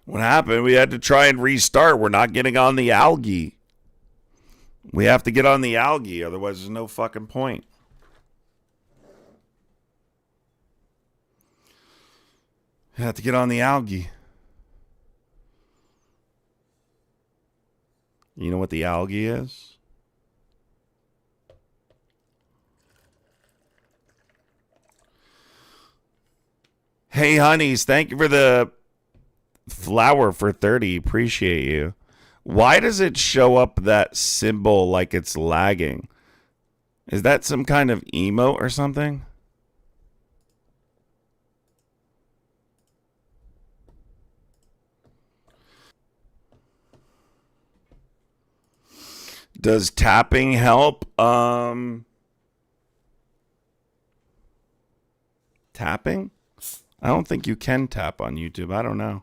What happened? We had to try and restart. We're not getting on the algae. We have to get on the algae, otherwise there's no fucking point. You have to get on the algae. You know what the algae is? Hey, honeys, thank you for the flower for 30. Appreciate you. Why does it show up that symbol like it's lagging? Is that some kind of emote or something? Does tapping help? Tapping? I don't think you can tap on YouTube. I don't know.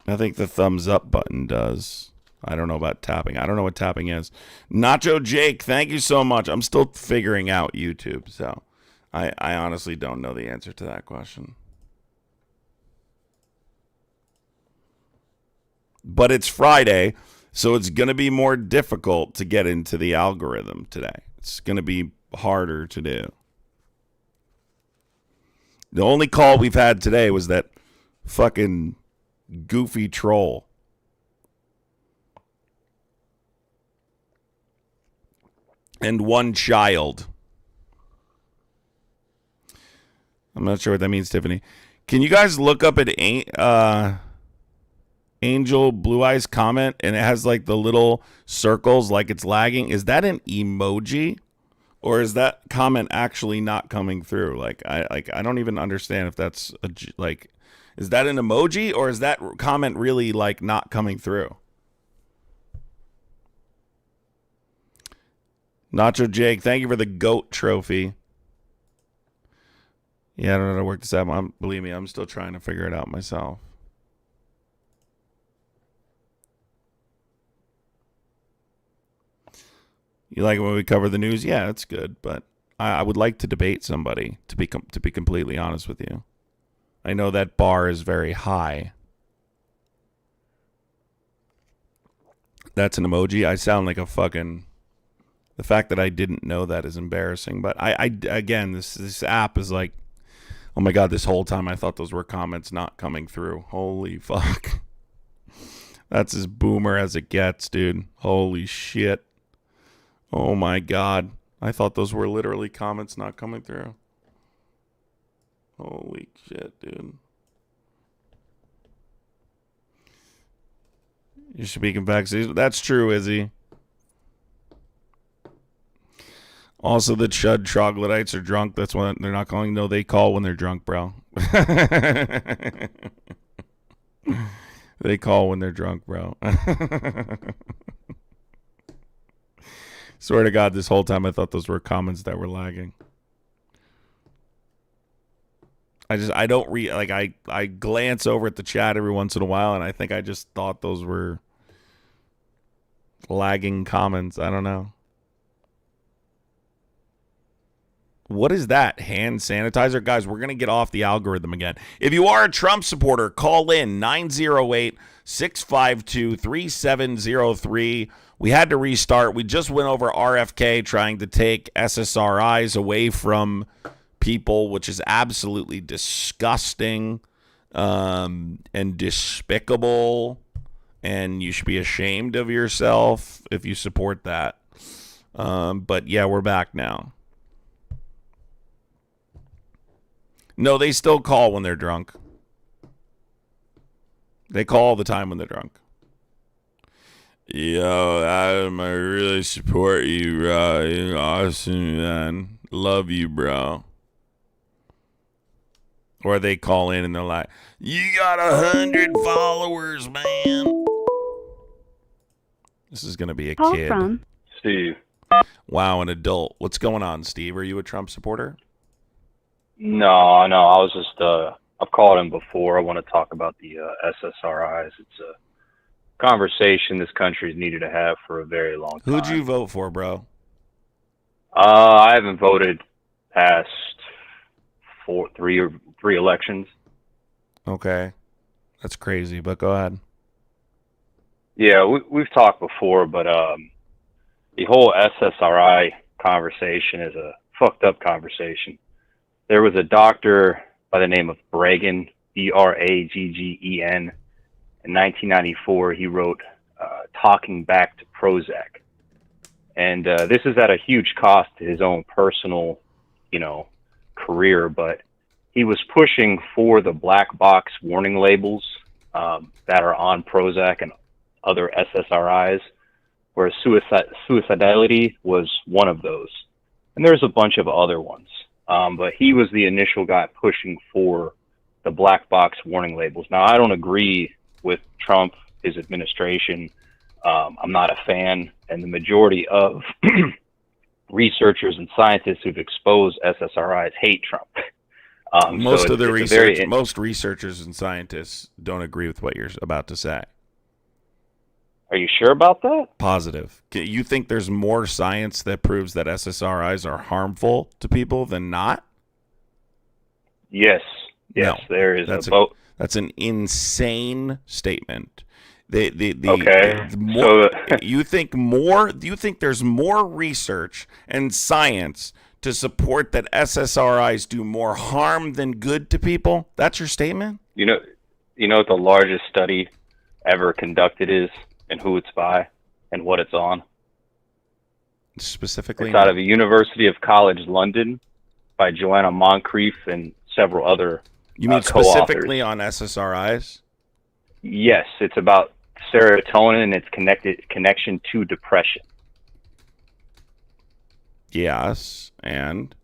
I think the thumbs up button does. I don't know about tapping. I don't know what tapping is. Nacho Jake, thank you so much. I'm still figuring out YouTube, so I honestly don't know the answer to that question. But it's Friday, so it's going to be more difficult to get into the algorithm today. It's going to be harder to do. The only call we've had today was that fucking goofy troll. And one child. I'm not sure what that means, Tiffany. Can you guys look up at Angel Blue Eyes comment, and it has like the little circles like it's lagging? Is that an emoji, or is that comment actually not coming through? I don't even understand if that's is that an emoji, or is that comment really like not coming through? Nacho Jake, thank you for the GOAT trophy. Yeah, I don't know how to work this out. Believe me, I'm still trying to figure it out myself. You like it when we cover the news? Yeah, it's good, but I would like to debate somebody, to be completely honest with you. I know that bar is very high. That's an emoji. I sound like a fucking... The fact that I didn't know that is embarrassing. But I again, this app is like... Oh my God, this whole time I thought those were comments not coming through. Holy fuck. That's as boomer as it gets, dude. Holy shit. Oh my God. I thought those were literally comments not coming through. Holy shit, dude. You're speaking facts. That's true, Izzy. Also, the Chud troglodytes are drunk. That's what they're not calling. No, they call when they're drunk, bro. They call when they're drunk, bro. Swear to God, this whole time I thought those were comments that were lagging. I don't read, like, I glance over at the chat every once in a while, and I think I just thought those were lagging comments. I don't know. What is that? Hand sanitizer? Guys, we're going to get off the algorithm again. If you are a Trump supporter, call in 908-652-3703. We had to restart. We just went over RFK trying to take SSRIs away from people, which is absolutely disgusting and despicable. And you should be ashamed of yourself if you support that. But yeah, we're back now. No, they still call when they're drunk. They call all the time when they're drunk. Yo, Adam, I really support you, bro. You're awesome, man. Love you, bro. Or they call in and they're like, you got 100 followers, man. This is going to be a Call kid. From Steve. Wow, an adult. What's going on, Steve? Are you a Trump supporter? No. I was just, I've called him before. I want to talk about the SSRIs. It's a conversation this country's needed to have for a very long time. Who'd you vote for, bro? I haven't voted past three elections. Okay. That's crazy, but go ahead. Yeah, we've talked before, but the whole SSRI conversation is a fucked up conversation. There was a doctor by the name of Bragen, Braggen. In 1994, he wrote Talking Back to Prozac. And this is at a huge cost to his own personal, career, but he was pushing for the black box warning labels that are on Prozac and other SSRIs, where suicidality was one of those. And there's a bunch of other ones. But he was the initial guy pushing for the black box warning labels. Now, I don't agree with Trump, his administration. I'm not a fan. And the majority of researchers and scientists who've exposed SSRIs hate Trump. Most researchers and scientists don't agree with what you're about to say. Are you sure about that? Positive. You think there's more science that proves that SSRIs are harmful to people than not? Yes, No, there is. That's an insane statement. Okay. You think there's more research and science to support that SSRIs do more harm than good to people? That's your statement? You know what the largest study ever conducted is, and who it's by, and what it's on? Specifically? It's out of the University of College London by Joanna Moncrief and several other You mean specifically on SSRIs? Yes, it's about serotonin and its connection to depression. Yes, and?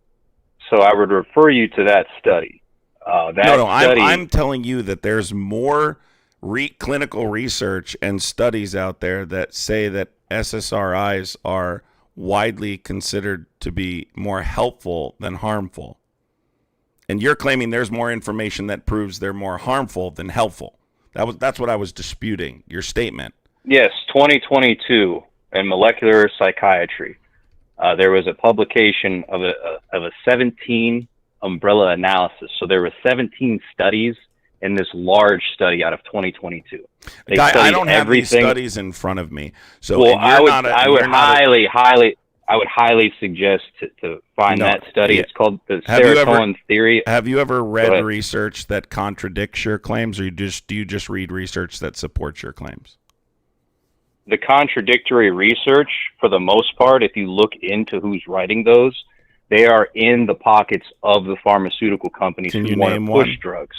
So I would refer you to that study. I'm telling you that there's more clinical research and studies out there that say that SSRIs are widely considered to be more helpful than harmful. And you're claiming there's more information that proves they're more harmful than helpful. That's what I was disputing, your statement. Yes, 2022 in Molecular Psychiatry. There was a publication of a 17 umbrella analysis. So there were 17 studies in this large study out of 2022. I don't have these studies in front of me. So well, I would highly suggest to find that study. It's called the serotonin theory. Have you ever read research that contradicts your claims, or do you just read research that supports your claims? The contradictory research, for the most part, if you look into who's writing those, they are in the pockets of the pharmaceutical companies who want to push drugs.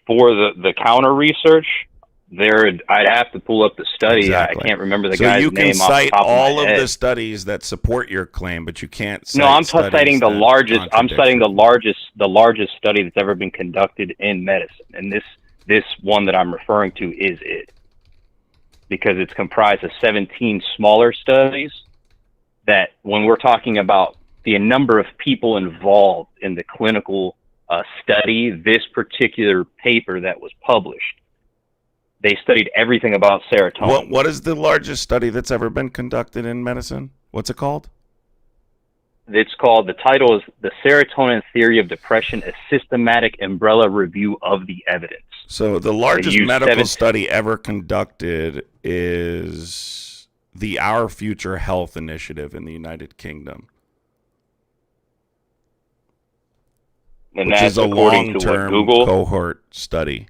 For the counter research, I'd have to pull up the study. Exactly. I can't remember the guy's name off the top of my head. So you can cite all of the studies that support your claim, but you can't cite I'm citing the largest. I'm citing the largest study that's ever been conducted in medicine, and this one that I'm referring to is it, because it's comprised of 17 smaller studies. That when we're talking about the number of people involved in the clinical study, this particular paper that was published, they studied everything about serotonin. What is the largest study that's ever been conducted in medicine? What's it called? The title is The Serotonin Theory of Depression, a Systematic Umbrella Review of the Evidence. So the largest medical study ever conducted is the Our Future Health Initiative in the United Kingdom. And which that's is a long-term cohort study.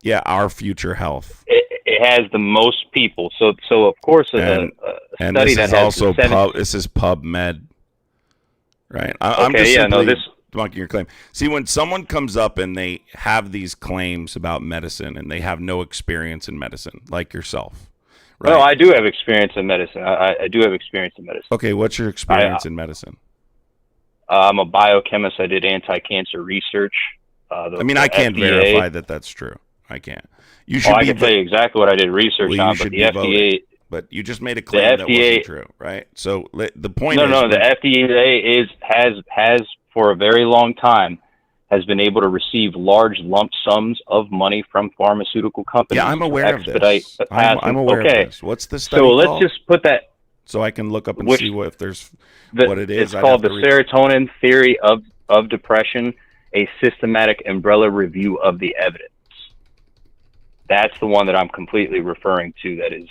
Yeah, Our Future Health. It has the most people. So of course, a study that has also this is PubMed, right? I'm just debunking your claim. See, when someone comes up and they have these claims about medicine and they have no experience in medicine, like yourself, right? No, I do have experience in medicine. I do have experience in medicine. Okay, what's your experience in medicine? I'm a biochemist. I did anti-cancer research. I can't verify that that's true. I can't. I can tell you exactly what I did research on, but the FDA... But you just made a claim that wasn't true, right? So the point is... No, the FDA has for a very long time, has been able to receive large lump sums of money from pharmaceutical companies. Yeah, I'm aware of this. I'm aware of this. What's the study called? let's just put that... so I can look up and Which see what it is. It's called the serotonin theory of depression, a systematic umbrella review of the evidence. That's the one that I'm completely referring to. That is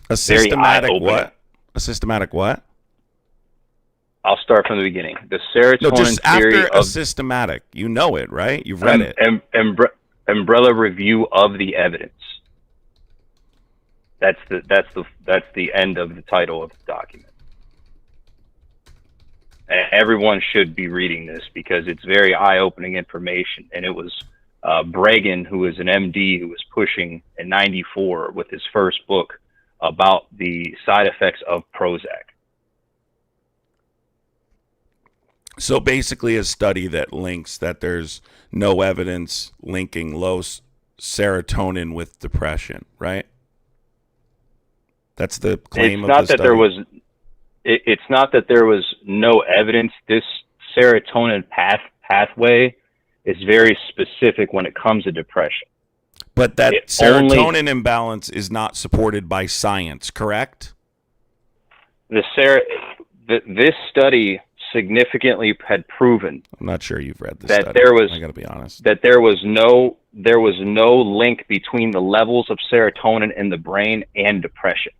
a very systematic what? A systematic what? I'll start from the beginning. The serotonin No, just theory after of a systematic. You know it, right? You've read it. Umbrella review of the evidence. That's the end of the title of the document. And everyone should be reading this because it's very eye-opening information. And it was Bregan, who is an MD, who was pushing in '94 with his first book about the side effects of Prozac. So basically a study that links that there's no evidence linking low serotonin with depression, right? That's the claim of the study. It's not that there was no evidence. This serotonin pathway is very specific when it comes to depression. But that serotonin imbalance is not supported by science, correct? This study significantly had proven. I'm not sure you've read this that study. I got to be honest. That there was no link between the levels of serotonin in the brain and depression.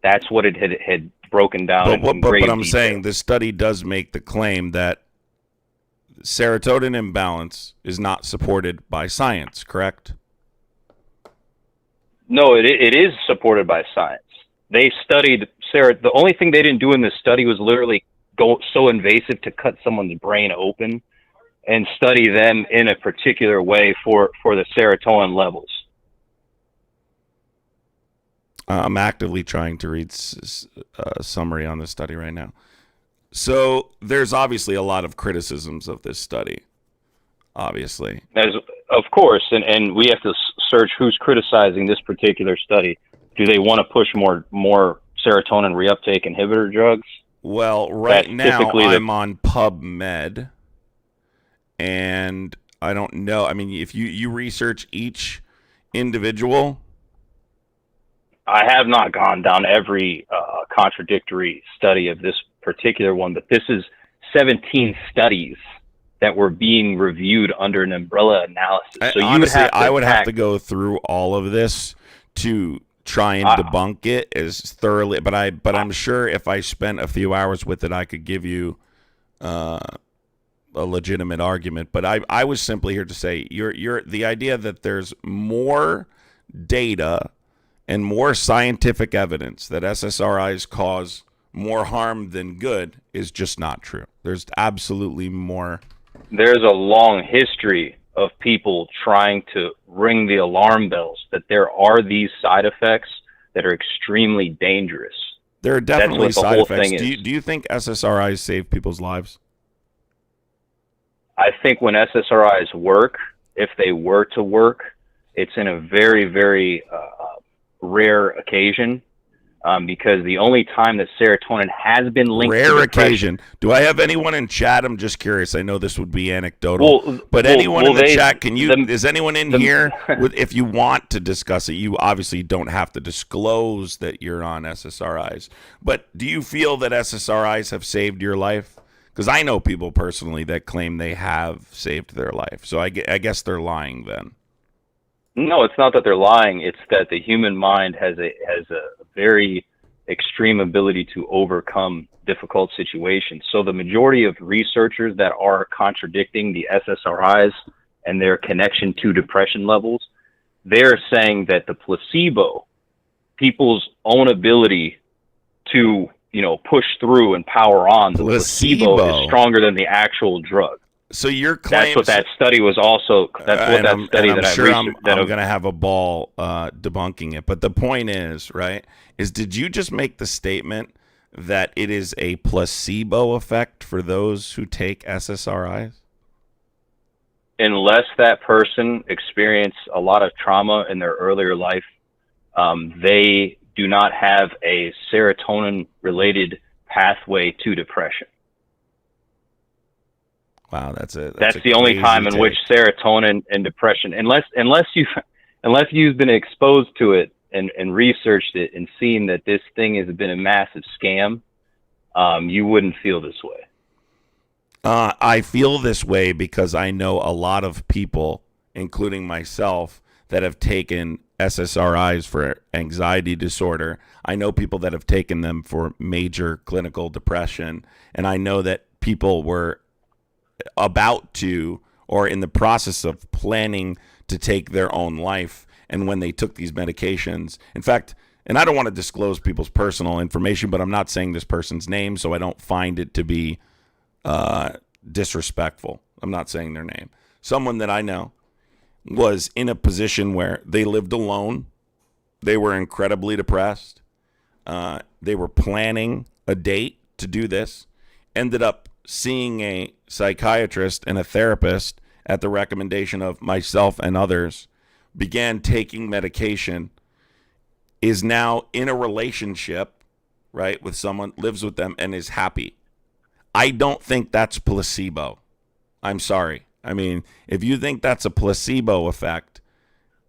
That's what it had broken down. But I'm saying this study does make the claim that serotonin imbalance is not supported by science, correct? No, it is supported by science. They studied the only thing they didn't do in this study was literally go so invasive to cut someone's brain open and study them in a particular way for the serotonin levels. I'm actively trying to read a summary on this study right now. So there's obviously a lot of criticisms of this study, obviously. Of course, and we have to search who's criticizing this particular study. Do they want to push more serotonin reuptake inhibitor drugs? Well, right now I'm on PubMed, and I don't know. I mean, if you research each individual... I have not gone down every contradictory study of this particular one, but this is 17 studies that were being reviewed under an umbrella analysis. So honestly, I would have to go through all of this to try and debunk it as thoroughly. But I'm sure if I spent a few hours with it, I could give you a legitimate argument. But I was simply here to say you're the idea that there's more data and more scientific evidence that SSRIs cause more harm than good is just not true. There's absolutely more. There's a long history of people trying to ring the alarm bells that there are these side effects that are extremely dangerous. There are definitely side effects. Do you think SSRIs save people's lives? I think when SSRIs work, if they were to work, it's in a very, very rare occasion, because the only time that serotonin has been linked to depression. Do I have anyone in chat? I'm just curious. I know this would be anecdotal, but anyone in the chat, is anyone in here if you want to discuss it? You obviously don't have to disclose that you're on SSRIs, but do you feel that SSRIs have saved your life? Because I know people personally that claim they have saved their life. So I guess they're lying then. No, it's not that they're lying. It's that the human mind has a very extreme ability to overcome difficult situations. So the majority of researchers that are contradicting the SSRIs and their connection to depression levels, they're saying that the placebo, people's own ability to, push through and power on, the placebo is stronger than the actual drug. So your claim, that's what that study was also. That's what that study that I researched. I'm going to have a ball debunking it. But the point is, right? Did you just make the statement that it is a placebo effect for those who take SSRIs? Unless that person experienced a lot of trauma in their earlier life, they do not have a serotonin-related pathway to depression. Wow, that's the only time in which serotonin and depression, unless you've been exposed to it and researched it and seen that this thing has been a massive scam, you wouldn't feel this way. I feel this way because I know a lot of people, including myself, that have taken SSRIs for anxiety disorder. I know people that have taken them for major clinical depression. And I know that people were about to or in the process of planning to take their own life. And when they took these medications, in fact, and I don't want to disclose people's personal information, but I'm not saying this person's name, so I don't find it to be disrespectful. I'm not saying their name. Someone that I know was in a position where they lived alone. They were incredibly depressed. They were planning a date to do this. Ended up seeing a psychiatrist and a therapist at the recommendation of myself and others. Began taking medication. Is now in a relationship, right, with someone, lives with them, and is happy. I don't think that's placebo. I'm sorry. I mean, if you think that's a placebo effect,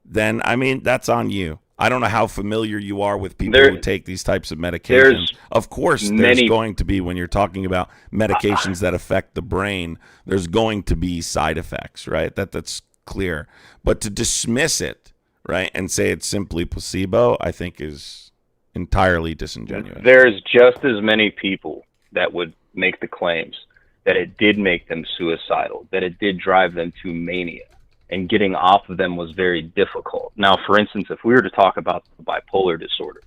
then, I mean, that's on you. I don't know how familiar you are with people who take these types of medications. Of course, there's going to be, when you're talking about medications that affect the brain, there's going to be side effects, right? That's clear. But to dismiss it, right, and say it's simply placebo, I think is entirely disingenuous. There's just as many people that would make the claims that it did make them suicidal, that it did drive them to mania, and getting off of them was very difficult. Now, for instance, if we were to talk about bipolar disorder,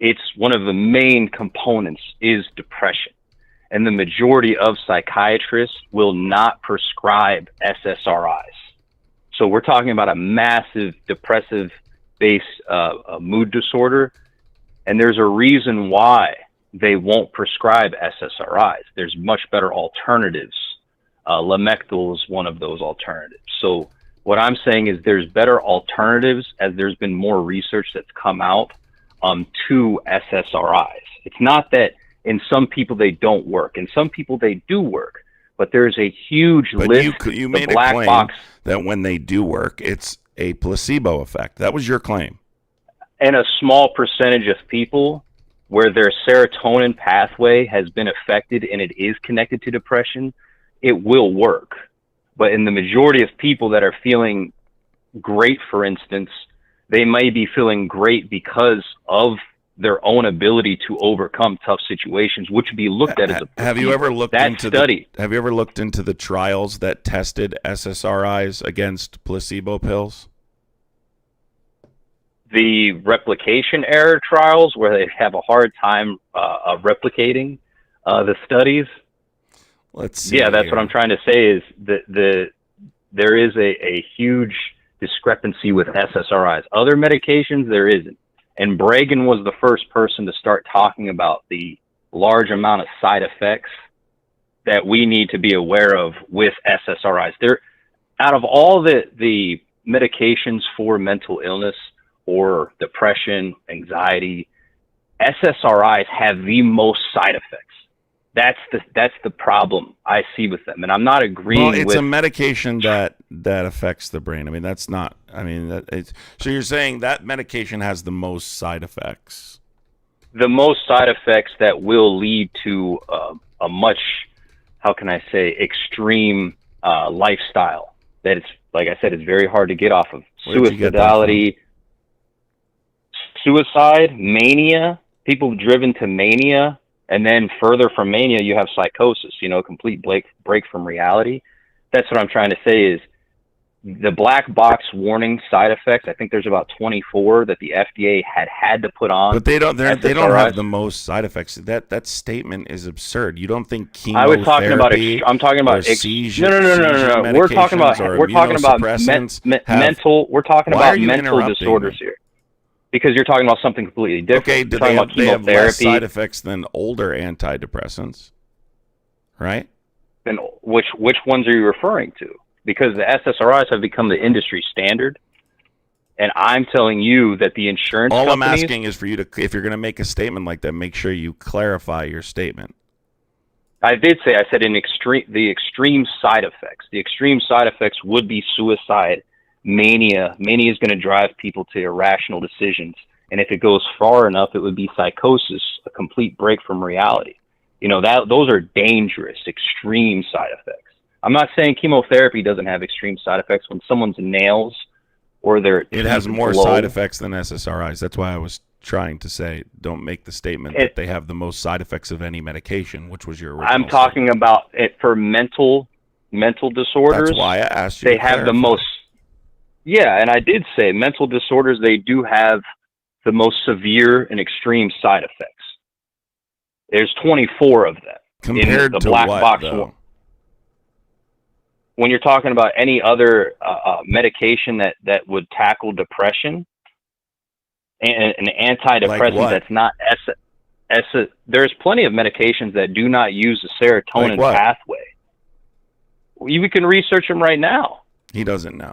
it's one of the main components is depression. And the majority of psychiatrists will not prescribe SSRIs. So we're talking about a massive depressive-based mood disorder, and there's a reason why they won't prescribe SSRIs. There's much better alternatives. Lamictal is one of those alternatives. So what I'm saying is there's better alternatives as there's been more research that's come out to SSRIs. It's not that in some people they don't work. In some people they do work. But there's a huge list. You made a claim that when they do work, it's a placebo effect. That was your claim. And a small percentage of people where their serotonin pathway has been affected and it is connected to depression, it will work. But in the majority of people that are feeling great, for instance, they may be feeling great because of their own ability to overcome tough situations, which would be looked at as a placebo. Have you ever looked into the trials that tested SSRIs against placebo pills? The replication error trials, where they have a hard time replicating the studies. Let's see. Yeah, that's what I'm trying to say is that there is a huge discrepancy with SSRIs. Other medications, there isn't. And Bregan was the first person to start talking about the large amount of side effects that we need to be aware of with SSRIs. Out of all the medications for mental illness or depression, anxiety, SSRIs have the most side effects. That's the problem I see with them, and I'm not agreeing. Well, it's a medication that affects the brain. I mean, that's not. I mean, so you're saying that medication has the most side effects. The most side effects that will lead to a much, how can I say, extreme lifestyle. That it's, like I said, it's very hard to get off of. Suicidality, suicide, mania, people driven to mania. And then further from mania, you have psychosis, complete break from reality. That's what I'm trying to say is the black box warning side effects. I think there's about 24 that the FDA had to put on. But they don't have the most side effects. That statement is absurd. You don't think chemotherapy? I'm talking about seizure. No. We're talking about mental. We're talking about mental disorders here. Because you're talking about something completely different. Okay, do they have less side effects than older antidepressants, right? Then which ones are you referring to? Because the SSRIs have become the industry standard, and I'm telling you that the insurance companies... All I'm asking is for you to, if you're going to make a statement like that, make sure you clarify your statement. I said the extreme side effects. The extreme side effects would be suicide, mania. Mania is going to drive people to irrational decisions, And if it goes far enough, it would be psychosis, a complete break from reality. Those are dangerous, extreme side effects. I'm not saying chemotherapy doesn't have extreme side effects. When someone's nails or their it has teeth more glow, side effects than SSRIs. That's why I was trying to say, don't make the statement that they have the most side effects of any medication, which was your original I'm talking statement. about it for mental disorders. That's why I asked you. They have the most. Yeah, and I did say mental disorders, they do have the most severe and extreme side effects. There's 24 of them. Compared in the to black what, box. though? When you're talking about any other medication that would tackle depression, and an antidepressant Like that's not there's plenty of medications that do not use the serotonin pathway. You can research them right now. He doesn't know.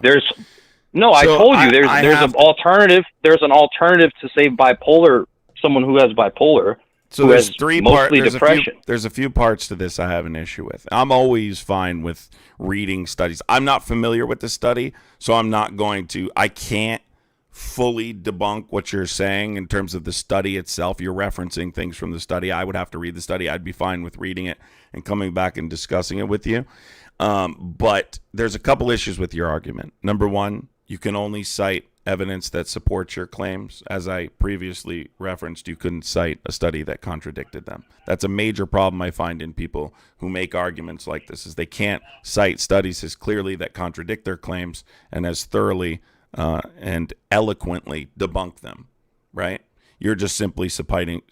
I told you there's an alternative. There's an alternative to say bipolar. Someone who has bipolar. So there's mostly depression. There's a few parts to this I have an issue with. I'm always fine with reading studies. I'm not familiar with the study, so I can't fully debunk what you're saying in terms of the study itself. You're referencing things from the study. I would have to read the study. I'd be fine with reading it and coming back and discussing it with you. But there's a couple issues with your argument. Number one, you can only cite evidence that supports your claims. As I previously referenced, you couldn't cite a study that contradicted them. That's a major problem I find in people who make arguments like this, is they can't cite studies as clearly that contradict their claims and as thoroughly and eloquently debunk them, right? You're just simply citing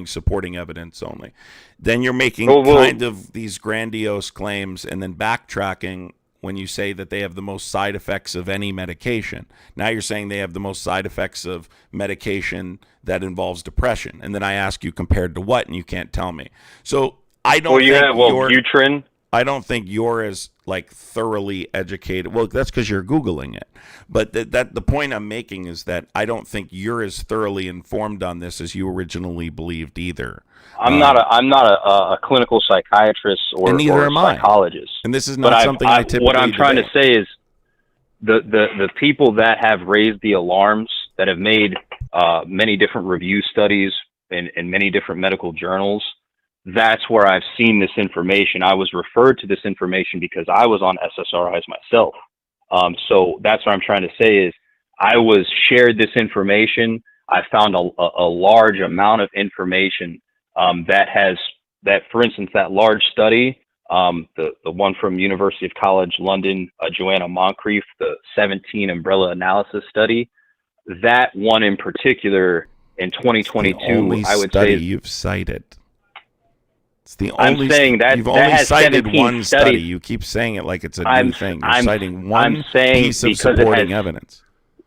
supporting evidence only. Then you're making kind of these grandiose claims and then backtracking when you say that they have the most side effects of any medication. Now you're saying they have the most side effects of medication that involves depression. And then I ask you compared to what, and you can't tell me. So I don't Butrin. I don't think you're as thoroughly educated. Well, that's because you're Googling it. But the point I'm making is that I don't think you're as thoroughly informed on this as you originally believed either. I'm not a clinical psychiatrist or psychologist. And this is not something I typically What I'm trying to say is the people that have raised the alarms, that have made many different review studies in many different medical journals, that's where I've seen this information. I was referred to this information because I was on SSRIs myself. So that's what I'm trying to say is I was shared this information. I found a large amount of information that, for instance, that large study, the one from University of College London, Joanna Moncrief, the 17 umbrella analysis study, that one in particular in 2022, I would say you've cited. It's the only. I'm saying that you've that only has cited one studies. study. You keep saying it like it's a new thing. You're citing one piece of supporting evidence.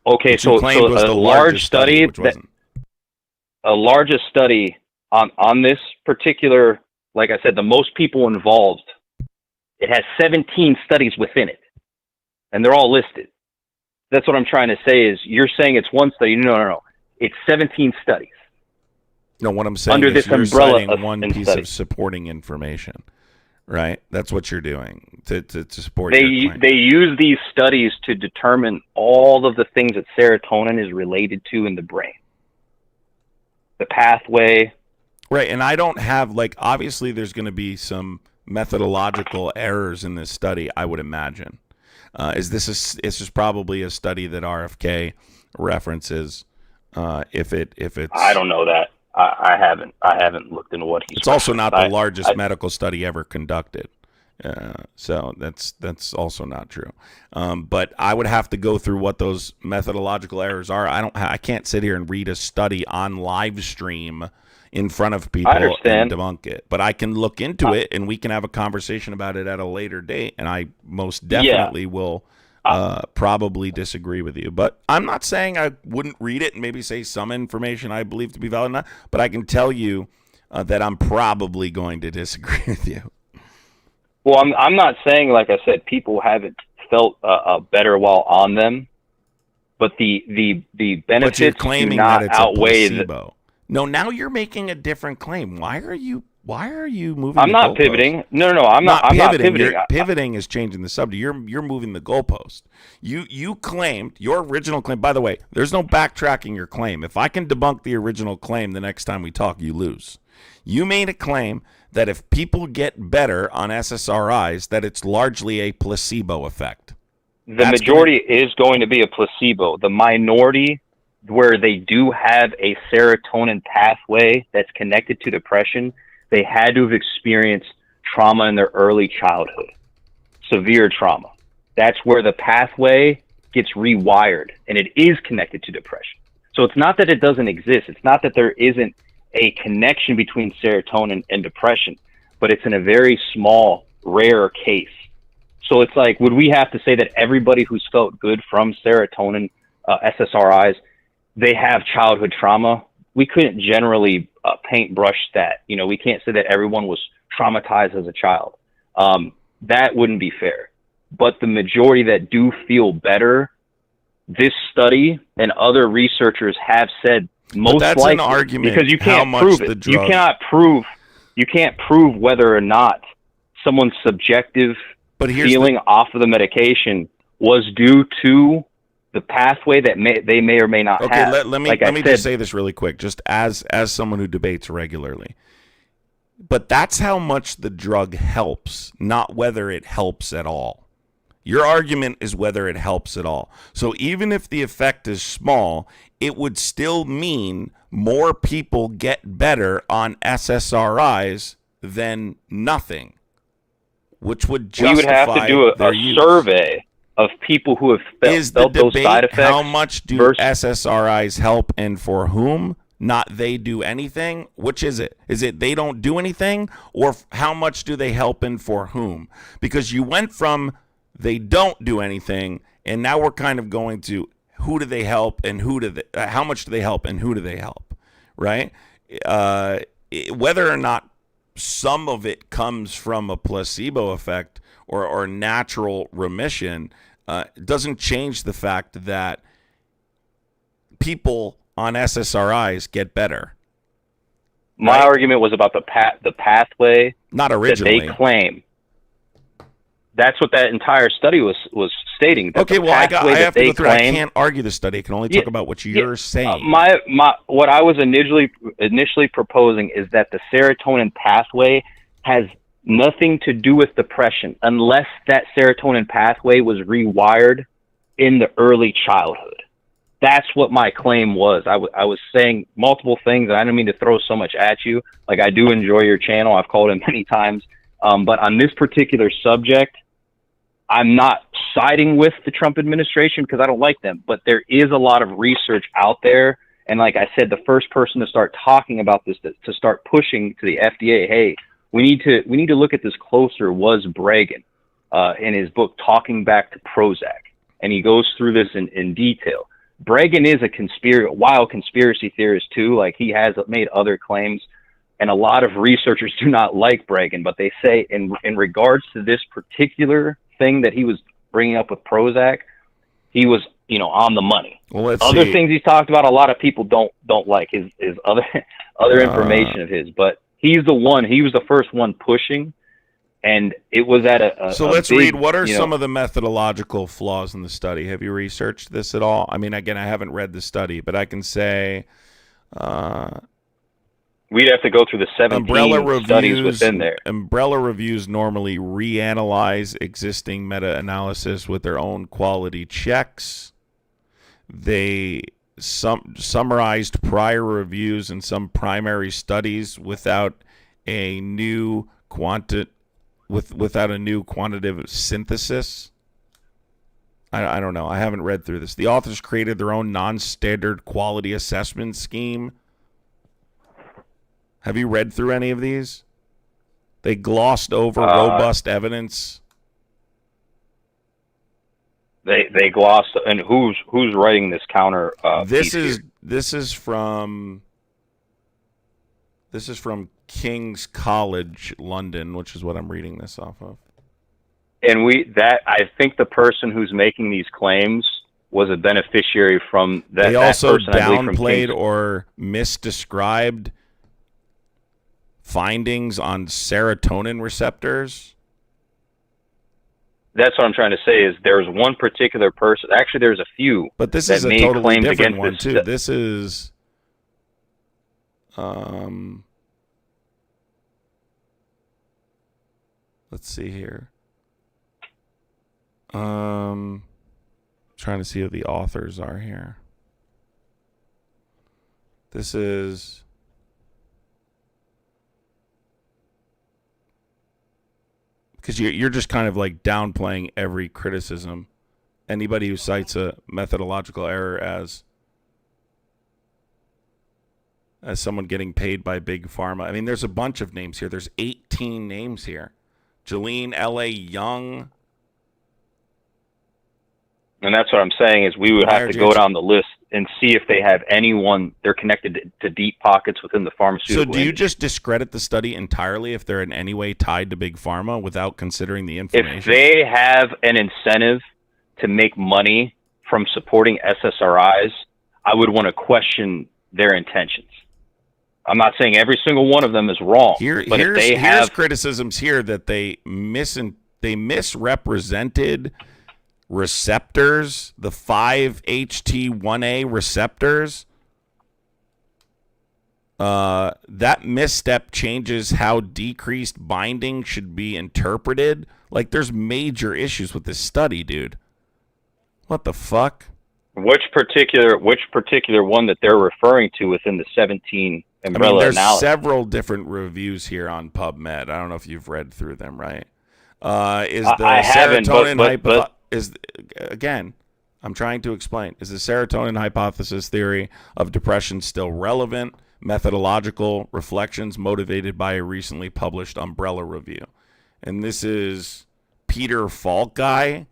Okay, so a large study a largest study on this particular, like I said, the most people involved, it has 17 studies within it, and they're all listed. That's what I'm trying to say is you're saying it's one study. No. It's 17 studies. No, what I'm saying under is this you're umbrella citing one piece of supporting information, right? That's what you're doing to support your claim. They use these studies to determine all of the things that serotonin is related to in the brain. The pathway. Right, and I don't have, obviously there's going to be some methodological errors in this study, I would imagine. This is probably a study that RFK references. If it's, I don't know that. I haven't looked into what he's. It's also not the largest medical study ever conducted, so that's also not true. But I would have to go through what those methodological errors are. I can't sit here and read a study on live stream in front of people and debunk it. But I can look into it, and we can have a conversation about it at a later date. And I most definitely will. Probably disagree with you, but I'm not saying I wouldn't read it and maybe say some information I believe to be valid or not, but I can tell you that I'm probably going to disagree with you. Well, I'm not saying, like I said, people haven't felt better while on them, but the benefits but you're claiming do not that it's outweigh a placebo. No, now you're making a different claim. Why are you moving? I'm not pivoting. No, I'm not pivoting. Pivoting is changing the subject. You're moving the goalpost. You claimed your original claim. By the way, there's no backtracking your claim. If I can debunk the original claim the next time we talk, you lose. You made a claim that if people get better on SSRIs, that it's largely a placebo effect. The majority is going to be a placebo. The minority, where they do have a serotonin pathway that's connected to depression, they had to have experienced trauma in their early childhood, severe trauma. That's where the pathway gets rewired, and it is connected to depression. So it's not that it doesn't exist. It's not that there isn't a connection between serotonin and depression, but it's in a very small, rare case. So it's like, would we have to say that everybody who's felt good from serotonin, SSRIs, they have childhood trauma? We couldn't generally paintbrush that. You know, we can't say that everyone was traumatized as a child. That wouldn't be fair. But the majority that do feel better, this study and other researchers have said most that's likely, an argument, because you can't prove it. You can't prove whether or not someone's subjective feeling off of the medication was due to the pathway that they may or may not have. Okay, let me just say this really quick, just as someone who debates regularly. But that's how much the drug helps, not whether it helps at all. Your argument is whether it helps at all. So even if the effect is small, it would still mean more people get better on SSRIs than nothing, which would justify. We would have to do a survey of people who have felt those side effects. How much do SSRIs help and for whom? Not they do anything? Which is it? Is it they don't do anything, or how much do they help and for whom? Because you went from they don't do anything, and now we're kind of going to who do they help and how much do they help and who do they help, right? Whether or not some of it comes from a placebo effect or natural remission doesn't change the fact that people on SSRIs get better. My argument was about the pathway, not originally, that they claim. That's what that entire study was stating. Okay, well, I have to go through. I can't argue the study. I can only talk about what you're saying. What I was initially proposing is that the serotonin pathway has nothing to do with depression unless that serotonin pathway was rewired in the early childhood. That's what my claim was. I was saying multiple things, and I didn't mean to throw so much at you. Like, I do enjoy your channel. I've called it many times. But on this particular subject, I'm not siding with the Trump administration because I don't like them. But there is a lot of research out there. And like I said, the first person to start talking about this, to start pushing to the FDA, hey, we need to look at this closer, was Bregan in his book, Talking Back to Prozac. And he goes through this in detail. Bregan is a wild conspiracy theorist too. Like, he has made other claims, and a lot of researchers do not like Bregan, but they say in regards to this particular thing that he was bringing up with Prozac, he was, on the money. Well, other things he's talked about, a lot of people don't like his other information of his, but he was the first one pushing. And it was at let's read. What are some of the methodological flaws in the study? Have you researched this at all? I mean, again, I haven't read the study, but I can say we'd have to go through the 17 studies within there. Umbrella reviews normally reanalyze existing meta-analysis with their own quality checks. They summarized prior reviews and some primary studies without a new quantitative synthesis. I don't know. I haven't read through this. The authors created their own non-standard quality assessment scheme. Have you read through any of these? They glossed over robust evidence. They glossed, and who's writing this counter? This is from King's College London, which is what I'm reading this off of. And I think the person who's making these claims was a beneficiary from that. They also that person, I believe, from downplayed Kingston. or misdescribed findings on serotonin receptors. That's what I'm trying to say. Is there's one particular person? Actually, there's a few. But this that is a made totally claims different against one this too. This is, let's see here. Trying to see who the authors are here. This is because you're just kind of like downplaying every criticism. Anybody who cites a methodological error as someone getting paid by big pharma. I mean, there's a bunch of names here. There's 18 names here. Jolene L.A. Young. And that's what I'm saying is we would have to go down the list and see if they have anyone they're connected to deep pockets within the pharmaceutical So do you industry. just discredit the study entirely if they're in any way tied to big pharma without considering the information? If they have an incentive to make money from supporting SSRIs, I would want to question their intentions. I'm not saying every single one of them is wrong, but if they have here's criticisms here that they misrepresented receptors, the 5-HT1A receptors. That misstep changes how decreased binding should be interpreted. Like, there's major issues with this study, dude. What the fuck? Which particular one that they're referring to within the 17 umbrella there's analysis? Several different reviews here on PubMed. I don't know if you've read through them, right? I haven't, but again, I'm trying to explain. Is the serotonin hypothesis theory of depression still relevant? Methodological reflections motivated by a recently published umbrella review. And this is Peter Falk guy.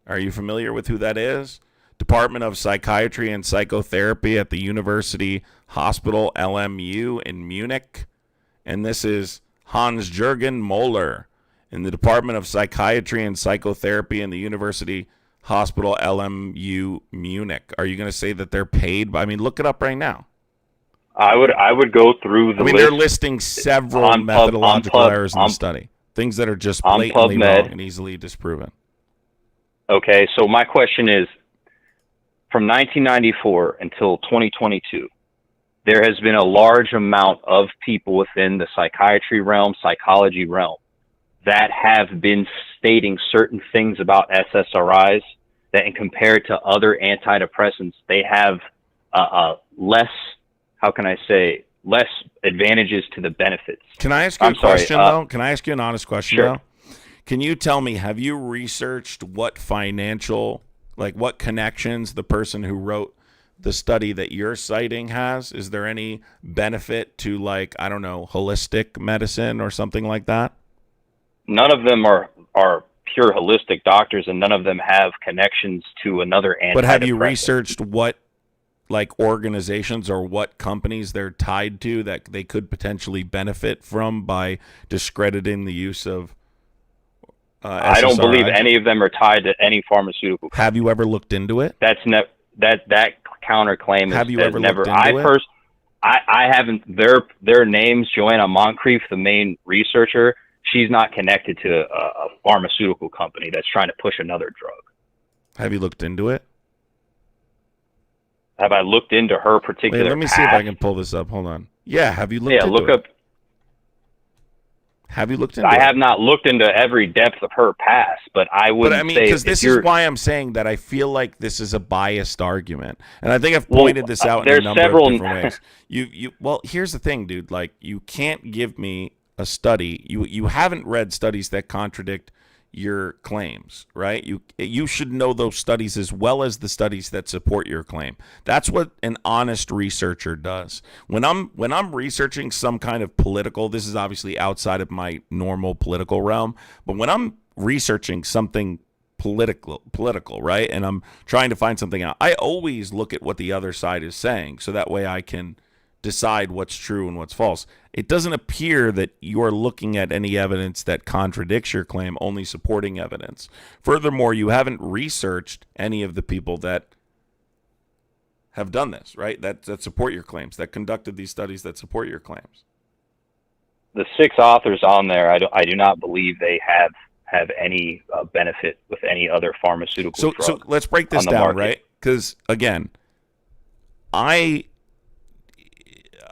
Are you familiar with who that is? Department of Psychiatry and Psychotherapy at the University Hospital LMU in Munich. And this is Hans-Jürgen Moeller in the Department of Psychiatry and Psychotherapy in the University Hospital LMU Munich. Are you going to say that they're paid? Look it up right now. I would go through the list. They're listing several methodological errors in the study. Things that are just blatantly wrong and easily disproven. Okay, so my question is, from 1994 until 2022, there has been a large amount of people within the psychiatry realm, psychology realm, that have been stating certain things about SSRIs that, in compared to other antidepressants, they have less, how can I say, less advantages to the benefits. Can I ask you a question, though? Can I ask you an honest question, sure. though? Can you tell me, have you researched what what connections the person who wrote the study that you're citing has? Is there any benefit to, holistic medicine or something like that? None of them are pure holistic doctors, and none of them have connections to another antidepressant. But have you researched what, organizations or what companies they're tied to that they could potentially benefit from by discrediting the use of SSRI? I don't believe any of them are tied to any pharmaceutical company. Have you ever looked into it? That counterclaim have you ever never. Looked into it? I haven't. Their names, Joanna Moncrief, the main researcher. She's not connected to a pharmaceutical company that's trying to push another drug. Have you looked into it? Have I looked into her particular? Wait, let me see if I can pull this up. Hold on. Yeah, have you looked into it? Yeah, look up. Have you looked into it? I have not looked into every depth of her past, but I wouldn't say... because this is why I'm saying that I feel like this is a biased argument. And I think I've pointed this out in a number of different ways. Well, here's the thing, dude. You can't give me a study. You haven't read studies that contradict your claims, right? You should know those studies as well as the studies that support your claim. That's what an honest researcher does. When I'm researching some kind of political, this is obviously outside of my normal political realm, but when I'm researching something political, right? And I'm trying to find something out, I always look at what the other side is saying so that way I can decide what's true and what's false. It doesn't appear that you're looking at any evidence that contradicts your claim, only supporting evidence. Furthermore, you haven't researched any of the people that have done this, right? That support your claims, that conducted these studies that support your claims. The 6 authors on there, I do not believe they have any benefit with any other pharmaceutical drug. So let's break this down, market. Right? Because again, I'm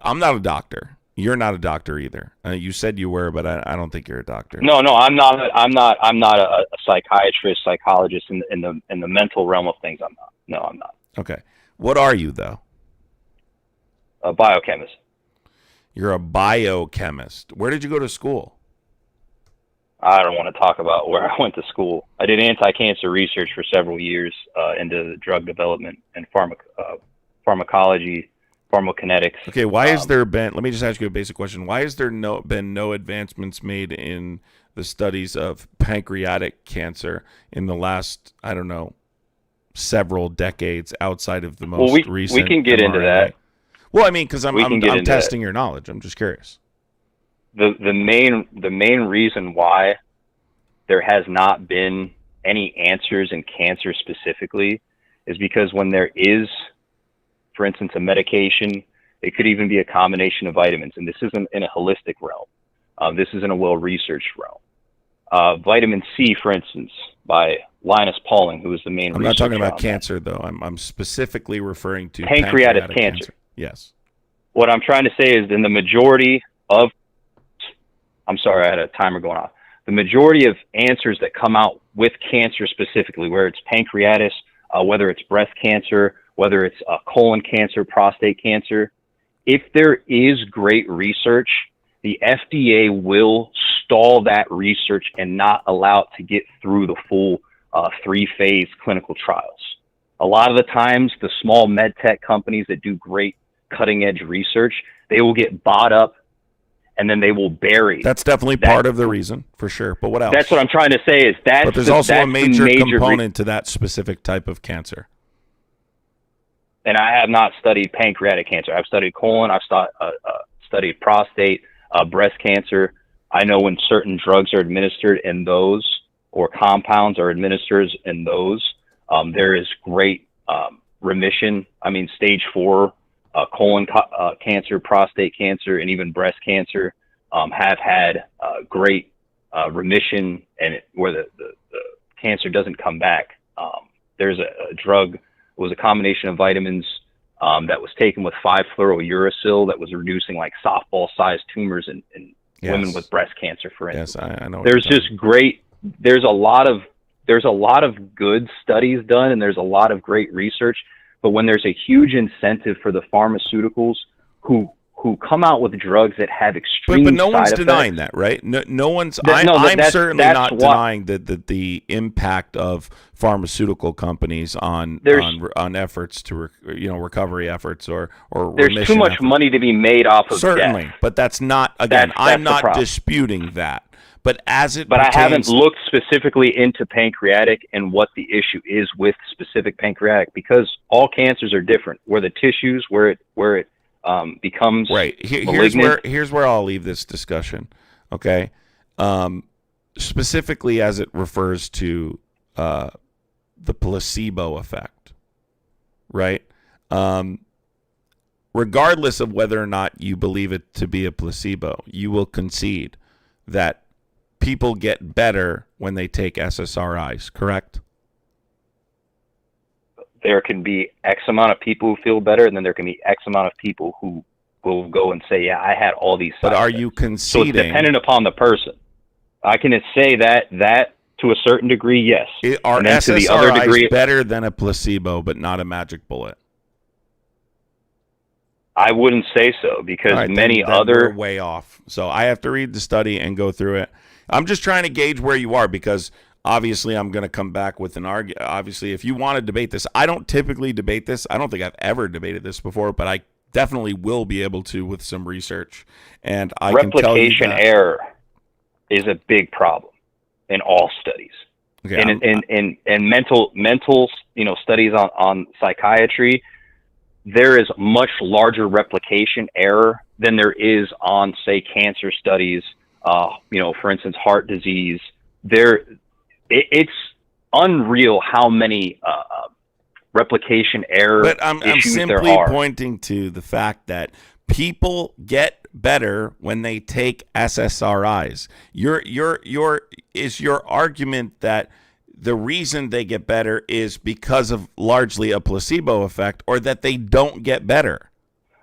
not a doctor. You're not a doctor either. You said you were, but I don't think you're a doctor. No, I'm not a psychiatrist, psychologist in the mental realm of things. I'm not. No, I'm not. Okay. What are you though? A biochemist. You're a biochemist. Where did you go to school? I don't want to talk about where I went to school. I did anti-cancer research for several years into drug development and pharmacology. Pharmacokinetics. Okay, why has there been? Let me just ask you a basic question. Why has there been no advancements made in the studies of pancreatic cancer in the last, I don't know, several decades outside of the most recent? We can get into that. Well, I mean, because I'm testing your knowledge. I'm just curious. The main reason why there has not been any answers in cancer specifically is because when there is, for instance, a medication, it could even be a combination of vitamins, and this isn't in a holistic realm. This is in a well-researched realm. Vitamin C, for instance, by Linus Pauling, who was the main researcher. I'm not talking about cancer, though. I'm specifically referring to pancreatic cancer. Yes. What I'm trying to say is in the majority of, I'm sorry, I had a timer going off. The majority of answers that come out with cancer specifically, whether it's pancreatic, whether it's breast cancer, whether it's colon cancer, prostate cancer, if there is great research, the FDA will stall that research and not allow it to get through the full 3-phase clinical trials. A lot of the times, the small med tech companies that do great cutting-edge research, they will get bought up and then they will bury. That's definitely part of the reason, for sure. But what else? That's what I'm trying to say is that's But there's also a major component to that specific type of cancer. And I have not studied pancreatic cancer. I've studied colon. I've studied prostate, breast cancer. I know when certain drugs are administered in those, or compounds are administered in those, there is great remission. I mean, stage 4 colon cancer, prostate cancer, and even breast cancer have had great remission, and where the cancer doesn't come back. There's a drug. It was a combination of vitamins that was taken with 5-fluorouracil that was reducing like softball-sized tumors in women with breast cancer, for instance. Yes, I know. There's just great. There's a lot of good studies done, and there's a lot of great research. But when there's a huge incentive for the pharmaceuticals who come out with drugs that have extreme but no one's side denying effects, that, right? No one's. I'm certainly not denying that the impact of pharmaceutical companies on efforts to recovery efforts or there's too much efforts. Money to be made off of certainly, death. But that's not again. That's I'm not disputing that. But I haven't looked specifically into pancreatic and what the issue is with specific pancreatic, because all cancers are different. Where the tissues, where it becomes right. Here's where I'll leave this discussion. Okay, specifically as it refers to the placebo effect, right? Regardless of whether or not you believe it to be a placebo, you will concede that people get better when they take SSRIs, correct? There can be X amount of people who feel better, and then there can be X amount of people who will go and say, yeah, I had all these side But are effects. you conceding? So it's dependent upon the person. I can say that to a certain degree, yes. Are and then SSRIs to the other degree, better than a placebo, but not a magic bullet? I wouldn't say so, because then we're way off. So I have to read the study and go through it. I'm just trying to gauge where you are, because obviously I'm going to come back with an argument. Obviously, if you want to debate this, I don't typically debate this. I don't think I've ever debated this before, but I definitely will be able to with some research. And I can tell you replication error is a big problem in all studies. Okay, and mental studies on psychiatry, there is much larger replication error than there is on, say, cancer studies. For instance, heart disease. It's unreal how many replication error But I'm issues there simply are. pointing to the fact that people get better when they take SSRIs. Your argument that the reason they get better is because of largely a placebo effect, or that they don't get better?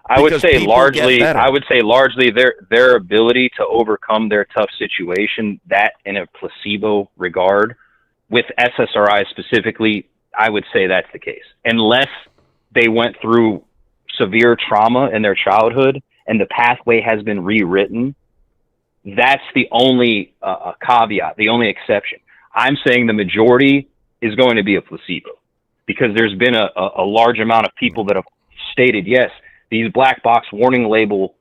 I would say largely their ability to overcome their tough situation, that in a placebo regard, with SSRI specifically, I would say that's the case. Unless they went through severe trauma in their childhood and the pathway has been rewritten, that's the only caveat, the only exception. I'm saying the majority is going to be a placebo, because there's been a large amount of people that have stated, yes, these black box warning label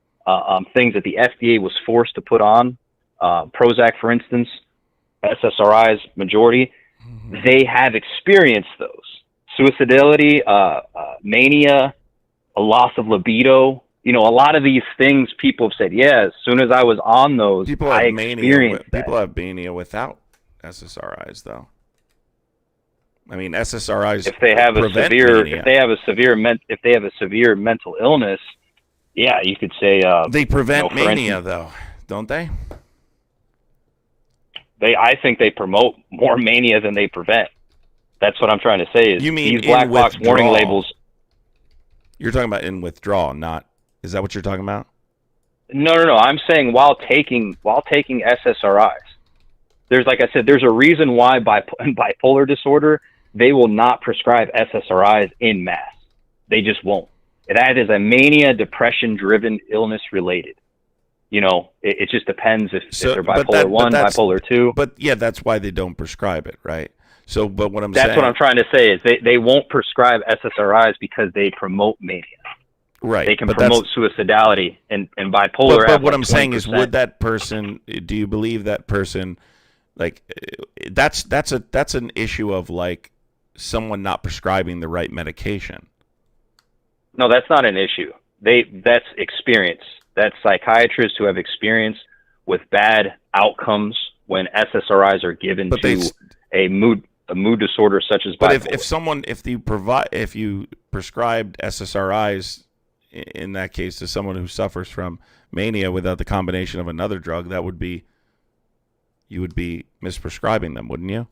things that the FDA was forced to put on, Prozac, for instance, SSRIs, majority, they have experienced those. Suicidality, mania, a loss of libido. You know, a lot of these things people have said, yeah, as soon as I was on those, I experienced that. People have mania without SSRIs, though. I mean, SSRIs, if they have mania. if they have a severe mental illness, yeah, you could say they prevent mania, though, don't they? I think they promote more mania than they prevent. That's what I'm trying to say. Is you mean these black box warning labels? You're talking about in withdrawal, not? Is that what you're talking about? No. I'm saying while taking SSRIs. There's, like I said, there's a reason why in bipolar disorder they will not prescribe SSRIs in mass. They just won't. That is a mania, depression-driven, illness-related. You know, it just depends if they're bipolar 1, bipolar 2. But yeah, that's why they don't prescribe it, right? So, but what I'm saying... That's what I'm trying to say is they won't prescribe SSRIs because they promote mania. Right. They can promote suicidality and bipolar. But what I'm saying is, would that person, do you believe that person, like, that's an issue of, like, someone not prescribing the right medication? No, that's not an issue. That's experience. That's psychiatrists who have experience with bad outcomes when SSRIs are given to a mood disorder such as bipolar. But if you prescribed SSRIs in that case to someone who suffers from mania without the combination of another drug, you would be misprescribing them, wouldn't you?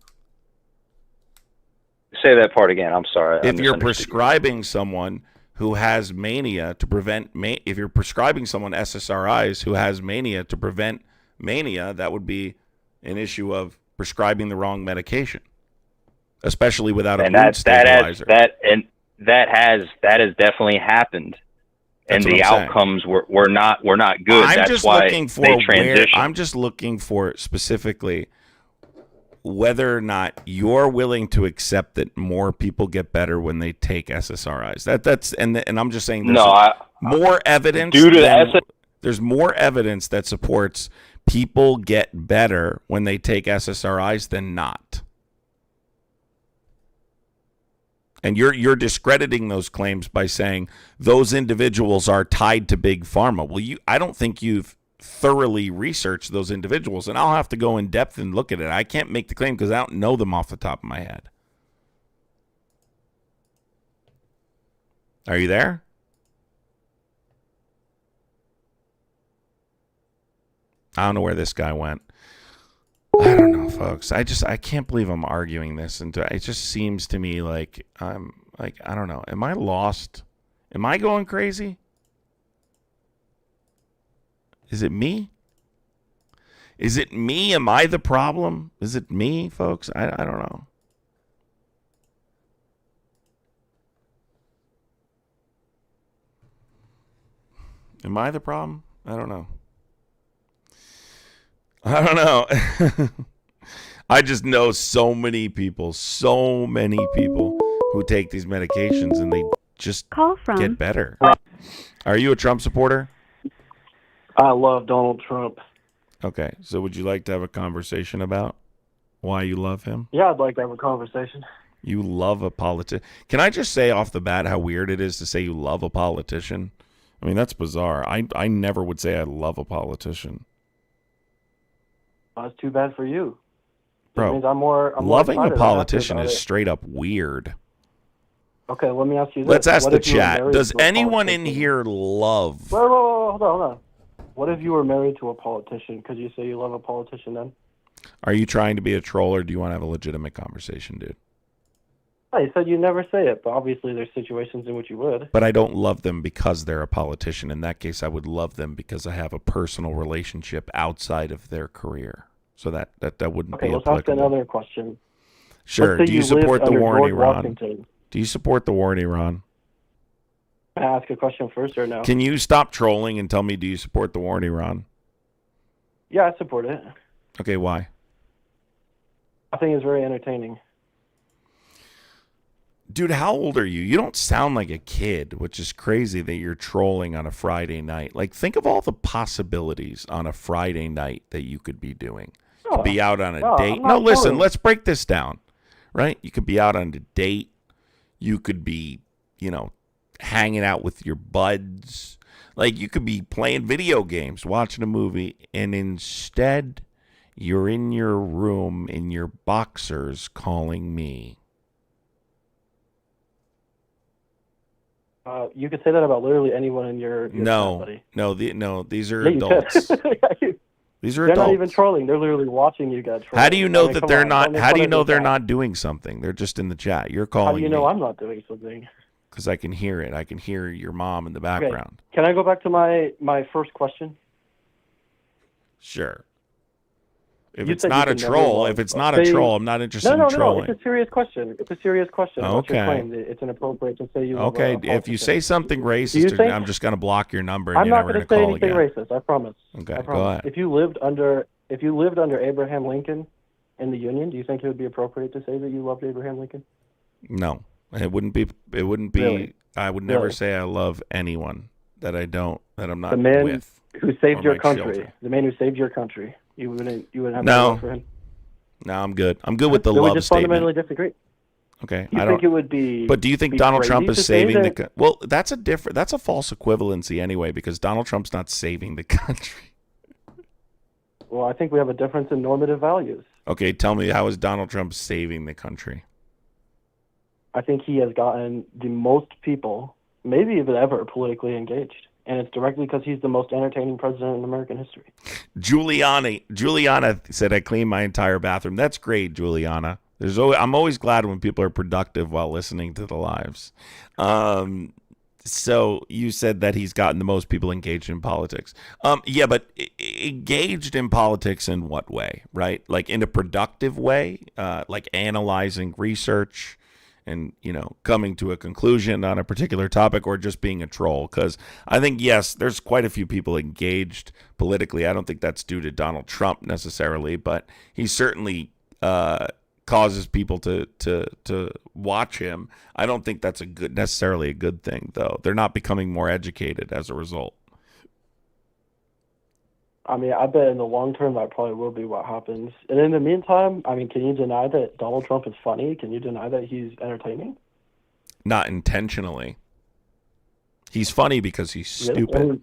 Say that part again. I'm sorry. If you're prescribing someone who has mania to prevent if you're prescribing someone SSRIs who has mania to prevent mania, that would be an issue of prescribing the wrong medication, especially without a mood stabilizer. That has definitely happened. That's and the outcomes were not good. That's why they transitioned. I'm just looking for specifically whether or not you're willing to accept that more people get better when they take SSRIs. And I'm just saying more evidence. There's more evidence that supports people get better when they take SSRIs than not. And you're discrediting those claims by saying those individuals are tied to big pharma. Well, I don't think you've thoroughly researched those individuals, and I'll have to go in depth and look at it. I can't make the claim because I don't know them off the top of my head. Are you there? I don't know where this guy went. I don't know, folks. I can't believe I'm arguing this, and it just seems to me like I don't know. Am I lost? Am I going crazy? Is it me? Is it me? Am I the problem? Is it me, folks? I don't know. Am I the problem? I don't know. I don't know. I just know so many people who take these medications and they just get better. Are you a Trump supporter? I love Donald Trump. Okay, so would you like to have a conversation about why you love him? Yeah, I'd like to have a conversation. You love a politician. Can I just say off the bat how weird it is to say you love a politician? I mean, that's bizarre. I never would say I love a politician. That's too bad for you. Bro, I'm loving a politician is straight up weird. Okay, let me ask you this. Let's ask What the if you were chat. married Does to a anyone in politician? here love? Whoa, hold on. What if you were married to a politician? Could you say you love a politician then? Are you trying to be a troll, or do you want to have a legitimate conversation, dude? I said you never say it, but obviously there's situations in which you would. But I don't love them because they're a politician. In that case, I would love them because I have a personal relationship outside of their career. So that wouldn't Okay, be let's ask applicable. another question. Sure. Let's say Do you lived support the under war in George Iran? Washington. Do you support the war in Iran? Can I ask a question first or no? Can you stop trolling and tell me, do you support the war in Iran? Yeah, I support it. Okay, why? I think it's very entertaining. Dude, how old are you? You don't sound like a kid, which is crazy that you're trolling on a Friday night. Like, think of all the possibilities on a Friday night that you could be doing. You could be out on a date. I'm not No, listen, trolling. let's break this down, right? You could be out on a date. You could be, hanging out with your buds. Like, you could be playing video games, watching a movie, and instead, you're in your room in your boxers calling me. You could say that about literally anyone in your chat, buddy. No, these are Yeah, you adults. could. These are They're adults. not even trolling. They're literally watching you guys troll. How do you know that come they're on, not? don't make How do fun you of know your they're chat. not doing something? They're just in the chat. You're calling How do you know me I'm not doing something? because I can hear it. I can hear your mom in the background. Can I go back to my first question? Sure. If You it's said you not a could never troll, love- if it's not a say- troll, I'm not interested No, in trolling. It's a serious question. It's a serious question. What's your Okay. claim? It's inappropriate to say you love Okay, a if you politician. say something you racist, think- I'm just going to block your number and I'm you're not never going going to to say call anything again. racist. I promise. Okay, I go promise. ahead. If you lived under Abraham Lincoln in the Union, do you think it would be appropriate to say that you loved Abraham Lincoln? No, it wouldn't be. Really? I would never Really? say I love anyone that I'm not The man with. who saved or your my country. children. The man who saved your country. You wouldn't have No. any love for him. No, I'm good. I'm good with the Then we love just statement. fundamentally disagree. Okay, You I think don't. it would be? But do you think be Donald Trump crazy is to say saving that- the? Well, that's a false equivalency anyway, because Donald Trump's not saving the country. Well, I think we have a difference in normative values. Okay, tell me, how is Donald Trump saving the country? I think he has gotten the most people, maybe even ever, politically engaged. And it's directly because he's the most entertaining president in American history. Juliana said, I cleaned my entire bathroom. That's great, Juliana. I'm always glad when people are productive while listening to the lives. So you said that he's gotten the most people engaged in politics. Yeah, but engaged in politics in what way, right? Like in a productive way, like analyzing research and, coming to a conclusion on a particular topic, or just being a troll? Because I think, yes, there's quite a few people engaged politically. I don't think that's due to Donald Trump necessarily, but he certainly causes people to watch him. I don't think that's necessarily a good thing, though. They're not becoming more educated as a result. I mean, I bet in the long term that probably will be what happens. And in the meantime, I mean, can you deny that Donald Trump is funny? Can you deny that he's entertaining? Not intentionally. He's funny because he's Really? stupid. I mean,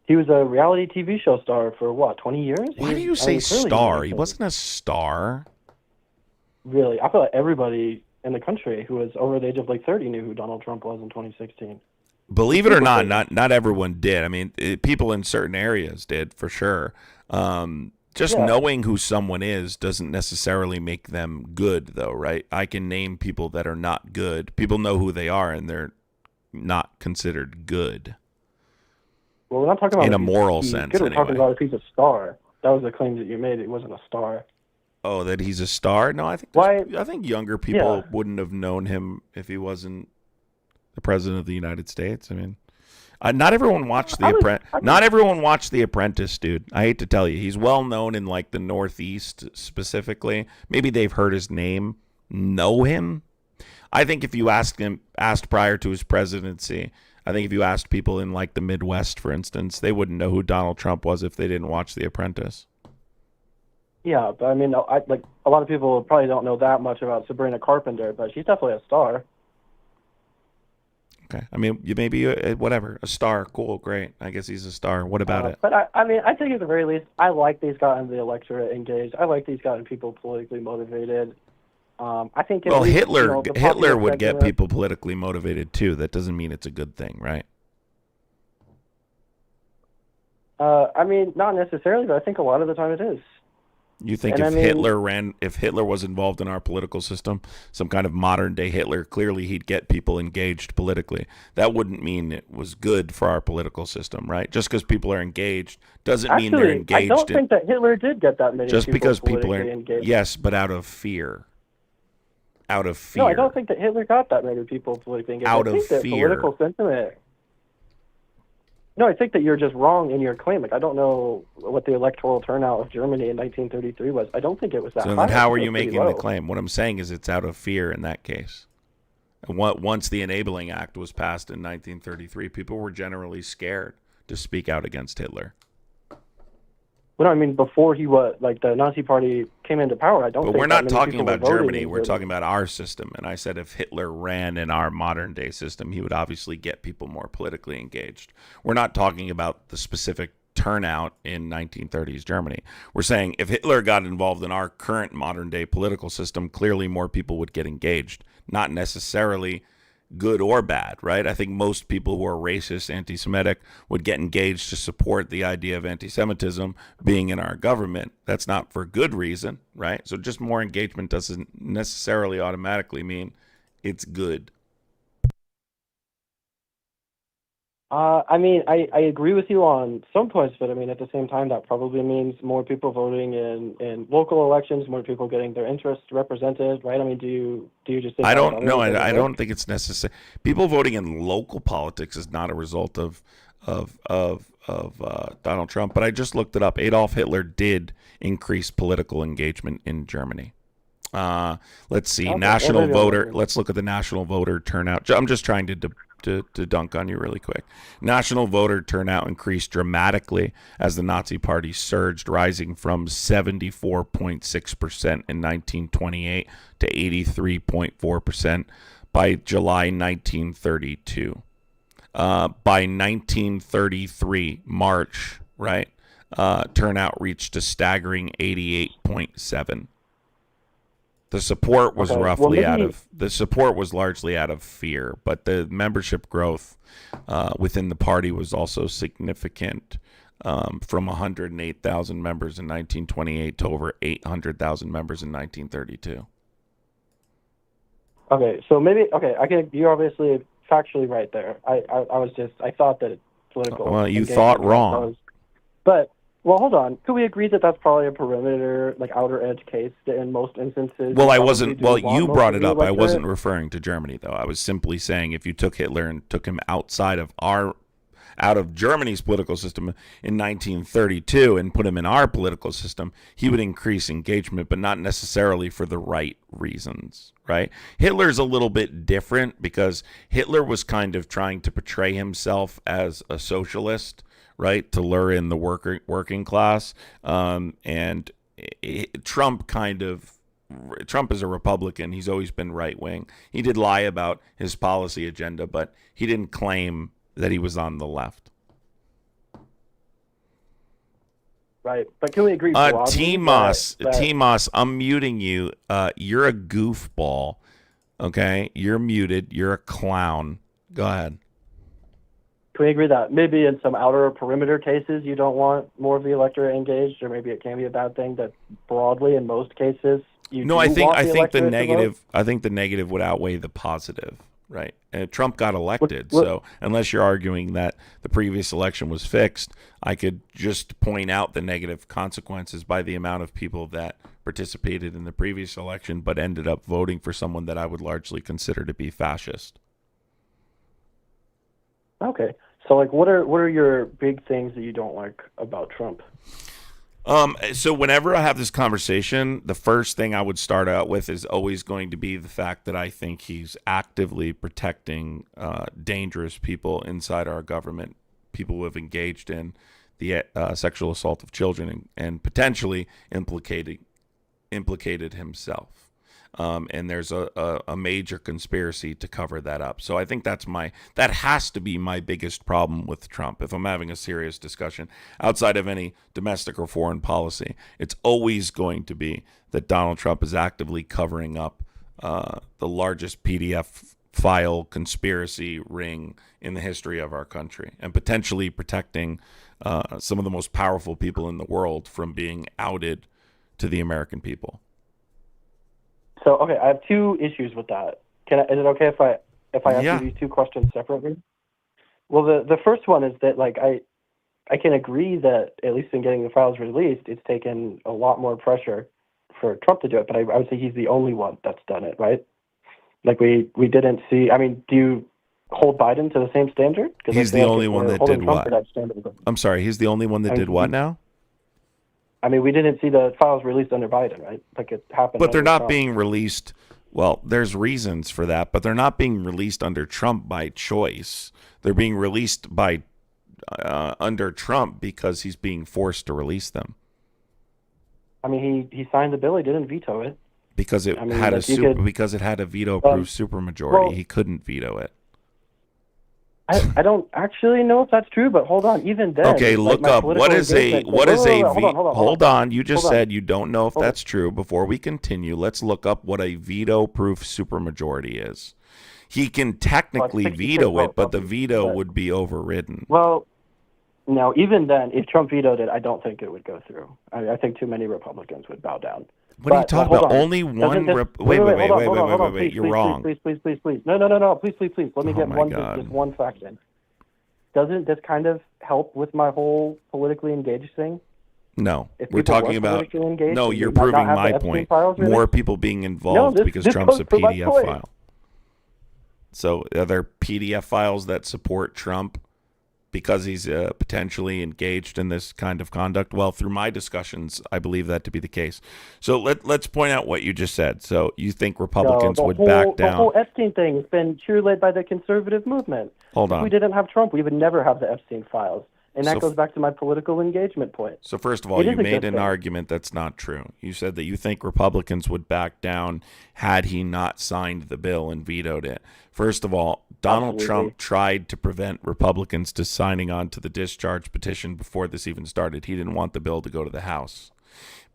he was a reality TV show star for what, 20 years? Why do you say star? He wasn't a star. Really? I feel like everybody in the country who was over the age of like 30 knew who Donald Trump was in 2016. Believe it or not, not everyone did. I mean, people in certain areas did, for sure. Just knowing who someone is doesn't necessarily make them good, though, right? I can name people that are not good. People know who they are, and they're not considered good. Well, we're not talking about in a moral sense, We're anyway. talking about if he's a star. That was the claim that you made. It wasn't a star. Oh, that he's a star? No, I think younger people wouldn't have known him if he wasn't the president of the United States. I mean, not everyone watched The Apprentice. Not everyone watched The Apprentice, dude. I hate to tell you, he's well known in like the Northeast specifically. Maybe they've heard his name, know him. I think if you asked prior to his presidency, I think if you asked people in like the Midwest, for instance, they wouldn't know who Donald Trump was if they didn't watch The Apprentice. Yeah, but I mean, like a lot of people probably don't know that much about Sabrina Carpenter, but she's definitely a star. Okay, I mean, you maybe whatever, a star, cool, great. I guess he's a star. What about it? But I mean, I think at the very least, I like these gotten the electorate engaged. I like these gotten people politically motivated. I think Well, Hitler the Hitler popular would get sentiment- people politically motivated too. That doesn't mean it's a good thing, right? I mean, not necessarily, but I think a lot of the time it is. You think And if Hitler was involved in our political system, some kind of modern day Hitler, clearly he'd get people engaged politically. That wouldn't mean it was good for our political system, right? Just because people are engaged doesn't mean they're engaged. I don't think that Hitler did get that many just people because people are engaged. Yes, but out of fear. Out of fear. No, I don't think that Hitler got that many people politically engaged. Out I think of that fear. political sentiment. No, I think that you're just wrong in your claim. Like, I don't know what the electoral turnout of Germany in 1933 was. I don't think it was that high. So then how are you pretty making low. the claim? What I'm saying is it's out of fear in that case. And once the Enabling Act was passed in 1933, people were generally scared to speak out against Hitler. Well, I mean, before the Nazi Party came into power, I don't But think we're that not many talking people were about voting Germany. in We're Germany. talking about our system. And I said if Hitler ran in our modern day system, he would obviously get people more politically engaged. We're not talking about the specific turnout in 1930s Germany. We're saying if Hitler got involved in our current modern day political system, clearly more people would get engaged. Not necessarily good or bad, right? I think most people who are racist, anti-Semitic would get engaged to support the idea of anti-Semitism being in our government. That's not for good reason, right? So just more engagement doesn't necessarily automatically mean it's good. I mean, I agree with you on some points, but I mean, at the same time, that probably means more people voting in local elections, more people getting their interests represented, right? I mean, do you just think I that don't know. doesn't I work? don't think it's necessary. People voting in local politics is not a result of Donald Trump. But I just looked it up. Adolf Hitler did increase political engagement in Germany. Let's see. Okay, National well, maybe voter. I'm- Let's look at the national voter turnout. I'm just trying to dunk on you really quick. National voter turnout increased dramatically as the Nazi Party surged, rising from 74.6% in 1928 to 83.4% by July 1932. By 1933, March, right, turnout reached a staggering 88.7. The support was the support was largely out of fear, but the membership growth within the party was also significant, from 108,000 members in 1928 to over 800,000 members in 1932. Okay, so you're obviously factually right there. I thought that political. Well, you engagement thought was- wrong. But well, hold on. Could we agree that that's probably a perimeter, like outer edge case that in most instances? Well, I probably wasn't. do Well, want you most brought of it the up. I wasn't electorate? referring to Germany, though. I was simply saying if you took Hitler and took him out of Germany's political system in 1932 and put him in our political system, he would increase engagement, but not necessarily for the right reasons, right? Hitler's a little bit different because Hitler was kind of trying to portray himself as a socialist, right, to lure in the working class, and Trump is a Republican. He's always been right wing. He did lie about his policy agenda, but he didn't claim that he was on the left. Right, but can we agree broadly T-Moss, that- T-Moss, I'm muting you. You're a goofball. Okay, you're muted. You're a clown. Go ahead. Can we agree that maybe in some outer perimeter cases you don't want more of the electorate engaged, or maybe it can be a bad thing that broadly in most cases you No, do I think want the electorate to vote? negative. I think the negative would outweigh the positive, right? And Trump got elected, What- so unless you're arguing that the previous election was fixed, I could just point out the negative consequences by the amount of people that participated in the previous election but ended up voting for someone that I would largely consider to be fascist. Okay, so like, what are your big things that you don't like about Trump? So whenever I have this conversation, the first thing I would start out with is always going to be the fact that I think he's actively protecting dangerous people inside our government, people who have engaged in the sexual assault of children and potentially implicated himself. And there's a major conspiracy to cover that up. So I think that has to be my biggest problem with Trump. If I'm having a serious discussion outside of any domestic or foreign policy, it's always going to be that Donald Trump is actively covering up the largest PDF file conspiracy ring in the history of our country, and potentially protecting some of the most powerful people in the world from being outed to the American people. So, okay, I have two issues with that. Is it okay if I ask Yeah. you these two questions separately? Well, the first one is that, like, I can agree that, at least in getting the files released, it's taken a lot more pressure for Trump to do it, but I would say he's the only one that's done it, right? Like, we didn't see, I mean, do you hold Biden to the same standard? He's the only one that did what? Standard. I'm sorry, he's the only one that did what now? I mean, we didn't see the files released under Biden, right? Like, it happened. But they're under not Trump. being released. Well, there's reasons for that, but they're not being released under Trump by choice. They're being released by under Trump because he's being forced to release them. I mean, he signed the bill. He didn't veto it. Because it because it had a veto-proof supermajority. Well, he couldn't veto it. I don't actually know if that's true, but hold on. Even then, Okay, like, look up what is a hold on. You just said you don't know if that's true. Before we continue, let's look up what a veto-proof supermajority is. He can technically veto it, but the veto would be overridden. Well, no, even then, if Trump vetoed it, I don't think it would go through. I think too many Republicans would bow down. What are you talking about? Only one. Wait. You're wrong. Please. No. Please. Let me get just one fact in. Doesn't this kind of help with my whole politically engaged thing? No, we're talking about. No, you're proving my point. More people being involved because Trump's a PDF file. So are there PDF files that support Trump because he's potentially engaged in this kind of conduct? Well, through my discussions, I believe that to be the case. So let's point out what you just said. So you think Republicans would back down? The whole Epstein thing has been cheerled by the conservative movement. Hold on. If we didn't have Trump, we would never have the Epstein files. And that goes back to my political engagement point. So first of all, you made an argument that's not true. You said that you think Republicans would back down had he not signed the bill and vetoed it. First of all, Donald Trump tried to prevent Republicans to signing on to the discharge petition before this even started. He didn't want the bill to go to the House.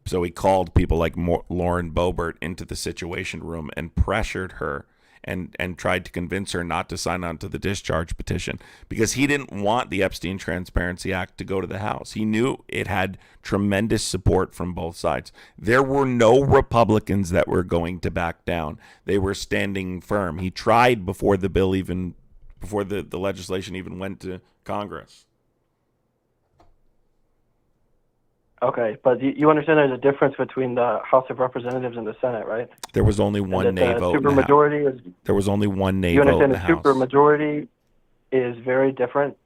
So he called people like Lauren Boebert into the Situation Room and pressured her and tried to convince her not to sign on to the discharge petition because he didn't want the Epstein Transparency Act to go to the House. He knew it had tremendous support from both sides. There were no Republicans that were going to back down. They were standing firm. He tried before the legislation even went to Congress. Okay, but you understand there's a difference between the House of Representatives and the Senate, right? There was only one nay vote. There was only one nay vote. You understand the supermajority is very different.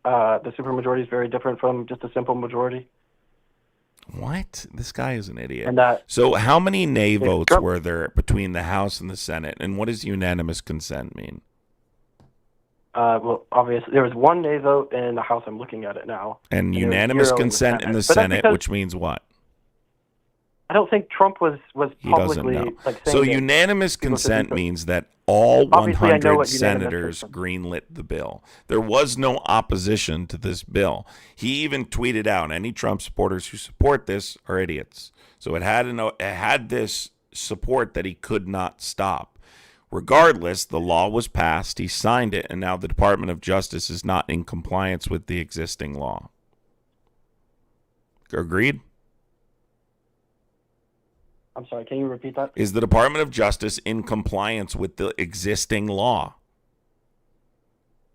The supermajority is very different from just a simple majority. What? This guy is an idiot. And so how many nay votes were there between the House and the Senate? And what does unanimous consent mean? Well, obviously, there was one nay vote in the House. I'm looking at it now. And unanimous consent in the Senate, which means what? I don't think Trump was publicly like saying. So unanimous consent means that all 100 senators greenlit the bill. There was no opposition to this bill. He even tweeted out, any Trump supporters who support this are idiots. So it had this support that he could not stop. Regardless, the law was passed, he signed it, and now the Department of Justice is not in compliance with the existing law. Agreed? I'm sorry, can you repeat that? Is the Department of Justice in compliance with the existing law?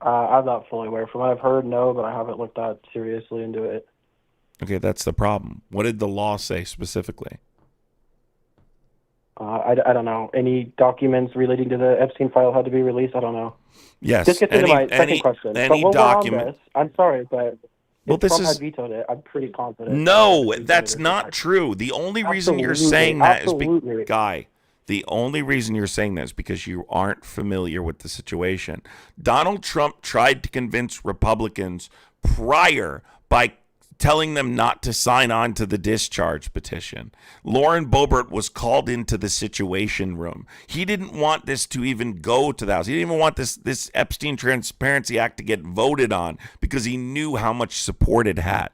I'm not fully aware. From what I've heard, no, but I haven't looked that seriously into it. Okay, that's the problem. What did the law say specifically? I don't know. Any documents relating to the Epstein file had to be released? I don't know. Yes. This gets into my second question. Any document. I'm sorry, but if Trump had vetoed it, I'm pretty confident. No, that's not true. The only reason you're saying that is the only reason you're saying that is because you aren't familiar with the situation. Donald Trump tried to convince Republicans prior by telling them not to sign on to the discharge petition. Lauren Boebert was called into the Situation Room. He didn't want this to even go to the House. He didn't even want this Epstein Transparency Act to get voted on because he knew how much support it had.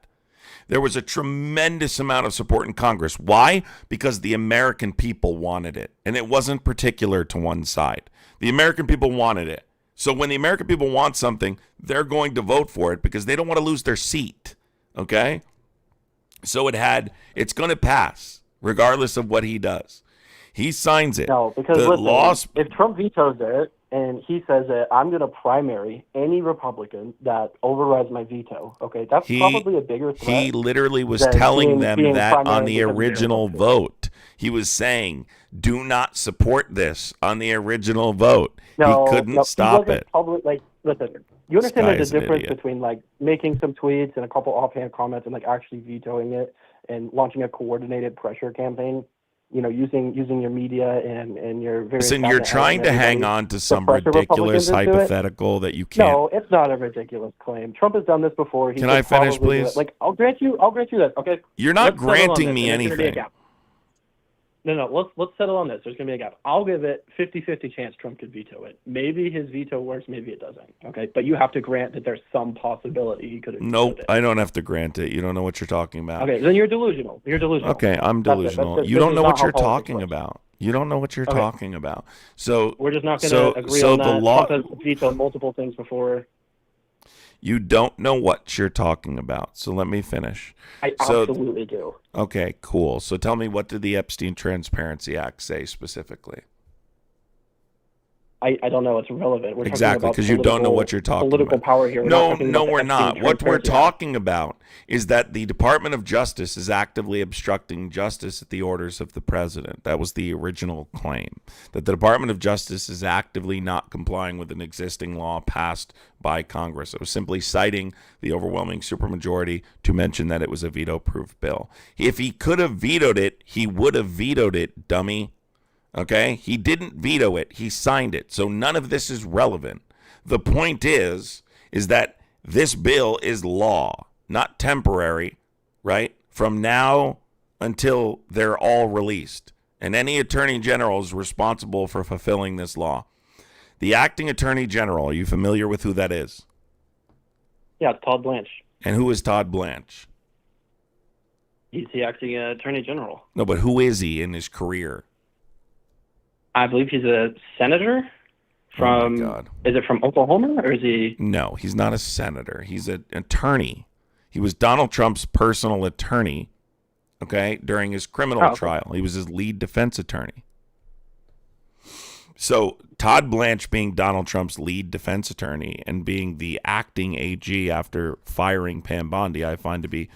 There was a tremendous amount of support in Congress. Why? Because the American people wanted it. And it wasn't particular to one side. The American people wanted it. So when the American people want something, they're going to vote for it because they don't want to lose their seat. Okay? So it's going to pass regardless of what he does. He signs it. No, because listen, if Trump vetoes it and he says that I'm going to primary any Republican that overrides my veto, okay, that's probably a bigger threat. He literally was telling them that on the original vote. He was saying, do not support this on the original vote. No, he couldn't stop it. Listen, you understand there's a difference between like making some tweets and a couple offhand comments and like actually vetoing it and launching a coordinated pressure campaign. You know, using your media and your various... Listen, you're trying to hang on to some ridiculous hypothetical that you can't... No, it's not a ridiculous claim. Trump has done this before. Can I finish, please? Like, I'll grant you that, okay? You're not granting me anything. No, let's settle on this. There's going to be a gap. I'll give it 50-50 chance Trump could veto it. Maybe his veto works, maybe it doesn't, okay? But you have to grant that there's some possibility he could have vetoed it. I don't have to grant it. You don't know what you're talking about. Okay, then you're delusional. Okay, I'm delusional. You don't know what you're talking about. You don't know what you're talking about. So we're just not going to agree on that. Trump has vetoed multiple things before. You don't know what you're talking about. So let me finish. I absolutely do. Okay, cool. So tell me, what did the Epstein Transparency Act say specifically? I don't know. It's relevant. We're exactly, because you don't know what you're talking political about. Power here. No, we're not. What we're talking about is that the Department of Justice is actively obstructing justice at the orders of the president. That was the original claim, that the Department of Justice is actively not complying with an existing law passed by Congress. It was simply citing the overwhelming supermajority to mention that it was a veto-proof bill. If he could have vetoed it, he would have vetoed it, dummy. Okay? He didn't veto it. He signed it. So none of this is relevant. The point is that this bill is law, not temporary, right? From now until they're all released. And any attorney general is responsible for fulfilling this law. The acting attorney general, are you familiar with who that is? Yeah, it's Todd Blanche. And who is Todd Blanche? He's the acting attorney general. No, but who is he in his career? I believe he's a senator from, oh my God. Is it from Oklahoma or is he? No, he's not a senator. He's an attorney. He was Donald Trump's personal attorney, okay, during his criminal trial. He was his lead defense attorney. So Todd Blanche being Donald Trump's lead defense attorney and being the acting AG after firing Pam Bondi, I find to be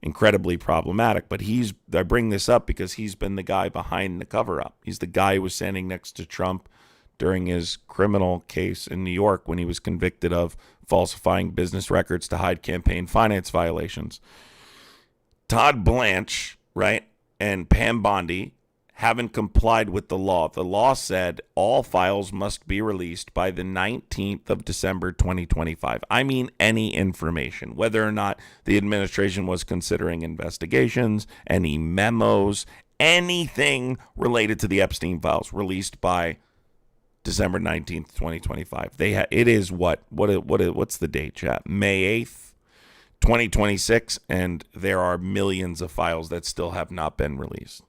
incredibly problematic. But I bring this up because he's been the guy behind the cover-up. He's the guy who was standing next to Trump during his criminal case in New York when he was convicted of falsifying business records to hide campaign finance violations. Todd Blanche, right, and Pam Bondi haven't complied with the law. The law said all files must be released by the 19th of December 2025. I mean any information, whether or not the administration was considering investigations, any memos, anything related to the Epstein files released by December 19th, 2025. It is what's the date, chat? May 8th, 2026, and there are millions of files that still have not been released.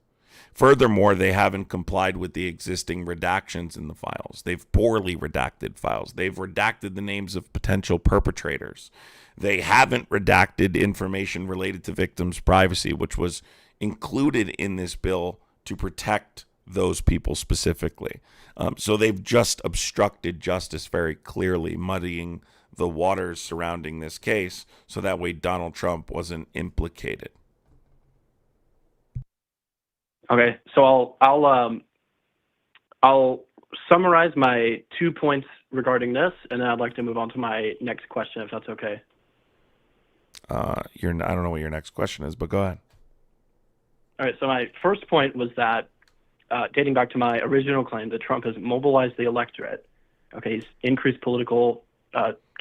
Furthermore, they haven't complied with the existing redactions in the files. They've poorly redacted files. They've redacted the names of potential perpetrators. They haven't redacted information related to victims' privacy, which was included in this bill to protect those people specifically. So they've just obstructed justice very clearly, muddying the waters surrounding this case so that way Donald Trump wasn't implicated. Okay, so I'll summarize my 2 points regarding this, and then I'd like to move on to my next question, if that's okay. I don't know what your next question is, but go ahead. All right, so my first point was that, dating back to my original claim, that Trump has mobilized the electorate. Okay, he's increased political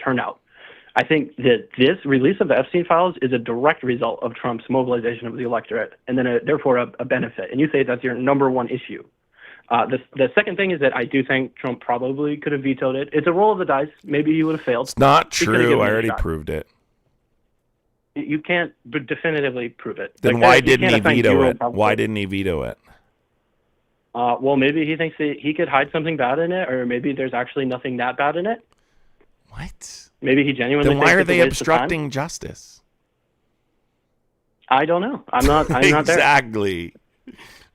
turnout. I think that this release of the Epstein files is a direct result of Trump's mobilization of the electorate, and then therefore a benefit. And you say that's your number one issue. The second thing is that I do think Trump probably could have vetoed it. It's a roll of the dice. Maybe he would have failed. It's not true. I already proved it. You can't definitively prove it. Then Like, why you didn't can't he assign veto zero it? Why probability. didn't he veto it? Well, maybe he thinks that he could hide something bad in it, or maybe there's actually nothing that bad in it. What? Maybe he genuinely Then why thinks are it's a they waste of time. obstructing justice? I don't know. I'm not there. Exactly.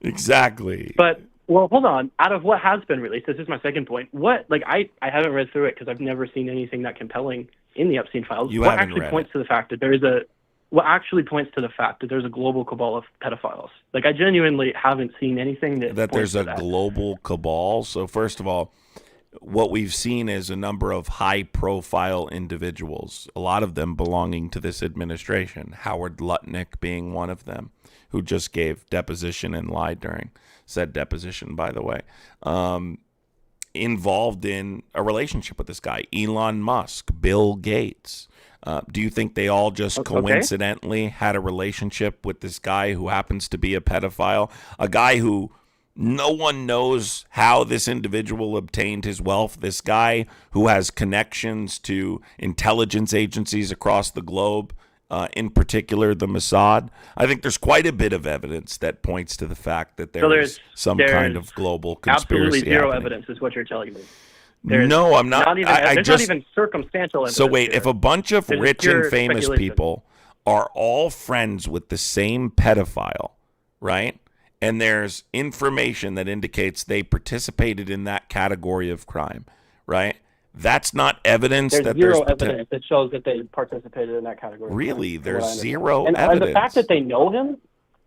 Exactly. But, well, hold on. Out of what has been released, this is my second point. I haven't read through it because I've never seen anything that compelling in the Epstein files. You What haven't actually read points to the fact that there's a global cabal of pedophiles? Like, I genuinely haven't seen anything that that points there's to a that. global cabal. So first of all, what we've seen is a number of high-profile individuals, a lot of them belonging to this administration, Howard Lutnick being one of them, who just gave deposition and lied during said deposition, by the way, involved in a relationship with this guy, Elon Musk, Bill Gates. Do you think they all just coincidentally had a relationship with this guy who happens to be a pedophile, a guy who no one knows how this individual obtained his wealth, this guy who has connections to intelligence agencies across the globe, in particular the Mossad? I think there's quite a bit of evidence that points to the fact that there's some kind of global conspiracy absolutely zero happening. evidence is what you're telling me. No, I'm not. There's not even circumstantial evidence. So wait, here. if a bunch of There's rich and pure famous speculation. people are all friends with the same pedophile, right? And there's information that indicates they participated in that category of crime, right? That's not evidence There's that zero there's evidence that shows that they participated in that category. Really, from there's what I understand. zero and evidence. And the fact that they know him,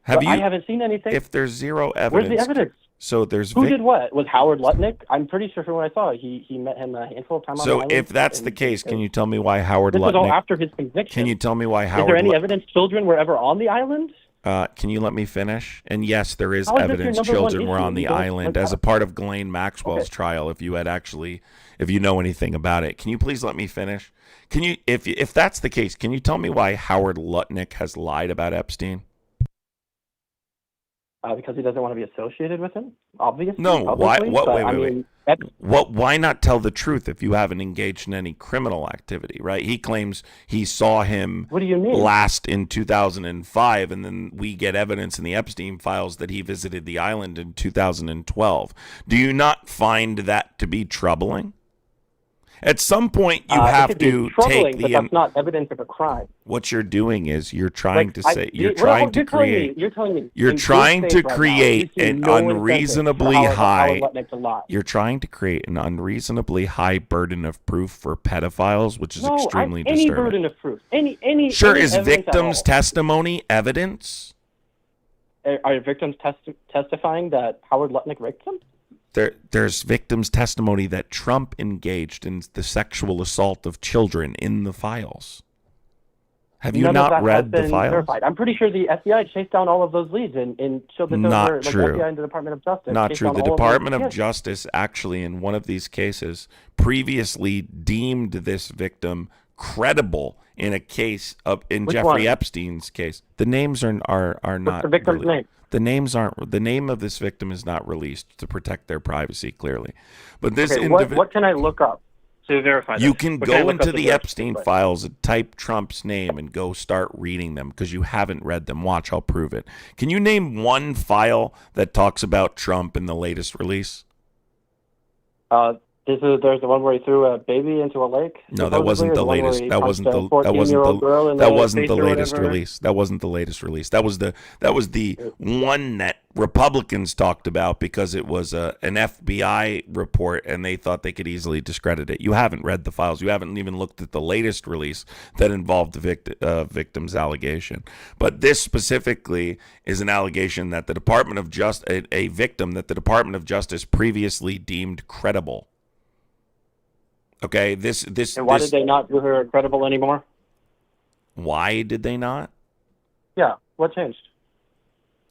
I haven't seen anything. If there's zero Where's evidence, the evidence? so there's Who did what? Was Howard Lutnick? I'm pretty sure from what I saw, he met him a handful of times on the So island. if that's the case, can you tell me why Howard This was all Lutnick? after his conviction. Can you tell me why Is Howard? there any evidence children were ever on the island? Can you let me finish? And yes, there is How is this your evidence number one children were issue? on the You don't- island as a part of Ghislaine Maxwell's trial. If you know anything about it, can you please let me finish? Can you, if that's the case, can you tell me why Howard Lutnick has lied about Epstein? Because he doesn't want to be associated with him, obviously. No, why? publicly, What? but, Wait. Why not tell the truth if you haven't engaged in any criminal activity? Right? He claims he saw him. What do you mean? Last in 2005, and then we get evidence in the Epstein files that he visited the island in 2012. Do you not find that to be troubling? At some point, you have to take the. But that's not evidence of a crime. What you're doing is you're trying to say You're trying to create an unreasonably high. You're trying to create an unreasonably high burden of proof for pedophiles, which is extremely disturbing. Any burden of proof, any. Sure, any is victims' testimony evidence? Are victims testifying that Howard Lutnick raped them? There's victims' testimony that Trump engaged in the sexual assault of children in the files. Have you not read the files? Verified. I'm pretty sure the FBI chased down all of those leads and showed that Not those true. were, the FBI and the Department of Justice. Not true. The Department of Yes. Justice actually, in one of these cases, previously deemed this victim credible in a case in Which Jeffrey one? Epstein's case. The names are not. What's the victim's name? The names aren't. The name of this victim is not released to protect their privacy, clearly. But this what can I look up to verify this? You can What can I go look up into to the verify Epstein this? files and type Trump's name and go start reading them because you haven't read them. Watch, I'll prove it. Can you name one file that talks about Trump in the latest release? There's the one where he threw a baby into a lake. No, that wasn't the latest. That wasn't the latest release. That wasn't the latest release. That was the one that Republicans talked about because it was an FBI report and they thought they could easily discredit it. You haven't read the files. You haven't even looked at the latest release that involved the victim's allegation. But this specifically is an allegation that the Department of Justice, a victim that the Department of Justice previously deemed credible. Okay, And why did they not do her credible anymore? Why did they not? Yeah, what changed?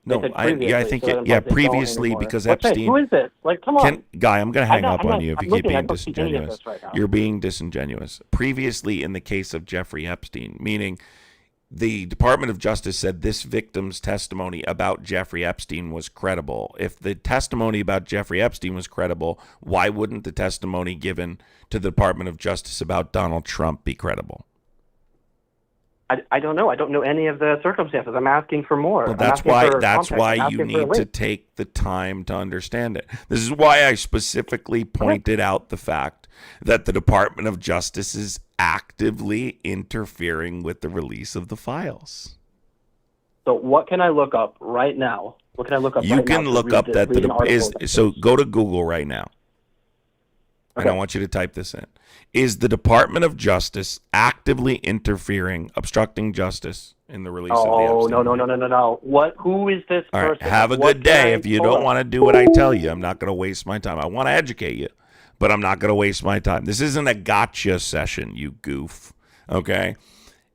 No, I think previously because Epstein. Who is this? Like, come on, Guy, I'm going to hang up on you if you keep being disingenuous. disingenuous. Right now. You're being disingenuous. Previously, in the case of Jeffrey Epstein, meaning the Department of Justice said this victim's testimony about Jeffrey Epstein was credible. If the testimony about Jeffrey Epstein was credible, why wouldn't the testimony given to the Department of Justice about Donald Trump be credible? I don't know. I don't know any of the circumstances. I'm asking for more. Well, I'm that's asking why for that's context. why I'm you asking for a need to link. take the time to understand it. This is why I specifically pointed out the fact that the Department of Justice is actively interfering with the release of the files. So what can I look up right now? What can I look up You right now can to look read up this, that read an article is about so this? go to Google right now. And I Okay. want you to type this in. Is the Department of Justice actively interfering, obstructing justice in the release of the Oh, Epstein? no. Who is this All right, person? have a What good can day. I If you pull don't up? want to do what I tell you, I'm not going to waste my time. I want to educate you, but I'm not going to waste my time. This isn't a gotcha session, you goof. Okay?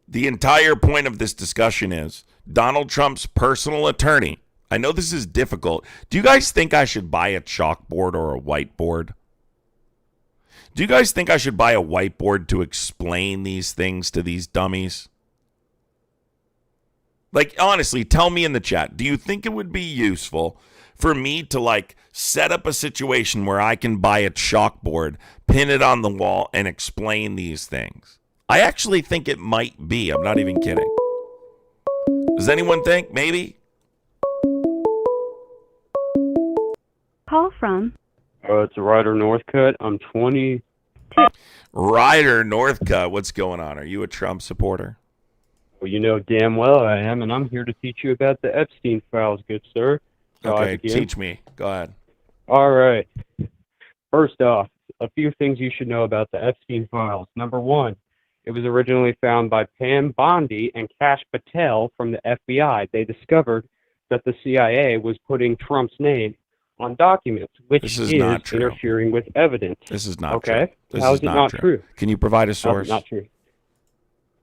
The entire point of this discussion is Donald Trump's personal attorney. I know this is difficult. Do you guys think I should buy a chalkboard or a whiteboard? Do you guys think I should buy a whiteboard to explain these things to these dummies? Like, honestly, tell me in the chat, do you think it would be useful for me to, like, set up a situation where I can buy a chalkboard, pin it on the wall, and explain these things? I actually think it might be. I'm not even kidding. Does anyone think? Maybe? Call from It's Ryder Northcutt. I'm 20. Ryder Northcutt, what's going on? Are you a Trump supporter? Well, you know damn well I am, and I'm here to teach you about the Epstein files, good sir. So I Okay, begin. teach me. Go ahead. All right. First off, a few things you should know about the Epstein files. Number one, it was originally found by Pam Bondi and Kash Patel from the FBI. They discovered that the CIA was putting Trump's name on documents, which This is is not true. interfering with evidence. This is not Okay? true. This How is is it not true? Can you provide a How's source? it not true?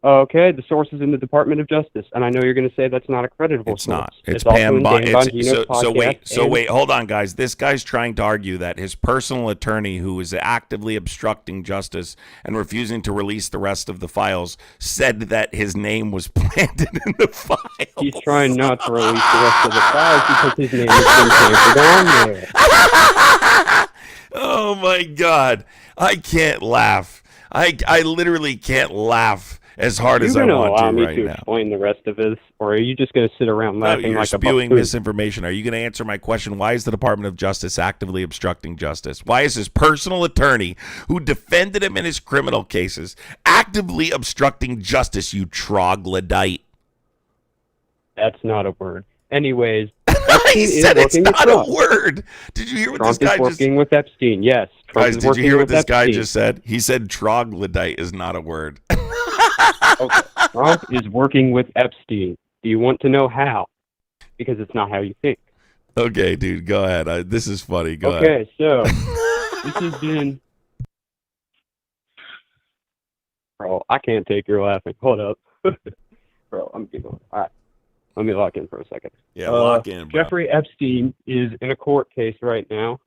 Okay, the source is in the Department of Justice, and I know you're going to say that's not a creditable It's source. not. It's also Pam in Bondi. Dan Bongino's podcast So and- wait, hold on, guys. This guy's trying to argue that his personal attorney, who is actively obstructing justice and refusing to release the rest of the files, said that his name was planted in the files. He's trying not to release the rest of the files because his name has been tampered on there. Oh my God, I can't laugh. I literally can't laugh as hard as I Are you going to want allow to me right to now. explain the rest of this, or are you just going to sit around No, laughing you're like a spewing buffoon? misinformation. Are you going to answer my question? Why is the Department of Justice actively obstructing justice? Why is his personal attorney, who defended him in his criminal cases, actively obstructing justice, you troglodyte? That's not a word. Anyways, He Epstein is said it's working with not a Trump. word. Did you hear what Trump this guy is working with Epstein, yes. Trump Guys, is did you working hear what with this guy Epstein. just said? He said troglodyte is not a word. Okay. Trump is working with Epstein. Do you want to know how? Because it's not how you think. Okay, dude, go ahead. This is funny. Go ahead. Okay, so this has been. Bro, I can't take your laughing. Hold up. Bro, I'm getting. All right. Let me lock in for a second. Yeah, lock in, bro. Jeffrey Epstein is in a court case right now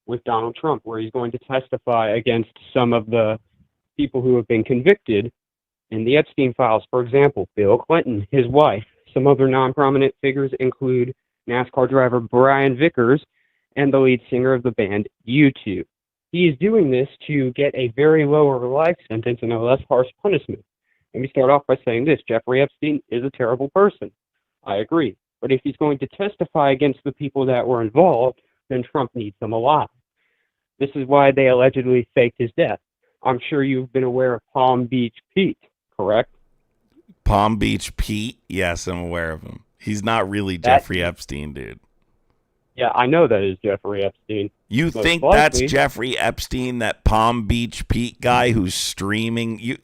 with Donald Trump, where he's going to testify against some of the people who have been convicted in the Epstein files. For example, Bill Clinton, his wife. Some other non-prominent figures include NASCAR driver Brian Vickers and the lead singer of the band U2. He is doing this to get a very lower life sentence and a less harsh punishment. Let me start off by saying this. Jeffrey Epstein is a terrible person. I agree. But if he's going to testify against the people that were involved, then Trump needs them alive. This is why they allegedly faked his death. I'm sure you've been aware of Palm Beach Pete, correct? Palm Beach Pete? Yes, I'm aware of him. He's not really Jeffrey Epstein, dude. Yeah, I know that is Jeffrey Epstein. You Most think likely. that's Jeffrey Epstein, that Palm Beach Pete guy who's streaming? You,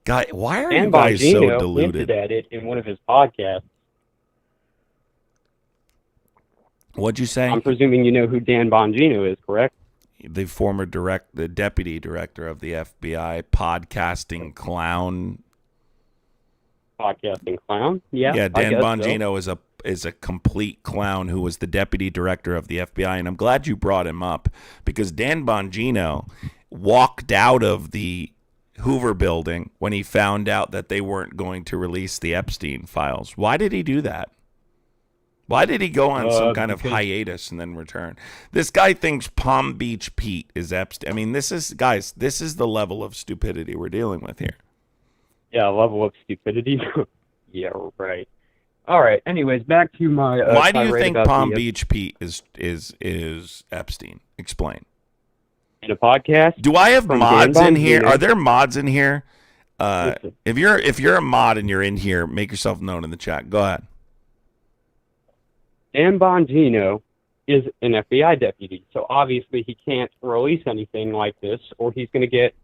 guy, why are you Dan guys so Bongino deluded? hinted at it in one of his podcasts. What'd you say? I'm presuming you know who Dan Bongino is, correct? The former the deputy director of the FBI, podcasting clown. Podcasting clown? Yeah, Yeah, I Dan guess Bongino is a complete clown who was the deputy director of the FBI, and I'm glad you brought him up because Dan Bongino walked out of the Hoover building when he found out that they weren't going to release the Epstein files. Why did he do that? Why did he go on some kind of hiatus and then return? This guy thinks Palm Beach Pete is Epstein. I mean, this is the level of stupidity we're dealing with here. Yeah, level of stupidity. Yeah, right. All right. Anyways, back to my. Why do you tirade think about Palm the, Beach Pete is Epstein? Explain. in a podcast? Do I have From mods Dan in here? Bongino. Are there mods in here? Listen. If you're a mod and you're in here, make yourself known in the chat. Go ahead. Dan Bongino is an FBI deputy, so obviously he can't release anything like this, or he's going to get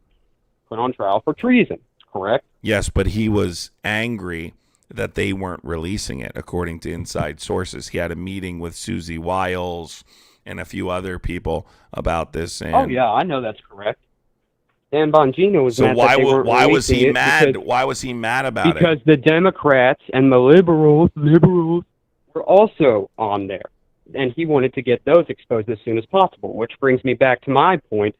put on trial for treason. Correct? Yes, but he was angry that they weren't releasing it, according to inside sources. He had a meeting with Susie Wiles and a few other people about this. And Oh yeah, I know that's correct. Dan Bongino was so mad why that they weren't why was releasing he it mad? because- Why was he mad about it? Because the Democrats and the liberals were also on there, and he wanted to get those exposed as soon as possible. Which brings me back to my point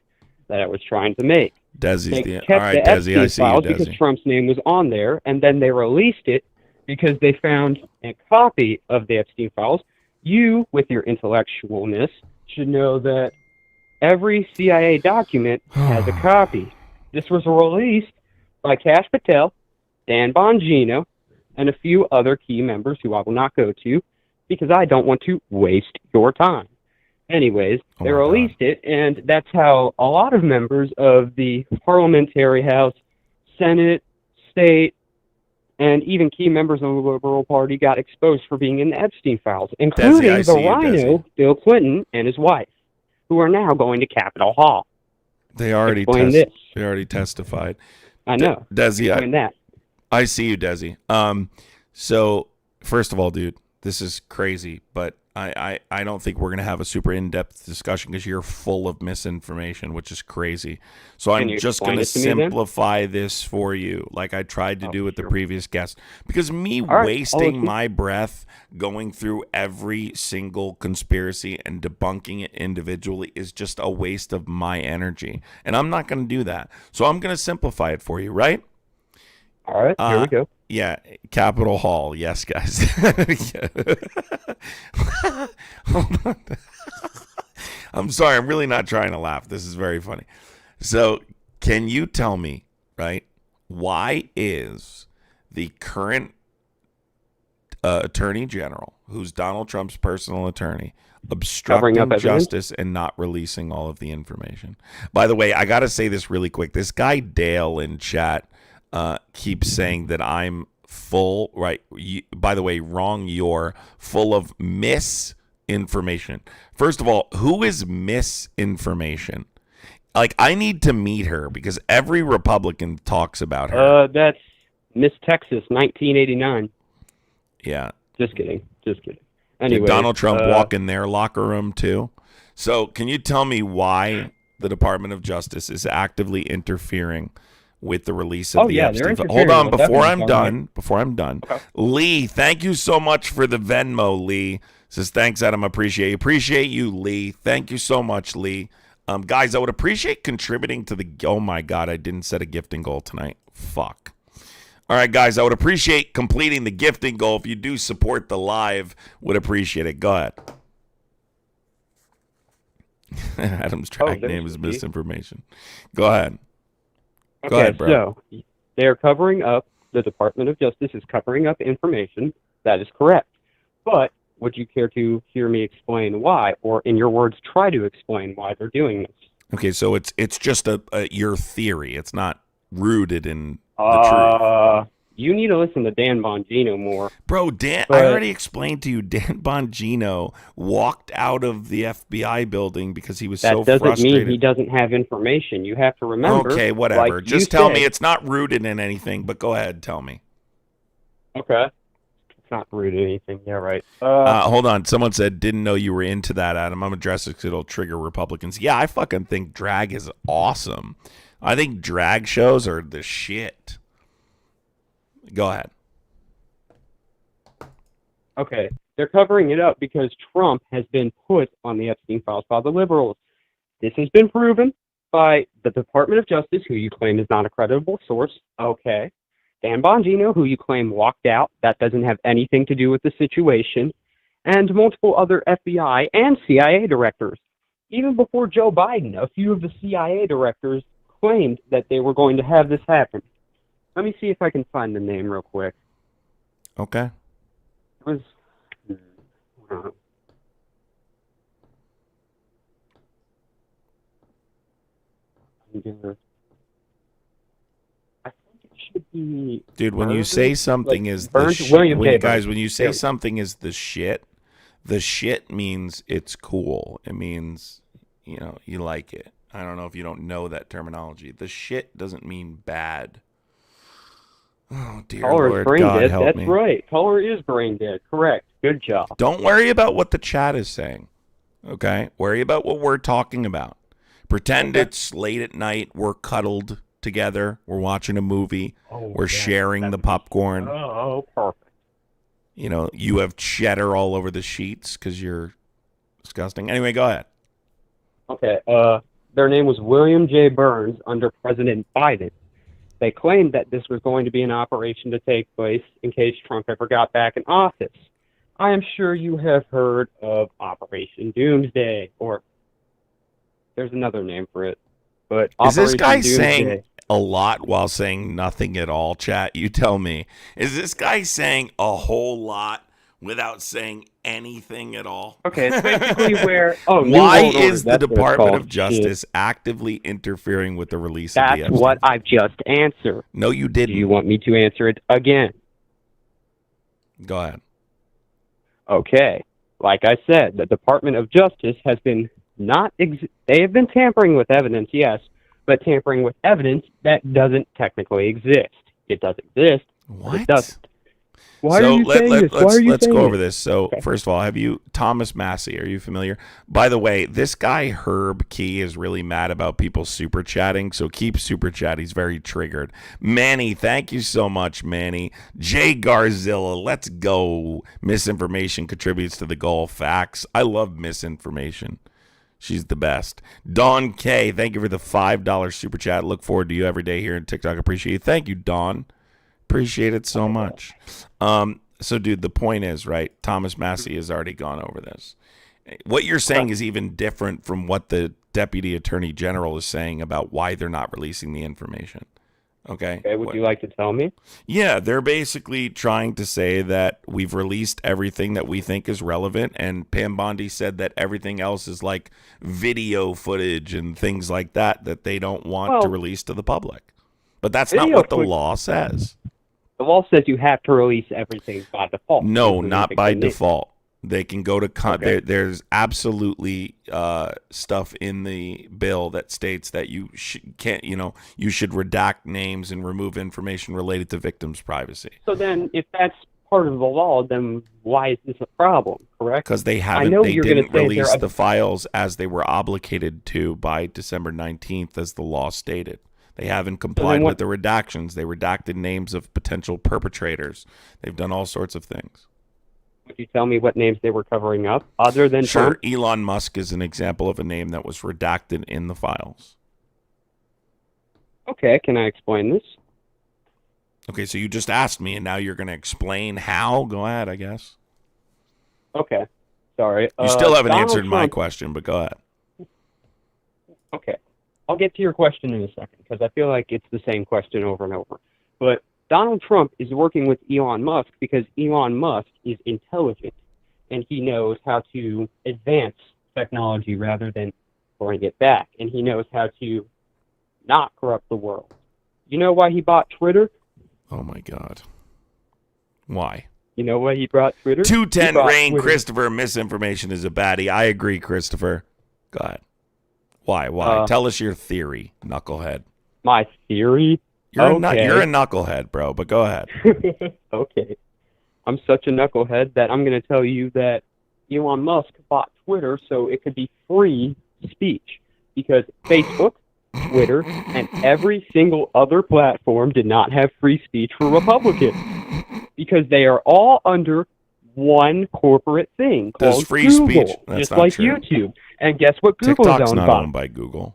that I was trying to make. Desi's They the kept all right, the Desi. Epstein I see you, files because Desi. Trump's name was on there, and then they released it because they found a copy of the Epstein files. You, with your intellectualness, should know that every CIA document has a copy. This was released by Kash Patel, Dan Bongino, and a few other key members who I will not go to because I don't want to waste your time. Anyways, Oh they my released it, and that's how a lot of members of the Parliamentary House, Senate, State, and even key members of the Liberal Party got exposed for being in the Epstein files, including I the see you, rhino, Desi. Bill Clinton, and his wife, who are now going to Capitol Hall. They already Explain this. They already testified. I know. Desi, Explain that. I see you, Desi. So first of all, dude, this is crazy, but I don't think we're gonna have a super in-depth discussion because you're full of misinformation, which is crazy. So Can I'm you just explain gonna it to me then? simplify this for you, like I tried to do with the sure. previous guest, because me right, I'll wasting listen. my breath going through every single conspiracy and debunking it individually is just a waste of my energy, and I'm not gonna do that. So I'm gonna simplify it for you, right? All right, here we go. Yeah, Capitol Hall. Yes, guys. Hold on. I'm sorry. I'm really not trying to laugh. This is very funny. So, can you tell me, right, why is the current attorney general, who's Donald Trump's personal attorney, obstructing Covering up evidence? justice and not releasing all of the information? By the way, I got to say this really quick. This guy Dale in chat keeps saying that I'm full, right? By the way, wrong. You're full of misinformation. First of all, who is misinformation? Like, I need to meet her because every Republican talks about her. That's Miss Texas, 1989. Yeah. Just kidding. Did Anyway, Donald Trump walk in their locker room too? So can you tell me why the Department of Justice is actively interfering with the release of the they're Epstein file? interfering. Hold on, We'll before I'm done. Okay. Lee, thank you so much for the Venmo, Lee. Says, thanks, Adam. Appreciate you, Lee. Thank you so much, Lee. Guys, I would appreciate contributing to the... Oh, my God, I didn't set a gifting goal tonight. Fuck. All right, guys, I would appreciate completing the gifting goal. If you do support the live, would appreciate it. Go ahead. Adam's track name is misinformation. Go ahead. Go ahead, bro. So they're covering up, the Department of Justice is covering up information. That is correct. But would you care to hear me explain why, or in your words, try to explain why they're doing this? Okay, so it's just your theory. It's not rooted in the truth. You need to listen to Dan Bongino more. Bro, I already explained to you, Dan Bongino walked out of the FBI building because he was so That frustrated. doesn't mean he doesn't have information. You have to remember. Okay, whatever. like Just you tell said- me it's not rooted in anything, but go ahead, tell me. Okay. It's not rooted in anything. Yeah, right. Hold on. Someone said, didn't know you were into that, Adam. I'm addressing it because it'll trigger Republicans. Yeah, I fucking think drag is awesome. I think drag shows are the shit. Go ahead. Okay. They're covering it up because Trump has been put on the Epstein files by the liberals. This has been proven by the Department of Justice, who you claim is not a credible source. Okay. Dan Bongino, who you claim walked out. That doesn't have anything to do with the situation. And multiple other FBI and CIA directors. Even before Joe Biden, a few of the CIA directors claimed that they were going to have this happen. Let me see if I can find the name real quick. Okay. It was. uh, I think it should be. Dude, when you Burns, say something like, is the Burns, shit, William J. guys, Burns. when you There say we go. something is the shit means it's cool. It means, you like it. I don't know if you don't know that terminology. The shit doesn't mean bad. Oh, dear Caller is Lord, brain God dead. help That's me. right. Caller is brain dead. Correct. Good job. Don't worry about what the chat is saying, okay? Worry about what we're talking about. Pretend it's late at night. We're cuddled together. We're watching a movie. We're sharing the popcorn. Oh, perfect. You have cheddar all over the sheets because you're disgusting. Anyway, go ahead. Okay. Their name was William J. Burns under President Biden. They claimed that this was going to be an operation to take place in case Trump ever got back in office. I am sure you have heard of Operation Doomsday, or there's another name for it. But Is this Operation guy Doomsday, saying a lot while saying nothing at all, chat? You tell me. Is this guy saying a whole lot without saying anything at all? Okay, it's basically where... Oh, Why New World Order, is the that's what it's Department called. of Justice actively interfering with the release That's of the Epstein? what I've just answered. No, you Do didn't. you want me to answer it again? Go ahead. Okay. Like I said, the Department of Justice has been they have been tampering with evidence, yes, but tampering with evidence that doesn't technically exist. It does exist, but it doesn't. Why are you saying this? Why are you let's saying go over this? this. So, Okay. first of all, have you Thomas Massey? Are you familiar? By the way, this guy Herb Key is really mad about people super chatting. So keep super chat. He's very triggered. Manny, thank you so much, Manny. Jay Garzilla, let's go. Misinformation contributes to the goal. Facts. I love misinformation. She's the best. Dawn K, thank you for the $5 super chat. Look forward to you every day here in TikTok. Appreciate you. Thank you, Dawn. Appreciate it so much. So, dude, the point is, right, Thomas Massey has already gone over this. What you're saying is even different from what the Deputy Attorney General is saying about why they're not releasing the information. Okay? Would you like to tell me? Yeah, they're basically trying to say that we've released everything that we think is relevant, and Pam Bondi said that everything else is like video footage and things like that they don't want to release to the public. But that's not what the law says. The law says you have to release everything by default. No, not by default. They can go to there's absolutely stuff in the bill that states that you should redact names and remove information related to victims' privacy. So then, if that's part of the law, then why is this a problem? Correct? Because they didn't release the files as they were obligated to by December 19th, as the law stated. They haven't complied with the redactions. They redacted names of potential perpetrators. They've done all sorts of things. Would you tell me what names they were covering up other than Sure, Trump? Elon Musk is an example of a name that was redacted in the files. Okay, can I explain this? Okay, so you just asked me, and now you're going to explain how? Go ahead, I guess. Okay, sorry. You still haven't Donald answered my Trump- question, but go ahead. Okay, I'll get to your question in a second, because I feel like it's the same question over and over. But Donald Trump is working with Elon Musk because Elon Musk is intelligent, and he knows how to advance technology rather than bring it back, and he knows how to not corrupt the world. You know why he bought Twitter? Oh, my God. Why? You know why he brought Twitter? 210 Rain, Twitter. Christopher, misinformation is a baddie. I agree, Christopher. Go ahead. Why? Tell us your theory, knucklehead. My theory? You're a Okay. knucklehead, bro, but go ahead. Okay. I'm such a knucklehead that I'm going to tell you that Elon Musk bought Twitter so it could be free speech, because Facebook, Twitter, and every single other platform did not have free speech for Republicans, because they are all under one corporate thing Does called free Google, speech- that's just not like true. YouTube. And guess what Google's TikTok's owned not by? owned by Google.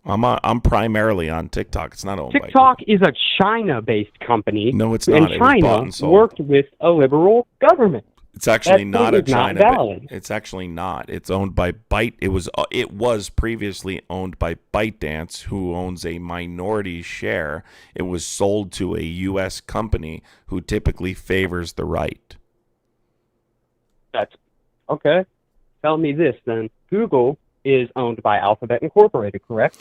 I'm primarily on TikTok. It's not owned by Google. TikTok is a China-based company. No, it's And not. It was bought China and sold. worked with a liberal government. It's actually That not point a is not China. valid. It's actually not. It's owned by Byte. It was previously owned by ByteDance, who owns a minority share. It was sold to a U.S. company who typically favors the right. That's okay. Tell me this then. Google is owned by Alphabet Incorporated, correct?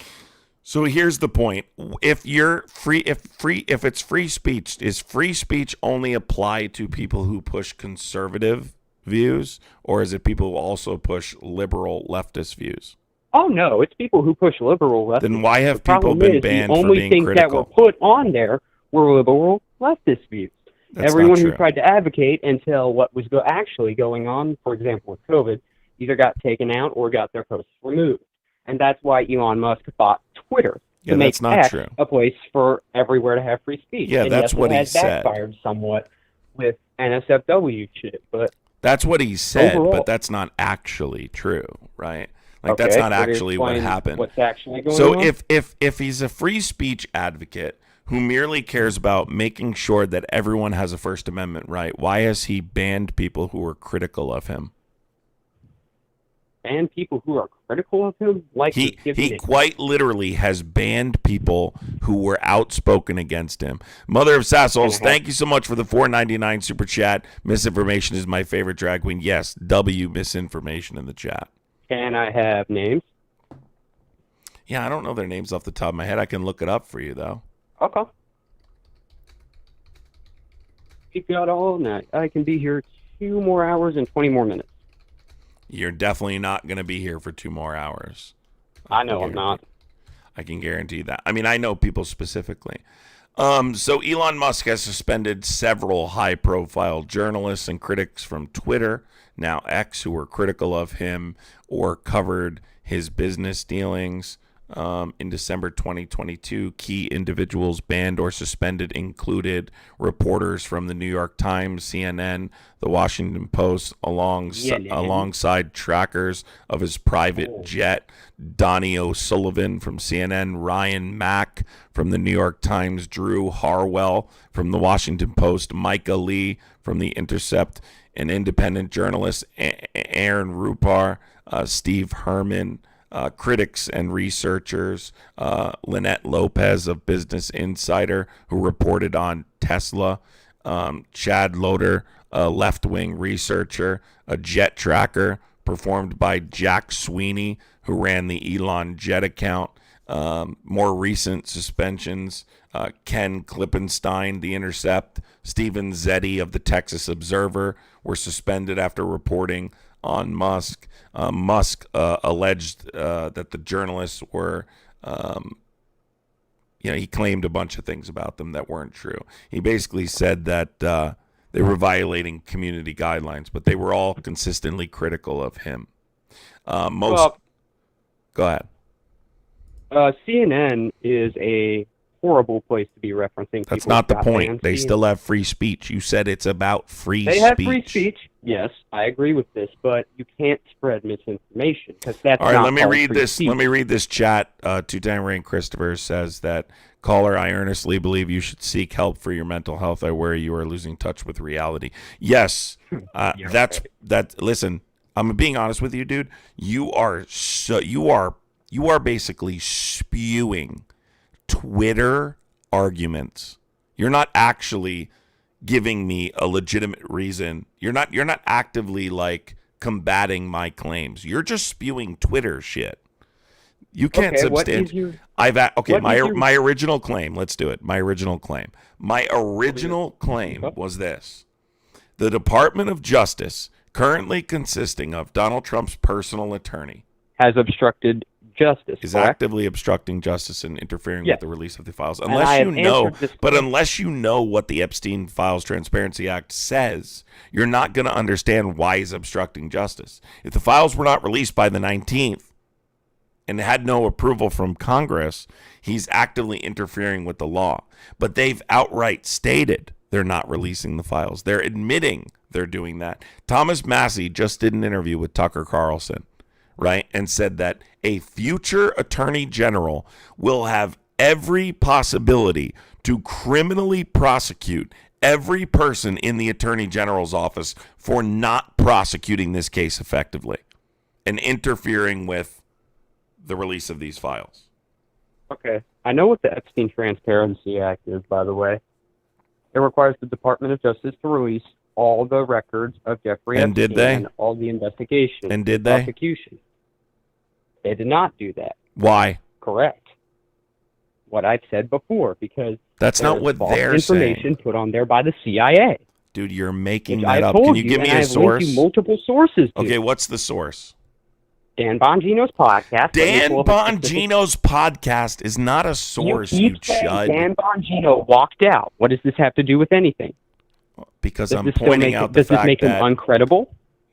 So here's the point: if it's free speech, is free speech only apply to people who push conservative views, or is it people who also push liberal leftist views? Oh no, it's people who push liberal leftist. Then why have The problem people been is, banned the for only being things that critical? were put on there were liberal leftist views. That's Everyone not who true. tried to advocate and tell what was actually going on, for example, with COVID, either got taken out or got their posts removed. And that's why Elon Musk bought Twitter. Yeah, to make that's not X true. a place for everywhere to have free speech. Yeah, and that's yes, what it he has said. backfired somewhat with NSFW shit, but That's what he said, overall, but that's not actually true, right? Like okay, that's not so to actually what explain happened. What's actually going So on? if he's a free speech advocate who merely cares about making sure that everyone has a First Amendment right, why has he banned people who were critical of him? And people who are critical of him, like He quite literally has banned people who were outspoken against him. Mother of Sassholes, thank you so much for the $4.99 super chat. Misinformation is my favorite drag queen. Yes, W misinformation in the chat. Can I have names? Yeah, I don't know their names off the top of my head. I can look it up for you though. Okay. Keep got all night. I can be here 2 more hours and 20 more minutes. You're definitely not going to be here for 2 more hours. I know I'm not. I can guarantee that. I mean, I know people specifically. So Elon Musk has suspended several high-profile journalists and critics from Twitter, now X, who were critical of him or covered his business dealings. In December 2022, key individuals banned or suspended included reporters from the New York Times, CNN, the Washington Post, alongside trackers of his private jet, Donnie O'Sullivan from CNN, Ryan Mack from the New York Times, Drew Harwell from the Washington Post, Micah Lee from The Intercept, an independent journalist, Aaron Rupar, Steve Herman, critics and researchers, Lynette Lopez of Business Insider, who reported on Tesla, Chad Loder, a left-wing researcher, a jet tracker performed by Jack Sweeney, who ran the Elon Jet account. More recent suspensions, Ken Klippenstein, The Intercept, Stephen Zetti of the Texas Observer were suspended after reporting on Musk. Musk alleged that the journalists were, he claimed a bunch of things about them that weren't true. He basically said that they were violating community guidelines, but they were all consistently critical of him. Go ahead. CNN is a horrible place to be referencing. That's people not the who got point. banned. They still have free speech. You said it's about free speech. They have free speech. Yes, I agree with this, but you can't spread misinformation because that's all right. not Let me called read free this. speech. Let me read this chat. Two-time Rain Christopher says that, caller, I earnestly believe you should seek help for your mental health. I worry you are losing touch with reality. Yes, that. Listen, I'm being honest with you, dude. You are basically spewing Twitter arguments. You're not actually giving me a legitimate reason. You're not actively like combating my claims. You're just spewing Twitter shit. You can't substantiate. My original claim. Let's do it. My original claim. My original claim was this: the Department of Justice, currently consisting of Donald Trump's personal attorney, has obstructed justice. Is correct? actively obstructing justice and interfering with the release of the files. And Unless I you know what the Epstein Files Transparency Act says, you're not going to understand why he's obstructing justice. If the files were not released by the 19th and had no approval from Congress, he's actively interfering with the law. But they've outright stated they're not releasing the files. They're admitting they're doing that. Thomas Massey just did an interview with Tucker Carlson, right, and said that a future attorney general will have every possibility to criminally prosecute every person in the Attorney General's office for not prosecuting this case effectively and interfering with the release of these files. Okay. I know what the Epstein Transparency Act is, by the way. It requires the Department of Justice to release all the records of Jeffrey And Epstein did they? and all the investigation And did they? prosecution. They did not do that. Why? Correct. What I've said before, because That's not there's what false they're information saying. put on there by the CIA. Dude, you're making Which that I've up. told Can you give and me a I've linked source? you multiple sources. Dude. Okay, what's the source? Dan Bongino's podcast. Dan Bongino's podcast is not a source, you chud. Dan Bongino walked out. What does this have to do with anything? Because Does I'm this still pointing make out it, the does this fact make him that... uncredible?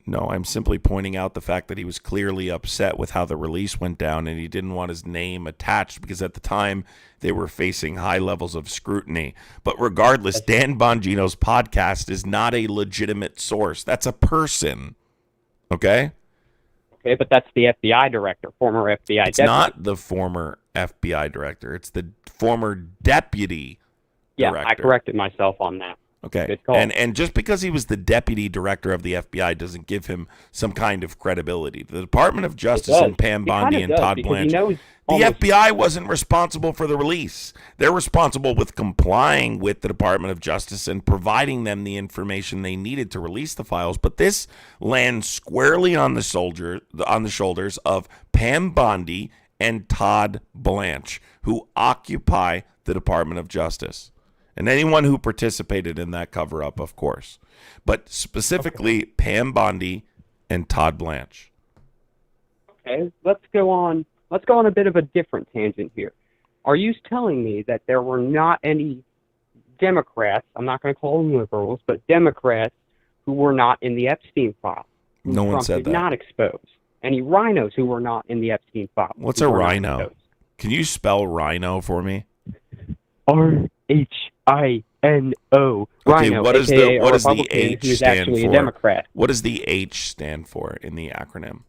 No, I'm simply pointing out the fact that he was clearly upset with how the release went down and he didn't want his name attached because at the time they were facing high levels of scrutiny. But regardless, Dan Bongino's podcast is not a legitimate source. That's a person. Okay? Okay, but that's the FBI director, former FBI It's deputy. not the former FBI director. It's the former deputy director. I corrected myself on that. Okay. Good call. And just because he was the deputy director of the FBI doesn't give him some kind of credibility. The Department of Justice and Pam Bondi and Todd Blanche, the FBI wasn't responsible for the release. They're responsible with complying with the Department of Justice and providing them the information they needed to release the files. But this lands squarely on the shoulders of Pam Bondi and Todd Blanche, who occupy the Department of Justice. And anyone who participated in that cover-up, of course. But specifically, Pam Bondi and Todd Blanche. Okay, let's go on a bit of a different tangent here. Are you telling me that there were not any Democrats, I'm not going to call them liberals, but Democrats who were not in the Epstein file? No one Trump said did that. not expose. Any rhinos who were not in the Epstein file? What's a rhino? Can you spell rhino for me? R-H-I-N-O. Okay, Rhino, what is aka the a H Republican who's stand actually for? a Democrat. What does the H stand for in the acronym?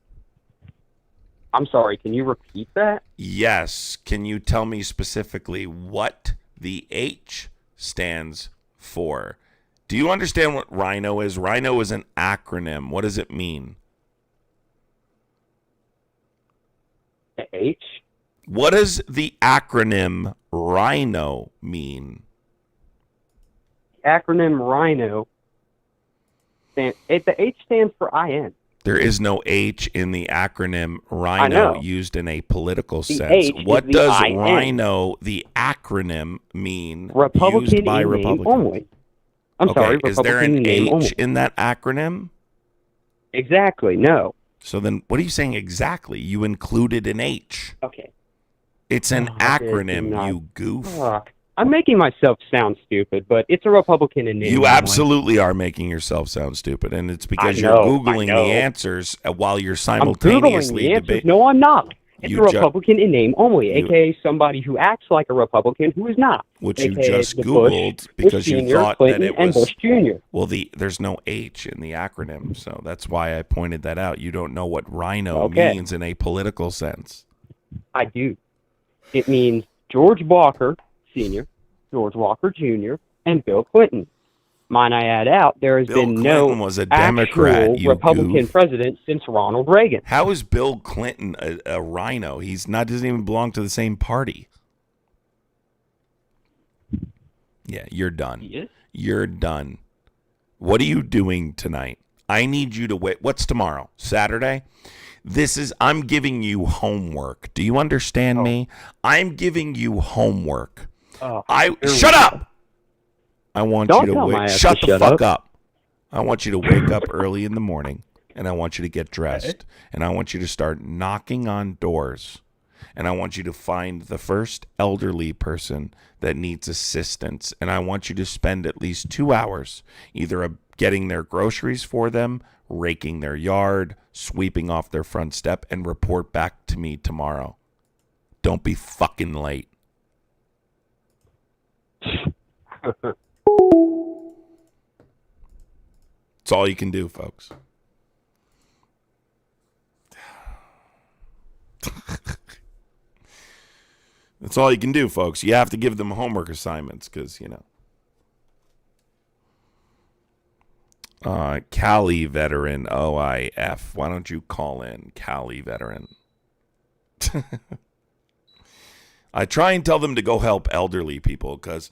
I'm sorry, can you repeat that? Yes. Can you tell me specifically what the H stands for? Do you understand what rhino is? Rhino is an acronym. What does it mean? The H? What does the acronym rhino mean? The acronym rhino, the H stands for IN. There is no H in the acronym I rhino know. used in a political The sense. H is What the does IN. rhino, the acronym, mean Republican used by in name Republicans? only. I'm sorry, is there Republican in an name H only. in that acronym? Exactly, no. So then what are you saying exactly? You included an H. Okay. It's an Oh, I did acronym, not. you goof. Fuck. I'm making myself sound stupid, but it's a Republican in name You only. absolutely are making yourself sound stupid, and it's because you're Googling the answers while you're I'm simultaneously Googling the answers. debating. No, I'm not. It's You a Republican in name only, you- a.k.a. somebody who acts like a Republican who is not. Which you AKA just the Googled Bush because you Senior, thought Clinton, that it and was... Bush Jr. Well, there's no H in the acronym, so that's why I pointed that out. You don't know what rhino Okay. means in a political sense. I do. It means George Walker Sr., George Walker Jr., and Bill Clinton. Might I add out, there has Bill been Clinton no was a Democrat, actual you Republican goof. president since Ronald Reagan. How is Bill Clinton a rhino? He's not doesn't even belong to the same party. Yeah, you're done. He is? You're done. What are you doing tonight? I need you to wait. What's tomorrow? Saturday? I'm giving you homework. Do you understand me? I'm giving you homework. Shut up! I want Don't you to tell my wait. ass Shut to the shut fuck up. up. I want you to wake up early in the morning, and I want you to get dressed, and I want you to start knocking on doors, and I want you to find the first elderly person that needs assistance, and I want you to spend at least 2 hours either getting their groceries for them, raking their yard, sweeping off their front step, and report back to me tomorrow. Don't be fucking late. It's all you can do, folks. That's all you can do, folks. You have to give them homework assignments because, Cali veteran OIF. Why don't you call in, Cali veteran? I try and tell them to go help elderly people because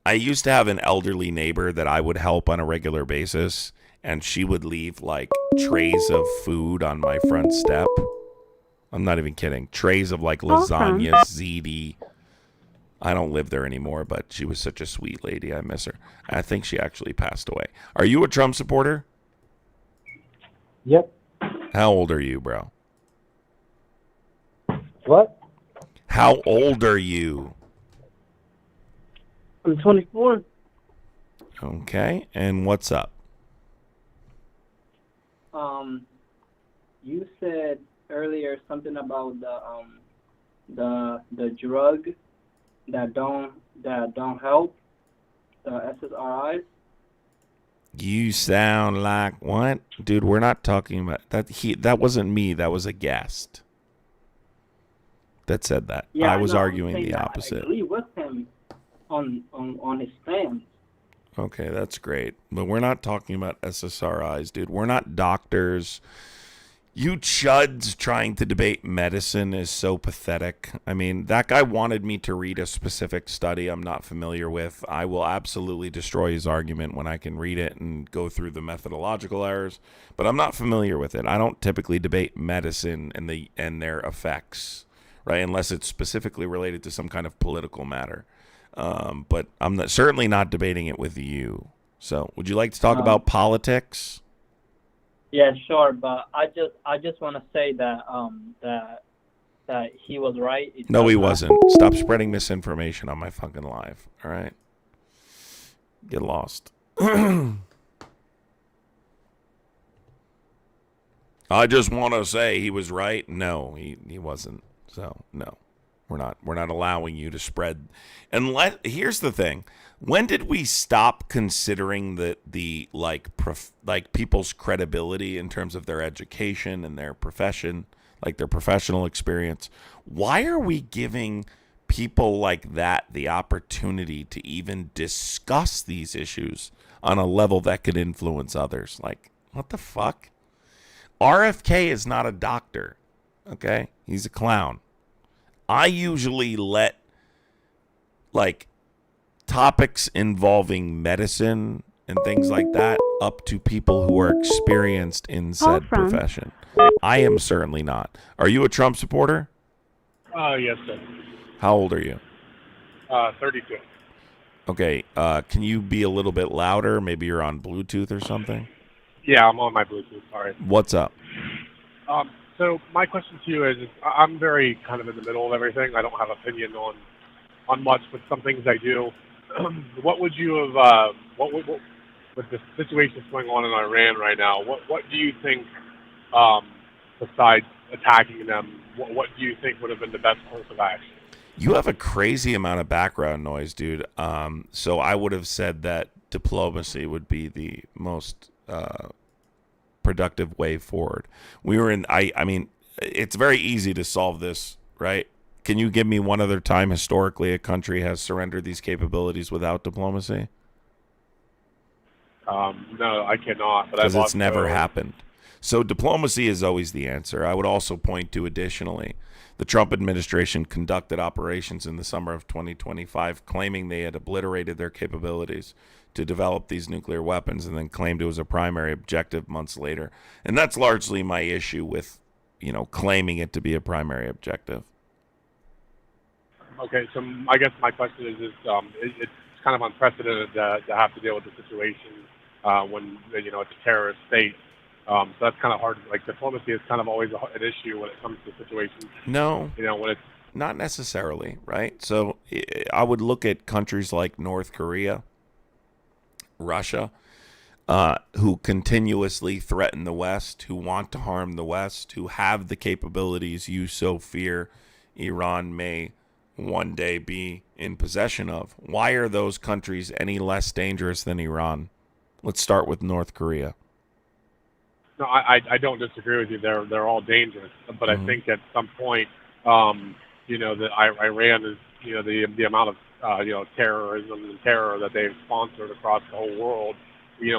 I used to have an elderly neighbor that I would help on a regular basis, and she would leave like trays of food on my front step. I'm not even kidding. Trays of like lasagna, ziti. I don't live there anymore, but she was such a sweet lady. I miss her. I think she actually passed away. Are you a Trump supporter? Yep. How old are you, bro? What? How old are you? I'm 24. Okay, and what's up? You said earlier something about the drug that don't help, the SSRIs. You sound like what? Dude, we're not talking about that. That wasn't me. That was a guest that said that. Yeah, I was know, arguing the I opposite. agree with him on his stance. Okay, that's great. But we're not talking about SSRIs, dude. We're not doctors. You chuds trying to debate medicine is so pathetic. I mean, that guy wanted me to read a specific study I'm not familiar with. I will absolutely destroy his argument when I can read it and go through the methodological errors, but I'm not familiar with it. I don't typically debate medicine and their effects, right? Unless it's specifically related to some kind of political matter. But I'm certainly not debating it with you. So, would you like to talk about politics? Yeah, sure, but I just want to say that that he was right. No, he wasn't. Stop spreading misinformation on my fucking live. All right, get lost. I just want to say he was right. No, he wasn't. So no, we're not allowing you to spread. Here's the thing. When did we stop considering the people's credibility in terms of their education and their profession, like their professional experience? Why are we giving people like that the opportunity to even discuss these issues on a level that could influence others? Like, what the fuck? RFK is not a doctor, okay? He's a clown. I usually let, topics involving medicine and things like that up to people who are experienced in said profession. I am certainly not. Are you a Trump supporter? Yes, sir. How old are you? 32. Okay, can you be a little bit louder? Maybe you're on Bluetooth or something? Yeah, I'm on my Bluetooth. Sorry. What's up? So my question to you is I'm very kind of in the middle of everything. I don't have opinion on much, but some things I do. What would you have? With the situation that's going on in Iran right now? What do you think? Besides attacking them, what do you think would have been the best course of action? You have a crazy amount of background noise, dude. So I would have said that diplomacy would be the most productive way forward. We were in. I mean, it's very easy to solve this, right? Can you give me one other time historically a country has surrendered these capabilities without diplomacy? No, I cannot. Because it's never happened. So diplomacy is always the answer. I would also point to, additionally, the Trump administration conducted operations in the summer of 2025 claiming they had obliterated their capabilities to develop these nuclear weapons and then claimed it was a primary objective months later. And that's largely my issue with, claiming it to be a primary objective. Okay, so I guess my question is it's kind of unprecedented to have to deal with the situation when it's a terrorist state. So that's kind of hard. Like, diplomacy is kind of always an issue when it comes to situations. No, when it's not necessarily, right? So I would look at countries like North Korea, Russia, who continuously threaten the West, who want to harm the West, who have the capabilities you so fear Iran may one day be in possession of. Why are those countries any less dangerous than Iran? Let's start with North Korea. No, I don't disagree with you. They're all dangerous, but I think at some point, that Iran is, the amount of terrorism and terror that they've sponsored across the whole world,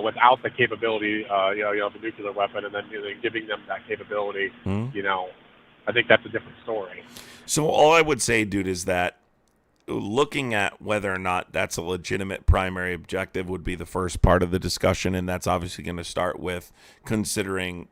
without the capability, of a nuclear weapon, and then giving them that capability, I think that's a different story. So all I would say, dude, is that looking at whether or not that's a legitimate primary objective would be the first part of the discussion, and that's obviously going to start with considering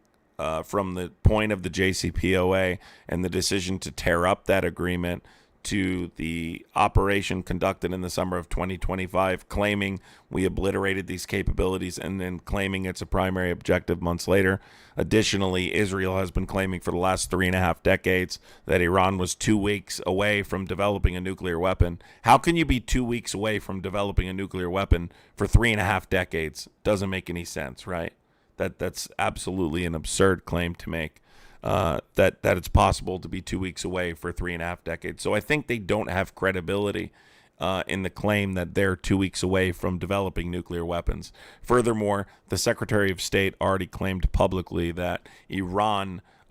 from the point of the JCPOA and the decision to tear up that agreement to the operation conducted in the summer of 2025, claiming we obliterated these capabilities and then claiming it's a primary objective months later. Additionally, Israel has been claiming for the last 3.5 decades that Iran was 2 weeks away from developing a nuclear weapon. How can you be 2 weeks away from developing a nuclear weapon for 3.5 decades? Doesn't make any sense, right? That's absolutely an absurd claim to make. That it's possible to be 2 weeks away for 3.5 decades. So I think they don't have credibility in the claim that they're 2 weeks away from developing nuclear weapons. Furthermore, the Secretary of State already claimed publicly that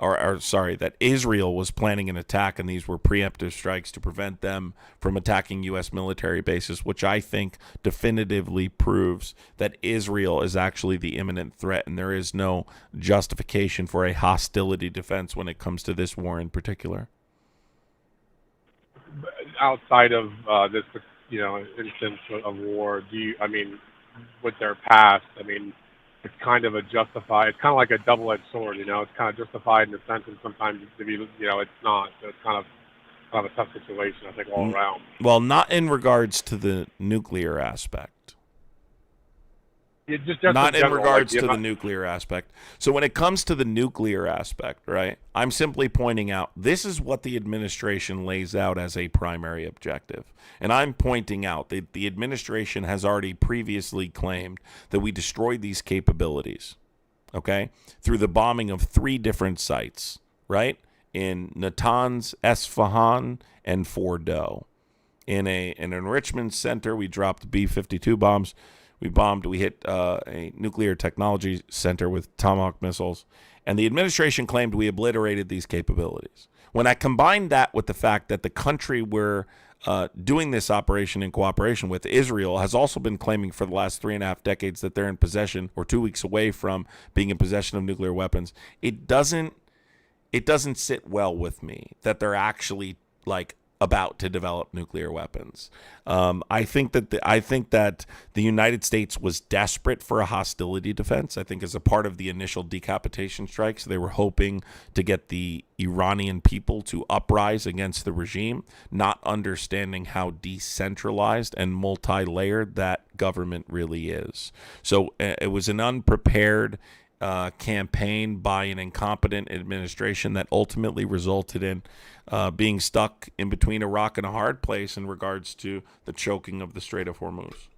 that Israel was planning an attack, and these were preemptive strikes to prevent them from attacking U.S. military bases, which I think definitively proves that Israel is actually the imminent threat, and there is no justification for a hostility defense when it comes to this war in particular. Outside of this, instance of war, with their past, it's kind of it's kind of like a double-edged sword, it's kind of justified in a sense, and sometimes it's not. So it's kind of a tough situation, I think, all around. Well, not in regards to the nuclear aspect. Just not in general, regards to the nuclear aspect. So when it comes to the nuclear aspect, right, I'm simply pointing out this is what the administration lays out as a primary objective. And I'm pointing out that the administration has already previously claimed that we destroyed these capabilities, okay, through the bombing of 3 different sites, right, in Natanz, Esfahan, and Fordow. In an enrichment center, we dropped B-52 bombs. We hit a nuclear technology center with Tomahawk missiles, and the administration claimed we obliterated these capabilities. When I combined that with the fact that the country we're doing this operation in cooperation with, Israel, has also been claiming for the last 3.5 decades that they're in possession, or 2 weeks away from being in possession of nuclear weapons, it doesn't sit well with me that they're actually about to develop nuclear weapons. I think that the United States was desperate for a hostility defense. I think as a part of the initial decapitation strikes, they were hoping to get the Iranian people to uprise against the regime, not understanding how decentralized and multi-layered that government really is. So it was an unprepared campaign by an incompetent administration that ultimately resulted in being stuck in between a rock and a hard place in regards to the choking of the Strait of Hormuz.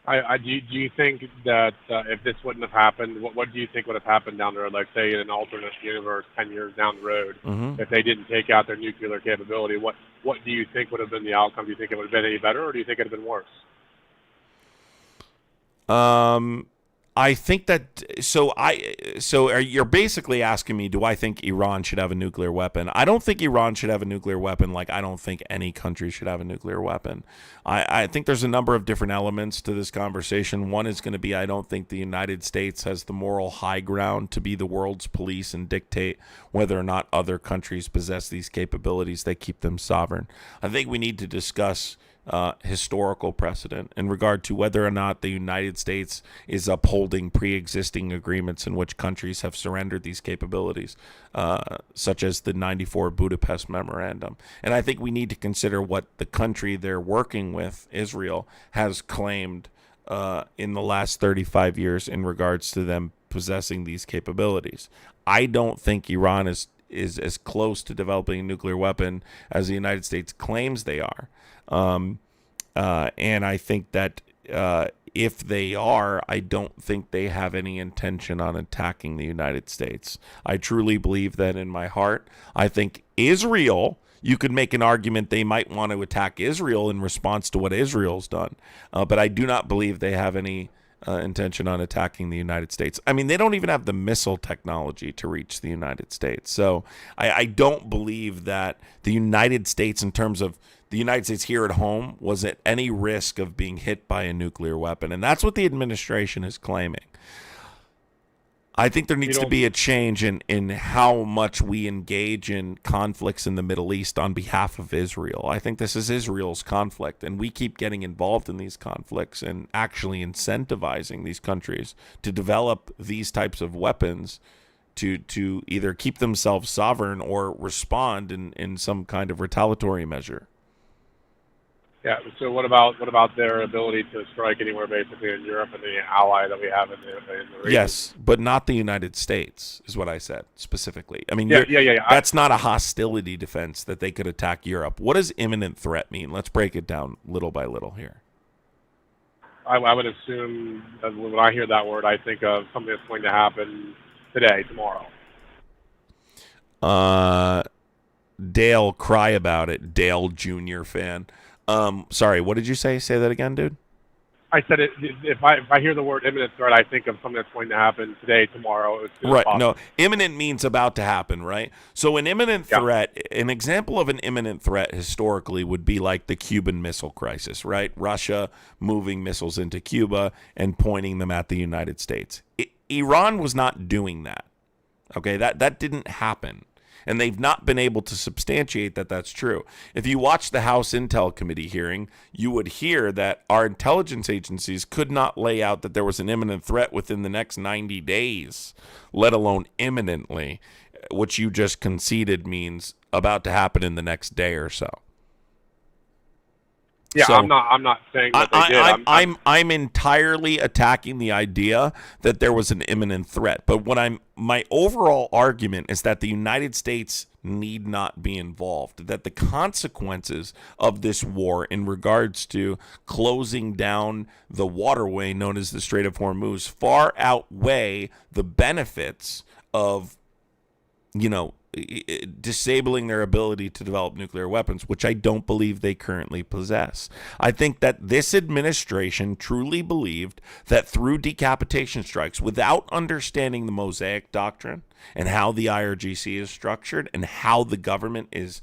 Do you think that if this wouldn't have happened, what do you think would have happened down the road? Like, say, in an alternate universe 10 years down the road, if they didn't take out their nuclear capability, what do you think would have been the outcome? Do you think it would have been any better, or do you think it would have been worse? I think that you're basically asking me, do I think Iran should have a nuclear weapon? I don't think Iran should have a nuclear weapon, like I don't think any country should have a nuclear weapon. I think there's a number of different elements to this conversation. One is going to be, I don't think the United States has the moral high ground to be the world's police and dictate whether or not other countries possess these capabilities that keep them sovereign. I think we need to discuss historical precedent in regard to whether or not the United States is upholding pre-existing agreements in which countries have surrendered these capabilities, such as the 94 Budapest Memorandum. And I think we need to consider what the country they're working with, Israel, has claimed in the last 35 years in regards to them possessing these capabilities. I don't think Iran is as close to developing a nuclear weapon as the United States claims they are. And I think that if they are, I don't think they have any intention on attacking the United States. I truly believe that in my heart. I think Israel, you could make an argument they might want to attack Israel in response to what Israel's done. But I do not believe they have any intention on attacking the United States. I mean, they don't even have the missile technology to reach the United States. So I don't believe that the United States, in terms of the United States here at home, was at any risk of being hit by a nuclear weapon. And that's what the administration is claiming. I think there needs to be a change in how much we engage in conflicts in the Middle East on behalf of Israel. I think this is Israel's conflict, and we keep getting involved in these conflicts and actually incentivizing these countries to develop these types of weapons to either keep themselves sovereign or respond in some kind of retaliatory measure. Yeah. So what about their ability to strike anywhere basically in Europe and the ally that we have in the region? Yes, but not the United States is what I said specifically. I mean, yeah. That's not a hostility defense that they could attack Europe. What does imminent threat mean? Let's break it down little by little here. I would assume that when I hear that word, I think of something that's going to happen today, tomorrow. Dale, cry about it. Dale Jr. fan. Sorry, what did you say? Say that again, dude. I said if I hear the word imminent threat, I think of something that's going to happen today, tomorrow. Right. No, imminent means about to happen, right? So an imminent threat, an example of an imminent threat historically would be like the Cuban Missile Crisis, right? Russia moving missiles into Cuba and pointing them at the United States. Iran was not doing that. Okay, that didn't happen. And they've not been able to substantiate that that's true. If you watch the House Intel Committee hearing, you would hear that our intelligence agencies could not lay out that there was an imminent threat within the next 90 days, let alone imminently, which you just conceded means about to happen in the next day or so. Yeah, so, I'm not saying that they did. I'm entirely attacking the idea that there was an imminent threat. But my overall argument is that the United States need not be involved, that the consequences of this war in regards to closing down the waterway known as the Strait of Hormuz far outweigh the benefits of, disabling their ability to develop nuclear weapons, which I don't believe they currently possess. I think that this administration truly believed that through decapitation strikes, without understanding the Mosaic Doctrine and how the IRGC is structured and how the government is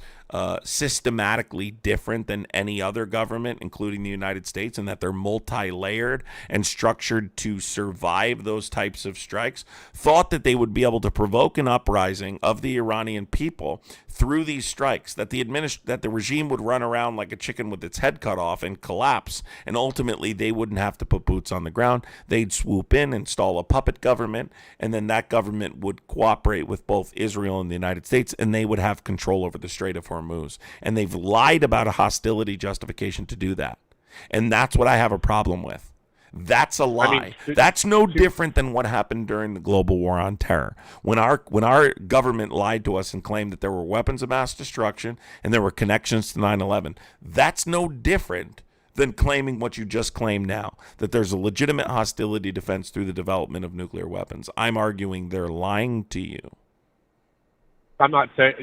systematically different than any other government, including the United States, and that they're multi-layered and structured to survive those types of strikes, thought that they would be able to provoke an uprising of the Iranian people through these strikes, that the regime would run around like a chicken with its head cut off and collapse, and ultimately they wouldn't have to put boots on the ground. They'd swoop in, install a puppet government, and then that government would cooperate with both Israel and the United States, and they would have control over the Strait of Hormuz. And they've lied about a hostility justification to do that. And that's what I have a problem with. That's a lie. That's no different than what happened during the global war on terror. When our government lied to us and claimed that there were weapons of mass destruction and there were connections to 9/11, that's no different than claiming what you just claimed now, that there's a legitimate hostility defense through the development of nuclear weapons. I'm arguing they're lying to you. I'm not saying,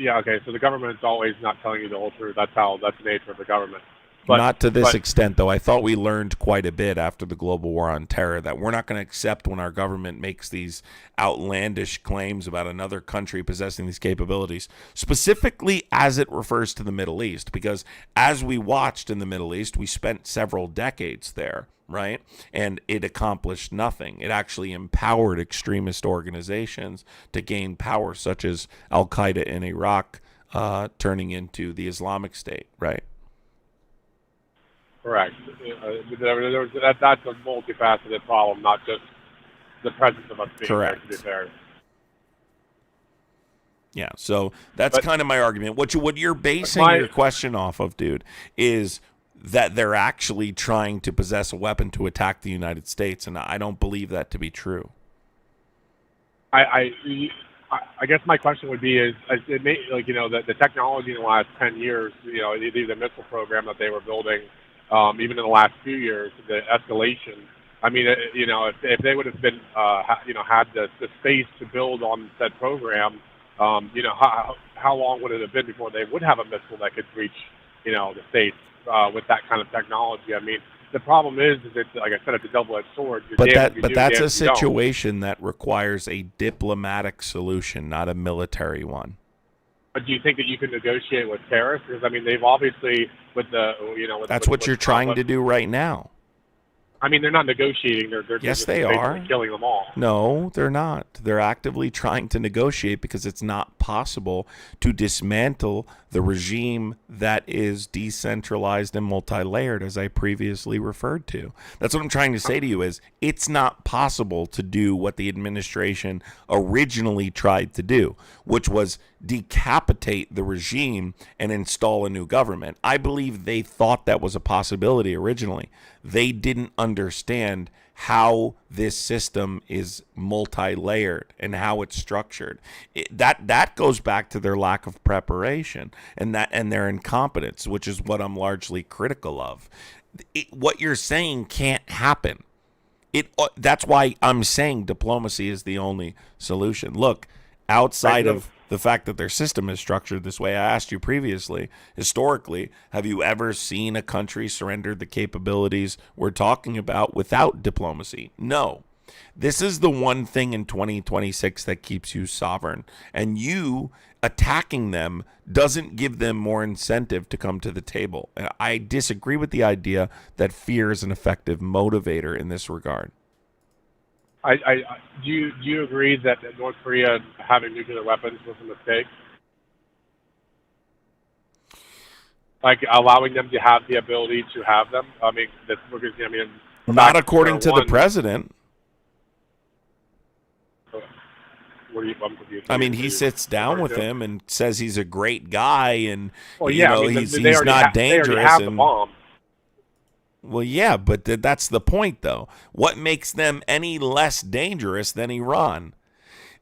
so the government's always not telling you the whole truth. That's the nature of the government. Not to this extent, though. I thought we learned quite a bit after the global war on terror that we're not going to accept when our government makes these outlandish claims about another country possessing these capabilities, specifically as it refers to the Middle East, because as we watched in the Middle East, we spent several decades there, right? And it accomplished nothing. It actually empowered extremist organizations to gain power, such as Al-Qaeda in Iraq, turning into the Islamic State, right? Correct. That's a multifaceted problem, not just the presence of us being there, to be fair. Yeah, so that's kind of my argument. What you're basing your question off of, dude, is that they're actually trying to possess a weapon to attack the United States, and I don't believe that to be true. I guess my question would be the technology in the last 10 years, the missile program that they were building. Even in the last few years, the escalation. I mean, if they would have been, had the space to build on said program, how long would it have been before they would have a missile that could reach, the states with that kind of technology? I mean, the problem is it's, like I said, it's a double-edged sword. You're But damned if you do, that's damned a if you don't. situation that requires a diplomatic solution, not a military one. But do you think that you can negotiate with terrorists? Because I mean, they've obviously with the That's with what you're trying to do right now. I mean, they're not negotiating. They're Yes, just they basically are. killing them all. No, they're not. They're actively trying to negotiate because it's not possible to dismantle the regime that is decentralized and multi-layered, as I previously referred to. That's what I'm trying to say to you is it's not possible to do what the administration originally tried to do, which was decapitate the regime and install a new government. I believe they thought that was a possibility originally. They didn't understand how this system is multi-layered and how it's structured. That goes back to their lack of preparation and their incompetence, which is what I'm largely critical of. What you're saying can't happen. That's why I'm saying diplomacy is the only solution. Look, outside of the fact that their system is structured this way, I asked you previously, historically, have you ever seen a country surrender the capabilities we're talking about without diplomacy? No. This is the one thing in 2026 that keeps you sovereign. And you attacking them doesn't give them more incentive to come to the table. I disagree with the idea that fear is an effective motivator in this regard. Do you agree that North Korea having nuclear weapons was a mistake? Like allowing them to have the ability to have them? I mean, that's because not according to the president. I mean, he sits down with him and says he's a great guy, and he's not dangerous. They already have the bomb. Well, yeah, but that's the point, though. What makes them any less dangerous than Iran?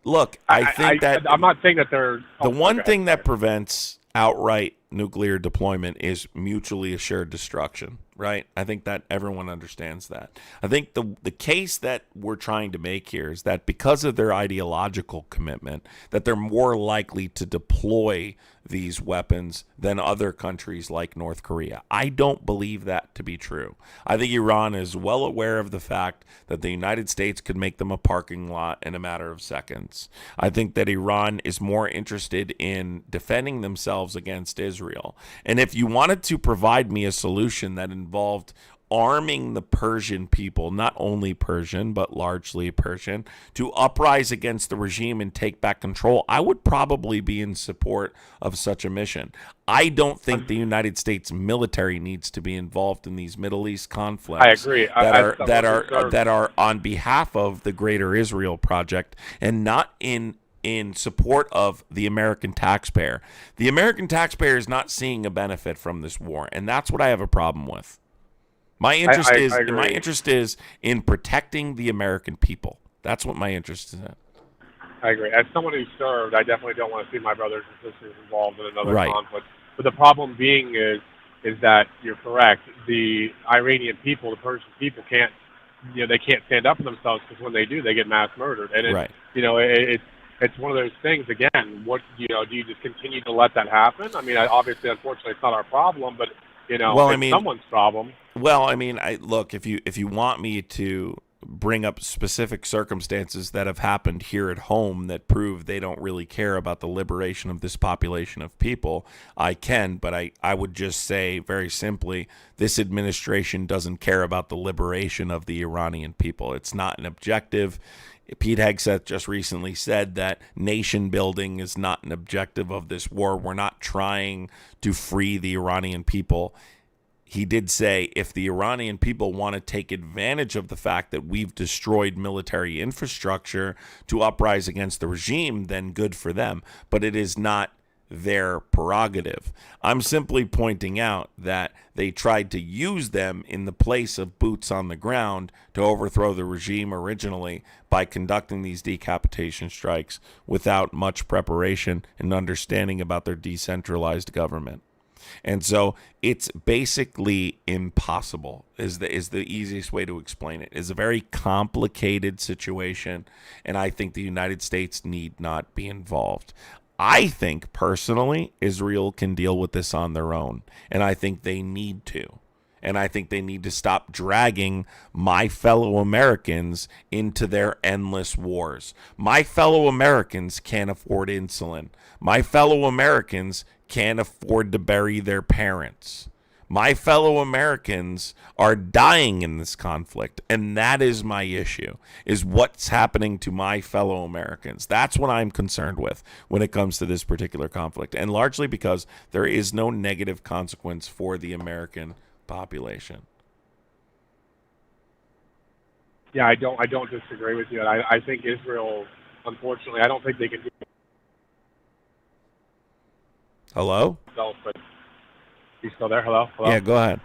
Look, I think that I'm not saying that they're the one thing that prevents outright nuclear deployment is mutually assured destruction, right? I think that everyone understands that. I think the case that we're trying to make here is that because of their ideological commitment, that they're more likely to deploy these weapons than other countries like North Korea. I don't believe that to be true. I think Iran is well aware of the fact that the United States could make them a parking lot in a matter of seconds. I think that Iran is more interested in defending themselves against Israel. And if you wanted to provide me a solution that involved arming the Persian people, not only Persian, but largely Persian, to uprise against the regime and take back control, I would probably be in support of such a mission. I don't think the United States military needs to be involved in these Middle East conflicts. I agree. That are on behalf of the Greater Israel Project and not in support of the American taxpayer. The American taxpayer is not seeing a benefit from this war, and that's what I have a problem with. My interest is in protecting the American people. That's what my interest is in. I agree. As someone who served, I definitely don't want to see my brothers and sisters involved in another conflict. But the problem being is that you're correct. The Iranian people, the Persian people, can't stand up for themselves because when they do, they get mass murdered. And it's one of those things. Again, what do you just continue to let that happen? I mean, obviously, unfortunately, it's not our problem, but it's someone's problem. Well, I mean, look, if you want me to bring up specific circumstances that have happened here at home that prove they don't really care about the liberation of this population of people, I can, but I would just say very simply, this administration doesn't care about the liberation of the Iranian people. It's not an objective. Pete Hegseth just recently said that nation building is not an objective of this war. We're not trying to free the Iranian people. He did say if the Iranian people want to take advantage of the fact that we've destroyed military infrastructure to uprise against the regime, then good for them. But it is not their prerogative. I'm simply pointing out that they tried to use them in the place of boots on the ground to overthrow the regime originally by conducting these decapitation strikes without much preparation and understanding about their decentralized government. And so it's basically impossible is the easiest way to explain it. It's a very complicated situation, and I think the United States need not be involved. I think, personally, Israel can deal with this on their own, and I think they need to. And I think they need to stop dragging my fellow Americans into their endless wars. My fellow Americans can't afford insulin. My fellow Americans can't afford to bury their parents. My fellow Americans are dying in this conflict, and that is my issue, is what's happening to my fellow Americans. That's what I'm concerned with when it comes to this particular conflict, and largely because there is no negative consequence for the American population. Yeah, I don't disagree with you. I think Israel, unfortunately, I don't think they can do it Hello? themselves, but you still there? Hello? Yeah, go ahead.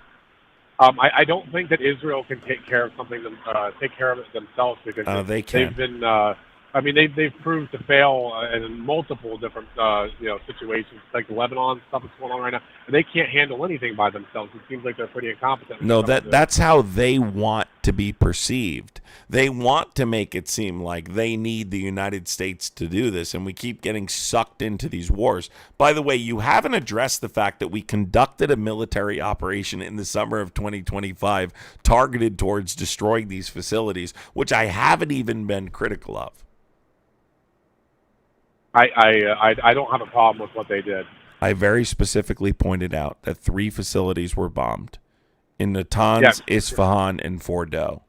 I don't think that Israel can take care of take care of it themselves, because They can. they've been. They've proved to fail in multiple different situations, like the Lebanon stuff that's going on right now. And they can't handle anything by themselves. It seems like they're pretty incompetent. No, that's how they want to be perceived. They want to make it seem like they need the United States to do this, and we keep getting sucked into these wars. By the way, you haven't addressed the fact that we conducted a military operation in the summer of 2025 targeted towards destroying these facilities, which I haven't even been critical of. I don't have a problem with what they did. I very specifically pointed out that 3 facilities were bombed in Natanz, Isfahan, and Fordow.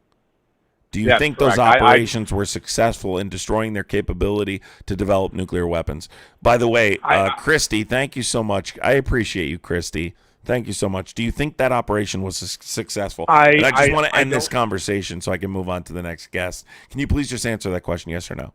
Do you think those operations were successful in destroying their capability to develop nuclear weapons? By the way, Christy, thank you so much. I appreciate you, Christy. Thank you so much. Do you think that operation was successful? I just want to end this conversation so I can move on to the next guest. Can you please just answer that question, yes or no?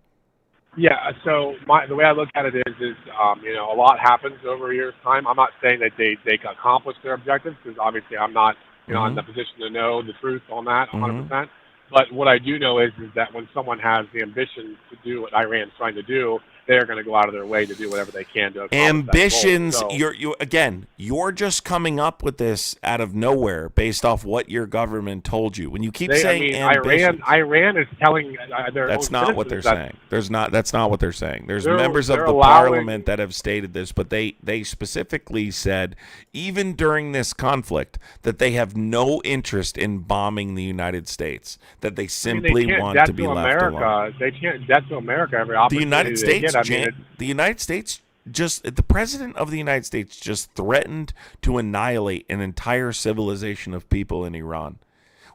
Yeah, so the way I look at it is a lot happens over a year's time. I'm not saying that they accomplished their objectives, because obviously I'm not in the position to know the truth on that 100%. But what I do know is that when someone has the ambition to do what Iran's trying to do, they're going to go out of their way to do whatever they can to accomplish ambitions. That goal. So, you're just coming up with this out of nowhere based off what your government told you. When you keep saying ambitions, Iran is telling their that's own not what they're saying. That's not what they're saying. There's members of the parliament that have stated this, but they specifically said, even during this conflict, that they have no interest in bombing the United States. That they simply want to be left alone. They can't debt to America every opportunity. The United States the president of the United States just threatened to annihilate an entire civilization of people in Iran.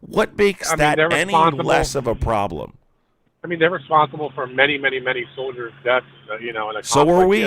What makes that any less of a problem? I mean, they're responsible for many, many, many soldiers' deaths. In a conflict, so are we.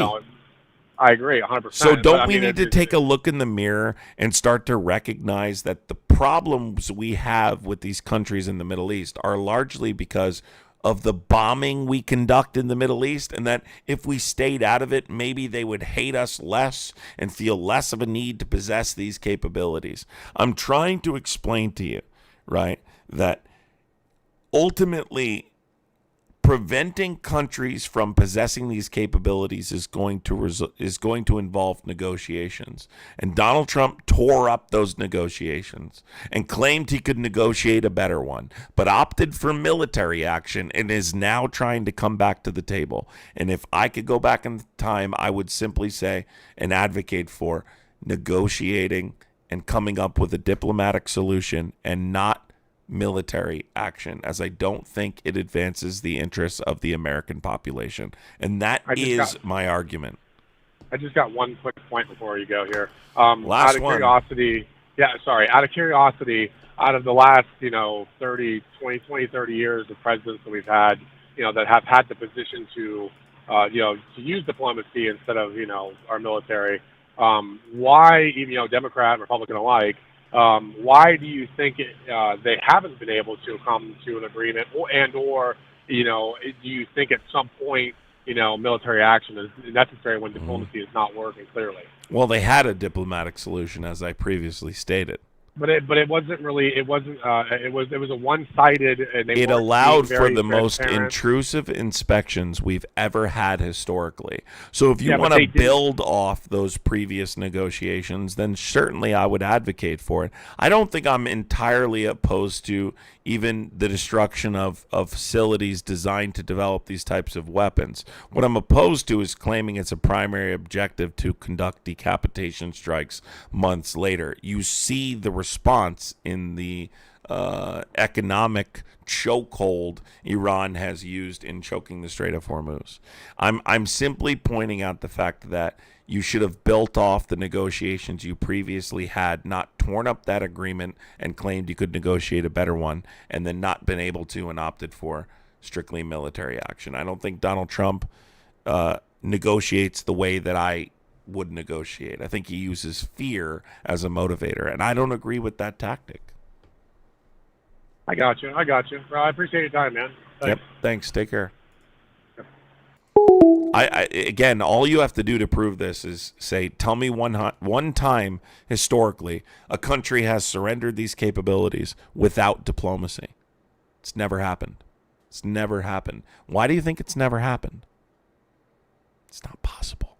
I agree, 100%. So don't we need to take a look in the mirror and start to recognize that the problems we have with these countries in the Middle East are largely because of the bombing we conduct in the Middle East, and that if we stayed out of it, maybe they would hate us less and feel less of a need to possess these capabilities. I'm trying to explain to you, right, that ultimately preventing countries from possessing these capabilities is going to involve negotiations. And Donald Trump tore up those negotiations and claimed he could negotiate a better one, but opted for military action and is now trying to come back to the table. And if I could go back in time, I would simply say and advocate for negotiating and coming up with a diplomatic solution and not military action, as I don't think it advances the interests of the American population. And that is my argument. I just got one quick point before you go here. Out of curiosity, out of the last, 30 years of presidents that we've had, that have had the position to use diplomacy instead of, our military, why, even, Democrat and Republican alike, why do you think they haven't been able to come to an agreement, or do you think at some point, military action is necessary when diplomacy is not working clearly? Well, they had a diplomatic solution, as I previously stated. But it wasn't really. It was a one-sided. And it allowed for the most intrusive inspections we've ever had historically. So if you want to build off those previous negotiations, then certainly I would advocate for it. I don't think I'm entirely opposed to even the destruction of facilities designed to develop these types of weapons. What I'm opposed to is claiming it's a primary objective to conduct decapitation strikes months later. You see the response in the economic chokehold Iran has used in choking the Strait of Hormuz. I'm simply pointing out the fact that you should have built off the negotiations you previously had, not torn up that agreement and claimed you could negotiate a better one, and then not been able to and opted for strictly military action. I don't think Donald Trump negotiates the way that I would negotiate. I think he uses fear as a motivator, and I don't agree with that tactic. I got you. Well, I appreciate your time, man. Thanks. Yep. Thanks. Take care. I again, all you have to do to prove this is say, tell me one time historically a country has surrendered these capabilities without diplomacy. It's never happened. It's never happened. Why do you think it's never happened? It's not possible.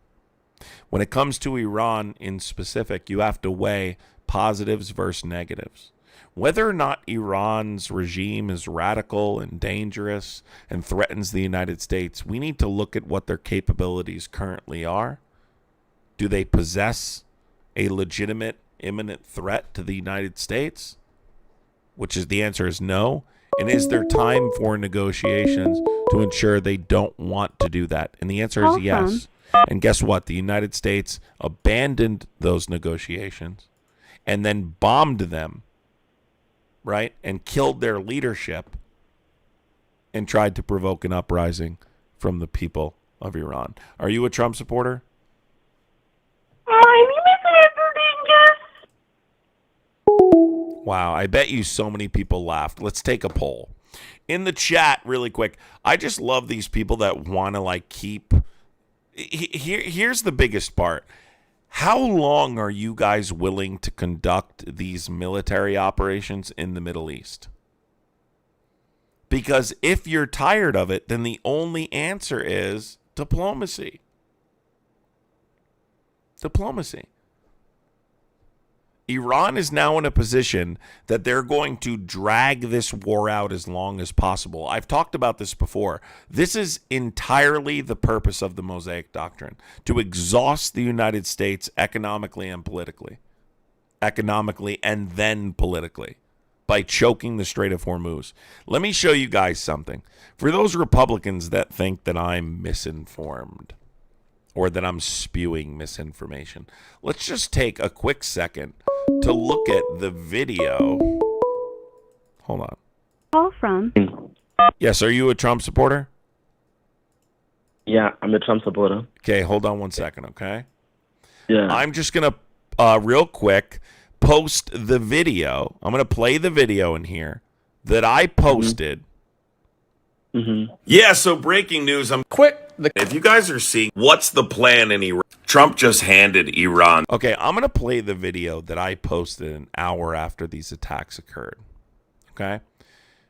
When it comes to Iran in specific, you have to weigh positives versus negatives. Whether or not Iran's regime is radical and dangerous and threatens the United States, we need to look at what their capabilities currently are. Do they possess a legitimate, imminent threat to the United States? Which is the answer is no. And is there time for negotiations to ensure they don't want to do that? And the answer is yes. And guess what? The United States abandoned those negotiations and then bombed them, right? And killed their leadership and tried to provoke an uprising from the people of Iran. Are you a Trump supporter? Wow, I bet you so many people laughed. Let's take a poll. In the chat, really quick, I just love these people that want to like keep... Here's the biggest part. How long are you guys willing to conduct these military operations in the Middle East? Because if you're tired of it, then the only answer is diplomacy. Diplomacy. Iran is now in a position that they're going to drag this war out as long as possible. I've talked about this before. This is entirely the purpose of the Mosaic Doctrine, to exhaust the United States economically and politically. Economically and then politically, by choking the Strait of Hormuz. Let me show you guys something. For those Republicans that think that I'm misinformed or that I'm spewing misinformation, let's just take a quick second to look at the video. Hold on. Call from. Yes, are you a Trump supporter? Yeah, I'm a Trump supporter. Okay, hold on one second, okay? Yeah. I'm just going to, real quick, post the video. I'm going to play the video in here that I posted. Mm-hmm. Yeah, so breaking news. If you guys are seeing what's the plan in Iran, Trump just handed Iran. Okay, I'm going to play the video that I posted an hour after these attacks occurred. Okay?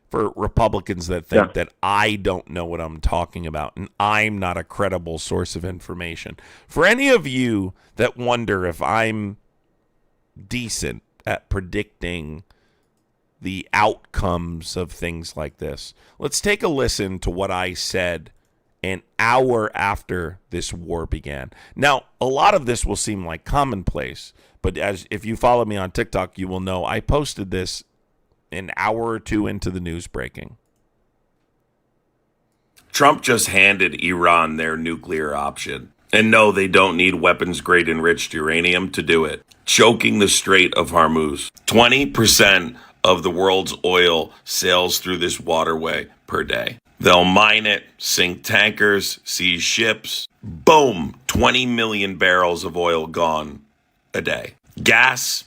For Republicans that think that I don't know what I'm talking about and I'm not a credible source of information. For any of you that wonder if I'm decent at predicting the outcomes of things like this, let's take a listen to what I said an hour after this war began. Now, a lot of this will seem like commonplace, but if you follow me on TikTok, you will know I posted this an hour or two into the news breaking. Trump just handed Iran their nuclear option. And no, they don't need weapons-grade enriched uranium to do it. Choking the Strait of Hormuz. 20% of the world's oil sails through this waterway per day. They'll mine it, sink tankers, seize ships. Boom, 20 million barrels of oil gone a day. Gas,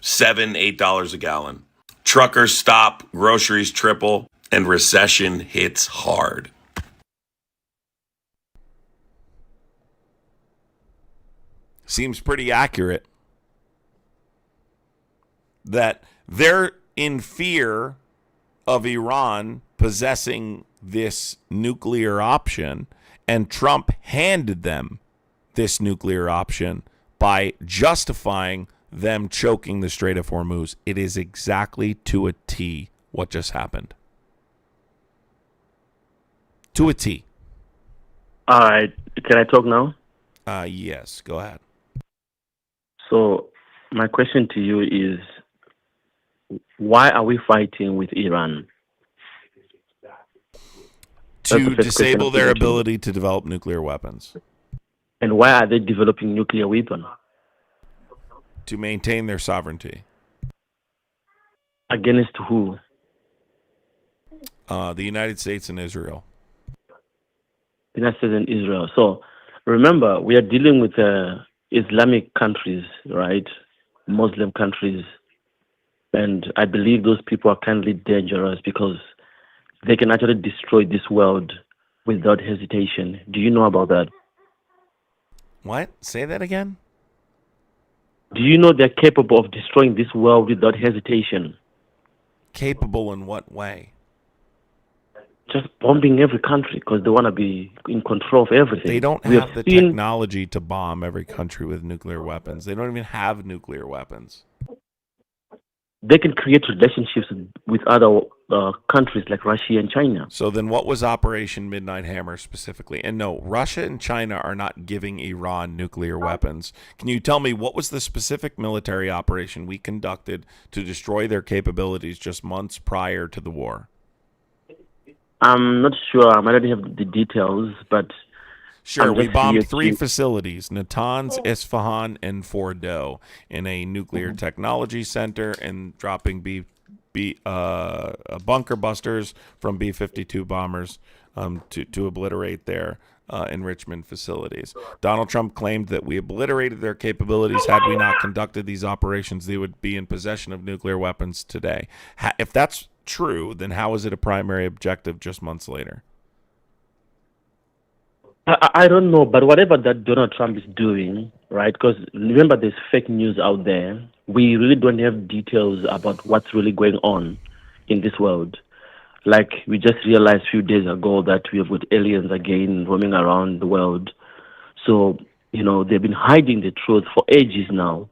$7, $8 a gallon. Truckers stop, groceries triple, and recession hits hard. Seems pretty accurate that they're in fear of Iran possessing this nuclear option, and Trump handed them this nuclear option by justifying them choking the Strait of Hormuz. It is exactly to a T what just happened. To a T. All right. Can I talk now? Yes, go ahead. So my question to you is, why are we fighting with Iran? That's the To first question disable I'm their putting to you. ability to develop nuclear weapons. And why are they developing nuclear weapons? To maintain their sovereignty. Against who? The United States and Israel. The United States and Israel. So remember, we are dealing with Islamic countries, right? Muslim countries. And I believe those people are kindly dangerous because they can actually destroy this world without hesitation. Do you know about that? What? Say that again? Do you know they're capable of destroying this world without hesitation? Capable in what way? Just bombing every country because they want to be in control of everything. They don't We have the technology to bomb every country with nuclear weapons. They don't even have nuclear weapons. They can create relationships with other countries like Russia and China. So then what was Operation Midnight Hammer specifically? And no, Russia and China are not giving Iran nuclear weapons. Can you tell me what was the specific military operation we conducted to destroy their capabilities just months prior to the war? I'm not sure. I might not have the details, but sure, we bombed 3 facilities, Natanz, Isfahan, and Fordow, in a nuclear technology center, and dropping bunker busters from B-52 bombers to obliterate their enrichment facilities. Donald Trump claimed that we obliterated their capabilities. Had we not conducted these operations, they would be in possession of nuclear weapons today. If that's true, then how is it a primary objective just months later? I don't know, but whatever that Donald Trump is doing, right? Because remember, there's fake news out there. We really don't have details about what's really going on in this world. Like, we just realized a few days ago that we have got aliens again roaming around the world. So, they've been hiding the truth for ages now.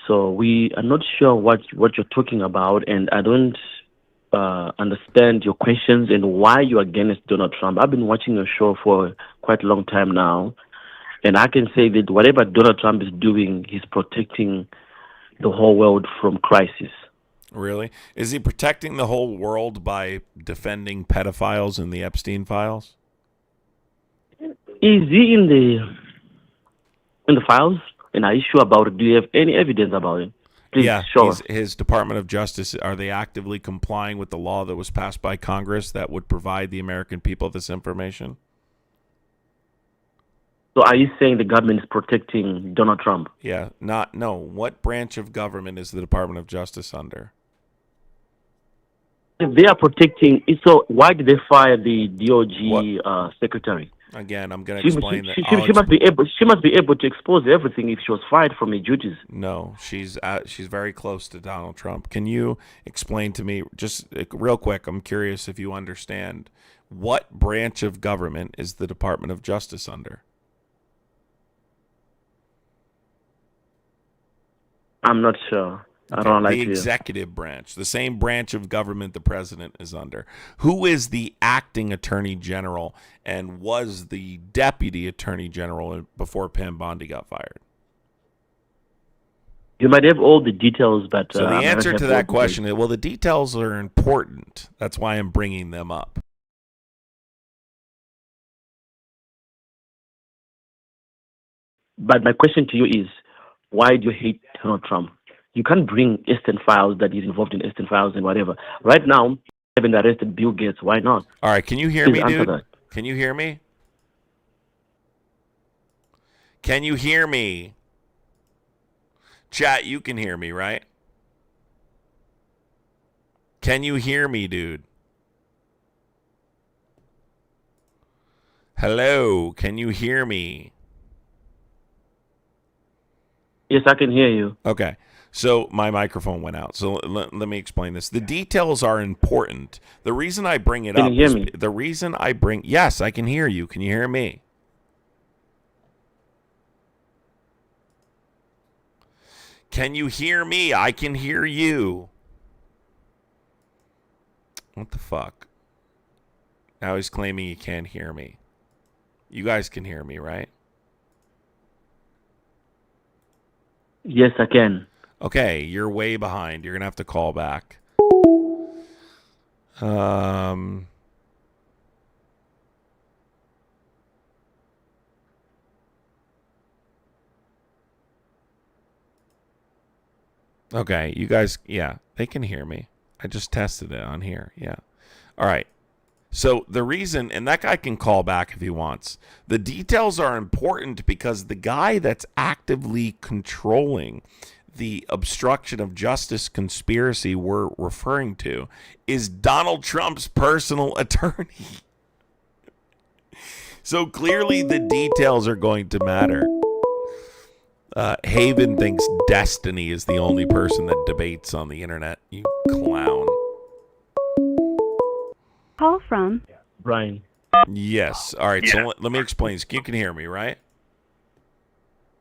So we are not sure what you're talking about, and I don't understand your questions and why you're against Donald Trump. I've been watching your show for quite a long time now, and I can say that whatever Donald Trump is doing, he's protecting the whole world from crisis. Really? Is he protecting the whole world by defending pedophiles in the Epstein files? Is he in the files? And are you sure about it? Do you have any evidence about it? Please, yeah, sure. His Department of Justice, are they actively complying with the law that was passed by Congress that would provide the American people this information? So are you saying the government is protecting Donald Trump? Yeah, no. What branch of government is the Department of Justice under? If they are protecting, so why did they fire the DOJ secretary? Again, I'm going to explain that. She must be able. She must be able to expose everything if she was fired from her duties. No, she's very close to Donald Trump. Can you explain to me, just real quick? I'm curious if you understand what branch of government is the Department of Justice under? I'm not sure. Okay. I don't like the executive branch, the same branch of government the president is under. Who is the acting attorney general and was the deputy attorney general before Pam Bondi got fired? You might have all the details, but so the answer to that question is, well, the details are important. That's why I'm bringing them up. But my question to you is, why do you hate Donald Trump? You can't bring Epstein files that he's involved in Epstein files and whatever. Right now, they haven't arrested Bill Gates. Why not? All right, can you hear Please me, dude? that. Can you hear me? Can you hear me? Chat, you can hear me, right? Can you hear me, dude? Hello, can you hear me? Yes, I can hear you. Okay. So my microphone went out. So let me explain this. The details are important. The reason I bring it up is the reason I bring. Yes, I can hear you. Can you hear me? Can you hear me? I can hear you. What the fuck? Now he's claiming he can't hear me. You guys can hear me, right? Yes, I can. Okay, you're way behind. You're going to have to call back. Okay, you guys, yeah, they can hear me. I just tested it on here. Yeah. All right. So the reason, and that guy can call back if he wants. The details are important because the guy that's actively controlling the obstruction of justice conspiracy we're referring to is Donald Trump's personal attorney. So clearly the details are going to matter. Haven thinks Destiny is the only person that debates on the internet. You clown. Call from Brian. Yes. All right. So let me explain. You can hear me, right?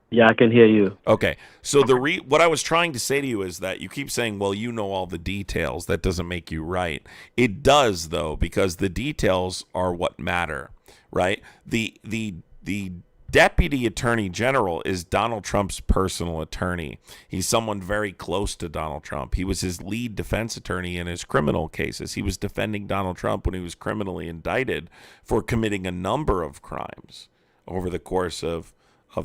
Yeah, I can hear you. Okay. So what I was trying to say to you is that you keep saying, well, you know all the details. That doesn't make you right. It does, though, because the details are what matter, right? The Deputy Attorney General is Donald Trump's personal attorney. He's someone very close to Donald Trump. He was his lead defense attorney in his criminal cases. He was defending Donald Trump when he was criminally indicted for committing a number of crimes over the course of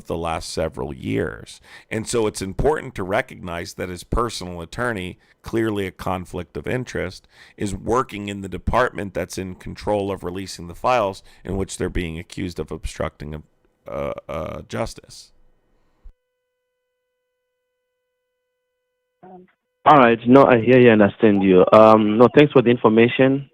the last several years. And so it's important to recognize that his personal attorney, clearly a conflict of interest, is working in the department that's in control of releasing the files in which they're being accused of obstructing justice. All right. No, I hear you, understand you. No, thanks for the information.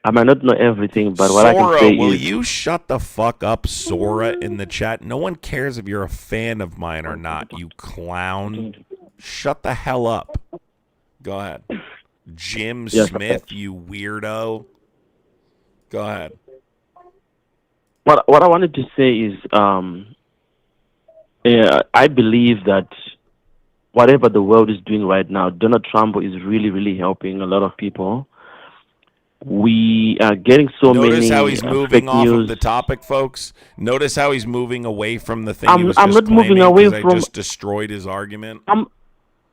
I might not know everything, but what I can say will is... you shut the fuck up, Sora, in the chat? No one cares if you're a fan of mine or not, you clown. Shut the hell up. Go ahead. Jim Smith, you weirdo. Go ahead. What I wanted to say is, I believe that whatever the world is doing right now, Donald Trump is really, really helping a lot of people. We are getting so many. Notice how he's moving off of the topic, folks. Notice how he's moving away from the thing he was just claiming because I just destroyed his argument. I'm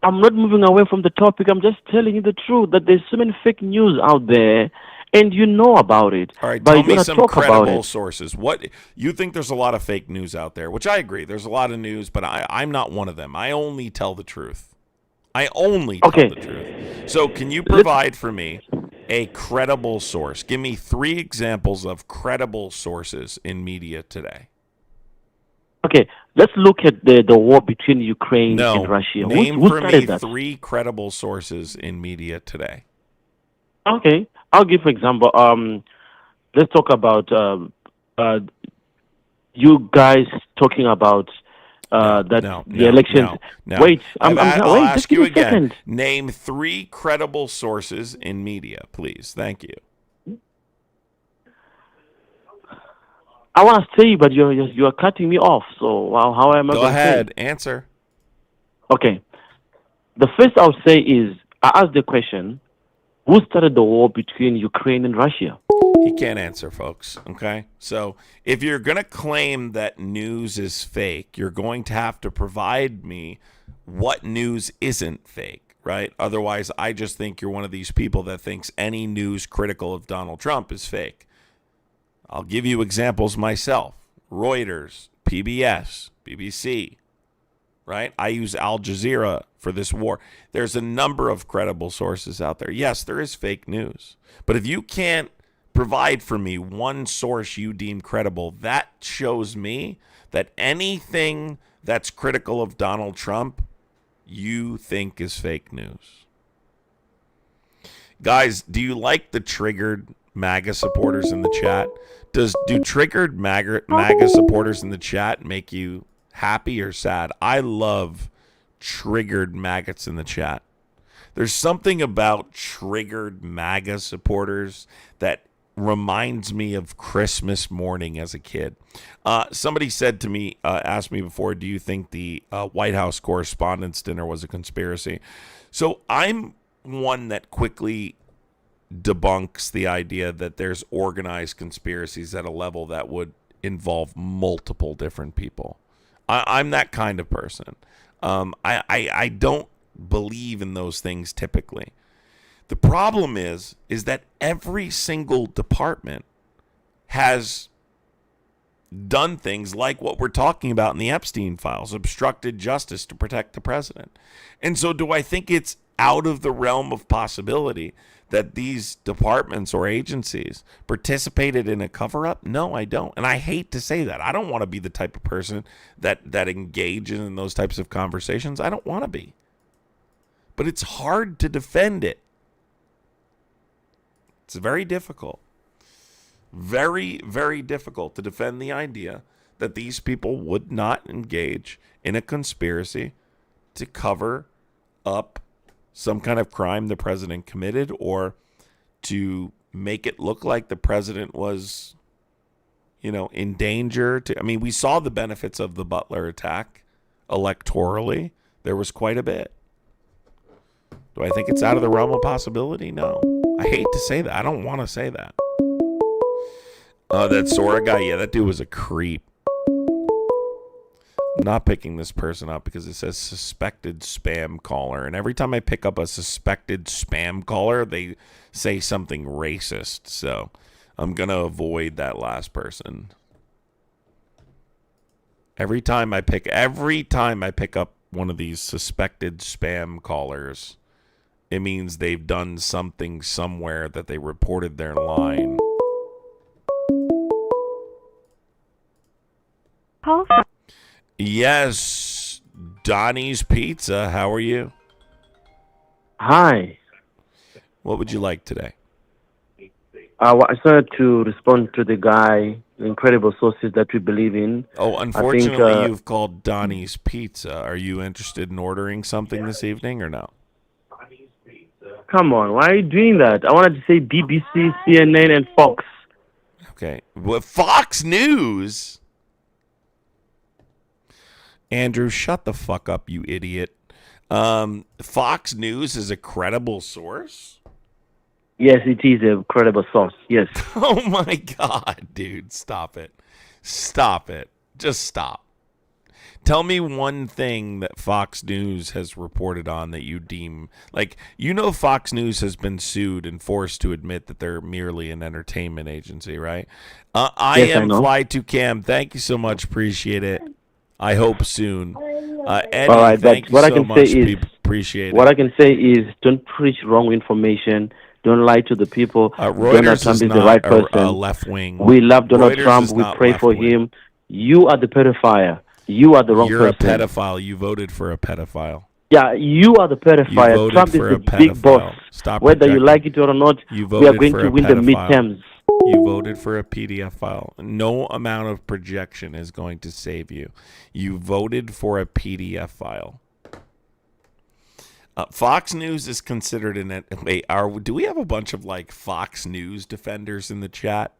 not moving away from the topic. I'm just telling you the truth that there's so many fake news out there, and you know about it. All right, tell me some credible sources. What you think? There's a lot of fake news out there, which I agree. There's a lot of news, but I'm not one of them. I only tell the truth. I only tell the truth. So can you provide for me a credible source? Give me 3 examples of credible sources in media today. Okay, let's look at the war between Ukraine and Russia. Name for me 3 credible sources in media today. Okay, I'll give an example. Let's talk about you guys talking about the elections. No. Wait, I'll wait, ask just you give me a again. second. Name 3 credible sources in media, please. Thank you. I want to say, but you're cutting me off. So how am I? Go ahead, answer. Okay, the first I'll say is I asked the question: who started the war between Ukraine and Russia? He can't answer, folks. Okay? So if you're going to claim that news is fake, you're going to have to provide me what news isn't fake, right? Otherwise, I just think you're one of these people that thinks any news critical of Donald Trump is fake. I'll give you examples myself. Reuters, PBS, BBC, right? I use Al Jazeera for this war. There's a number of credible sources out there. Yes, there is fake news. But if you can't provide for me one source you deem credible, that shows me that anything that's critical of Donald Trump, you think is fake news. Guys, do you like the triggered MAGA supporters in the chat? Do triggered MAGA supporters in the chat make you happy or sad? I love triggered maggots in the chat. There's something about triggered MAGA supporters that reminds me of Christmas morning as a kid. Somebody said to me, asked me before, do you think the White House Correspondents' Dinner was a conspiracy? So I'm one that quickly debunks the idea that there's organized conspiracies at a level that would involve multiple different people. I'm that kind of person. I don't believe in those things typically. The problem is that every single department has done things like what we're talking about in the Epstein files, obstructed justice to protect the president. And so do I think it's out of the realm of possibility that these departments or agencies participated in a cover-up? No, I don't. And I hate to say that. I don't want to be the type of person that engages in those types of conversations. I don't want to be. But it's hard to defend it. It's very difficult. Very, very difficult to defend the idea that these people would not engage in a conspiracy to cover up some kind of crime the president committed, or to make it look like the president was, in danger. I mean, we saw the benefits of the Butler attack electorally. There was quite a bit. Do I think it's out of the realm of possibility? No. I hate to say that. I don't want to say that. That Sora guy, yeah, that dude was a creep. I'm not picking this person up because it says suspected spam caller. And every time I pick up a suspected spam caller, they say something racist. So I'm going to avoid that last person. Every time I pick up one of these suspected spam callers, it means they've done something somewhere that they reported their line. Call from. Yes, Donnie's Pizza. How are you? Hi. What would you like today? I started to respond to the guy, the incredible sources that we believe in. Oh, unfortunately, you've called Donnie's Pizza. Are you interested in ordering something this evening or no? Come on, why are you doing that? I wanted to say BBC, CNN, and Fox. Okay. Well, Fox News? Andrew, shut the fuck up, you idiot. Fox News is a credible source? Yes, it is a credible source, yes. Oh, my God, dude. Stop it. Stop it. Just stop. Tell me one thing that Fox News has reported on that you deem... Fox News has been sued and forced to admit that they're merely an entertainment agency, right? I am Fly2Cam. Thank you so much. Appreciate it. I hope soon. Eddie, all right, thank but what you I can so much. say is, Appreciate what it. I can say is, don't preach wrong information. Don't lie to the people. Reuters Donald Trump is the right person. A left wing. We love Donald Reuters Trump. is We not pray for left-wing. him. You are the pedophile. You are the wrong You're person. a pedophile. You voted for a pedophile. Yeah, you are the You pedophile. voted Trump is for the a big pedophile. boss. Stop Whether you projecting. like it or not, You we are voted going for to a win the pedophile. midterms. You voted for a PDF file. No amount of projection is going to save you. You voted for a PDF file. Fox News is considered an... Wait, do we have a bunch of Fox News defenders in the chat?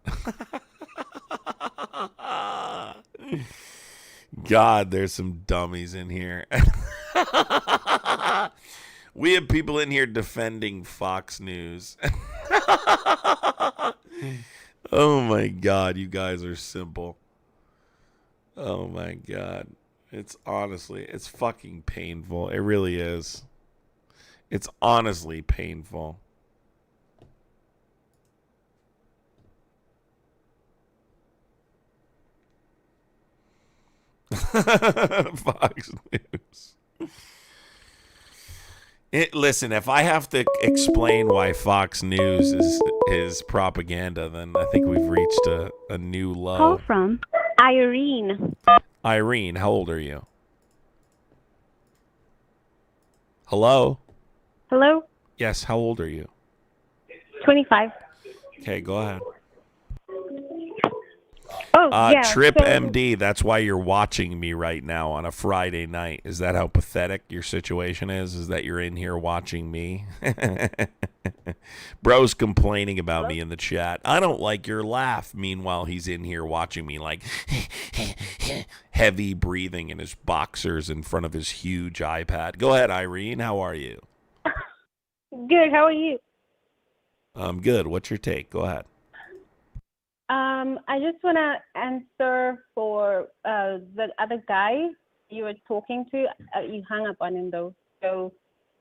God, there's some dummies in here. We have people in here defending Fox News. Oh my God, you guys are simple. Oh my God. It's fucking painful. It really is. It's honestly painful. Fox News. Listen, if I have to explain why Fox News is propaganda, then I think we've reached a new low. Call from Irene. Irene, how old are you? Hello? Hello? Yes, how old are you? 25. Okay, go ahead. Oh, yeah. Trip so, MD, that's why you're watching me right now on a Friday night. Is that how pathetic your situation is? Is that you're in here watching me? Bro's complaining about me in the chat. I don't like your laugh. Meanwhile, he's in here watching me heavy breathing in his boxers in front of his huge iPad. Go ahead, Irene. How are you? Good. How are you? I'm good. What's your take? Go ahead. I just want to answer for the other guy. you were talking to, you hung up on him though. So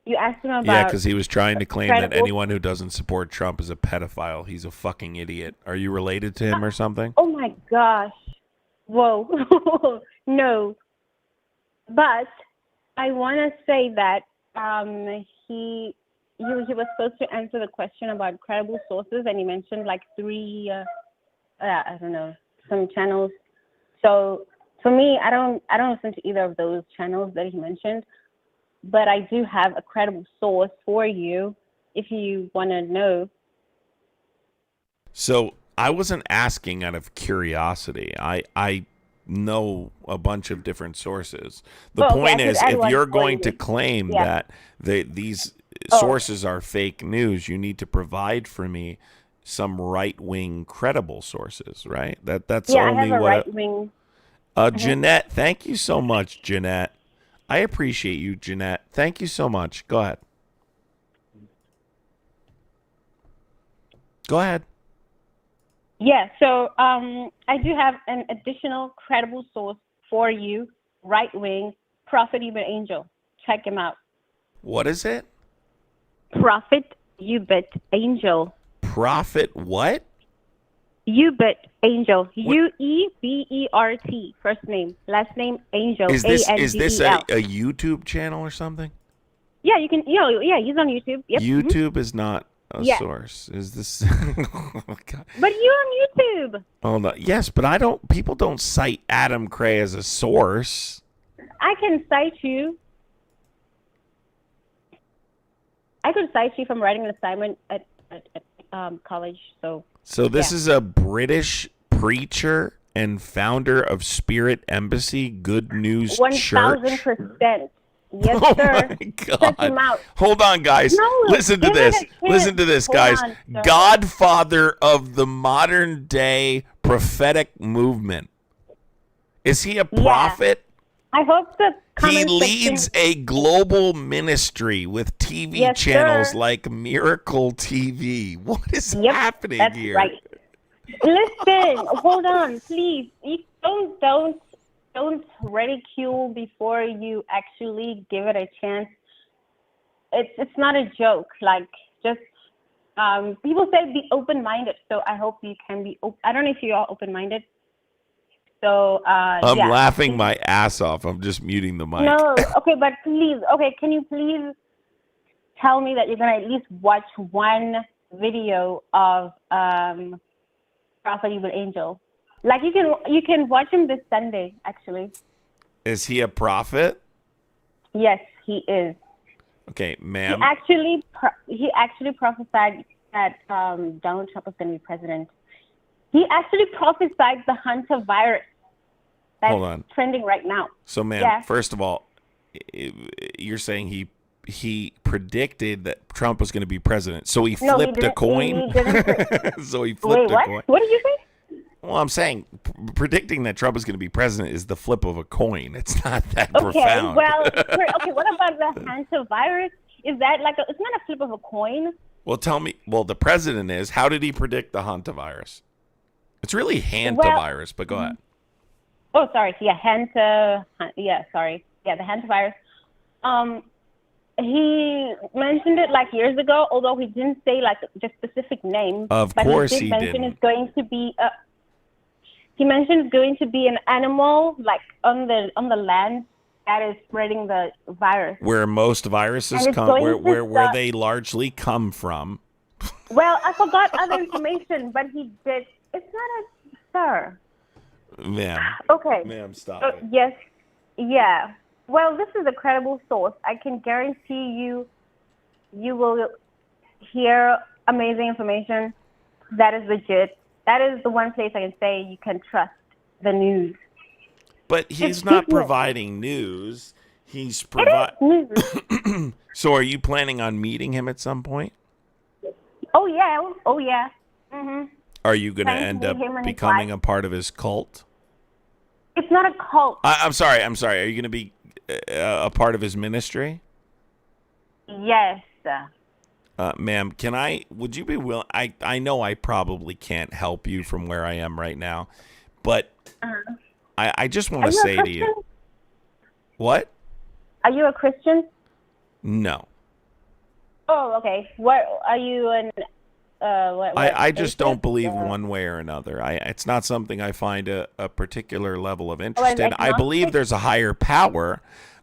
you asked him about. Yeah, because he was trying to claim that credible- anyone who doesn't support Trump is a pedophile. He's a fucking idiot. Are you related to him or something? Oh my gosh! Whoa, no. But I want to say that he was supposed to answer the question about credible sources, and he mentioned like three, I don't know, some channels. So for me, I don't listen to either of those channels that he mentioned, but I do have a credible source for you if you want to know. So I wasn't asking out of curiosity. I know a bunch of different sources. The point is, if you're going to claim that these sources are fake news, you need to provide for me some right-wing credible sources, right? That's only I have a what right-wing. Jeanette, thank you so much, Jeanette. I appreciate you, Jeanette. Thank you so much. Go ahead. Go ahead. Yeah, so I do have an additional credible source for you, right-wing, Prophet Ubit Angel. Check him out. What is it? Prophet Ubit Angel. Prophet what? Ubit Angel. Uebert. First name. Last name Angel. Is this A-N-G-E-L. a YouTube channel or something? Yeah, you can. Yeah, he's on YouTube. Yep. YouTube is not a source. Is this? Oh my God. But you're on YouTube. Oh no. Yes, but people don't cite Adam Cray as a source. I can cite you. I could cite you from writing an assignment at college. So this is a British preacher and founder of Spirit Embassy Good News Church. 1,000%. Yes, Oh sir. my Check him God. out. Hold on, guys. No, Listen to give it this. a chance. Listen to this, Hold guys. on, sir. Godfather of the modern day prophetic movement. Is he a prophet? I hope the He comment leads section. a global ministry with TV Yes, channels sir. like Miracle TV. What is Yep, happening that's here? right. Listen, hold on, please. You don't ridicule before you actually give it a chance. It's not a joke. Like, just people say be open-minded, so I hope you can be. I don't know if you are open-minded. So I'm laughing my ass off. I'm just muting the mic. No, okay, but please, can you please tell me that you're gonna at least watch one video of Prophet Evil Angel? Like you can watch him this Sunday, actually. Is he a prophet? Yes, he is. Okay, ma'am. He actually prophesied that Donald Trump was going to be president. He actually prophesied the Hunter virus that's Hold on. trending right now. So, ma'am, Yeah. first of all, you're saying he predicted that Trump was going to be president. So he No, he flipped a didn't. coin? He didn't. So he Wait, flipped what? a coin? What did you say? Well, I'm saying predicting that Trump is going to be president is the flip of a coin. It's not that Okay, profound. well, what about the Hunter virus? Is that it's not a flip of a coin? Well, tell me. Well, the president is. How did he predict the hantavirus? It's really hantavirus, but go ahead. Oh, sorry. Yeah, sorry. Yeah, the hantavirus. He mentioned it years ago, although he didn't say the specific name. Of course he didn't. It's going to be. He mentioned it's going to be an animal on the land that is spreading the virus. Where most viruses come, where they largely come from. Well, I forgot other information, but he did. It's not a sir. Ma'am. Okay. Ma'am, stop it. Yes. Yeah. Well, this is a credible source. I can guarantee you will hear amazing information that is legit. That is the one place I can say you can trust the news. But he's not providing news. He's providing. So are you planning on meeting him at some point? Oh, yeah. Mm-hmm. Are you going to end up becoming a part of his cult? It's not a cult. I'm sorry. Are you going to be a part of his ministry? Yes. Ma'am, would you be willing? I know I probably can't help you from where I am right now, but I just want to say to you, What? Are you a Christian? No. Oh, okay. What are you an? I just don't atheist? believe one way or another. It's not something I find a particular level of Or interest an in. I believe agnostic? there's a higher power,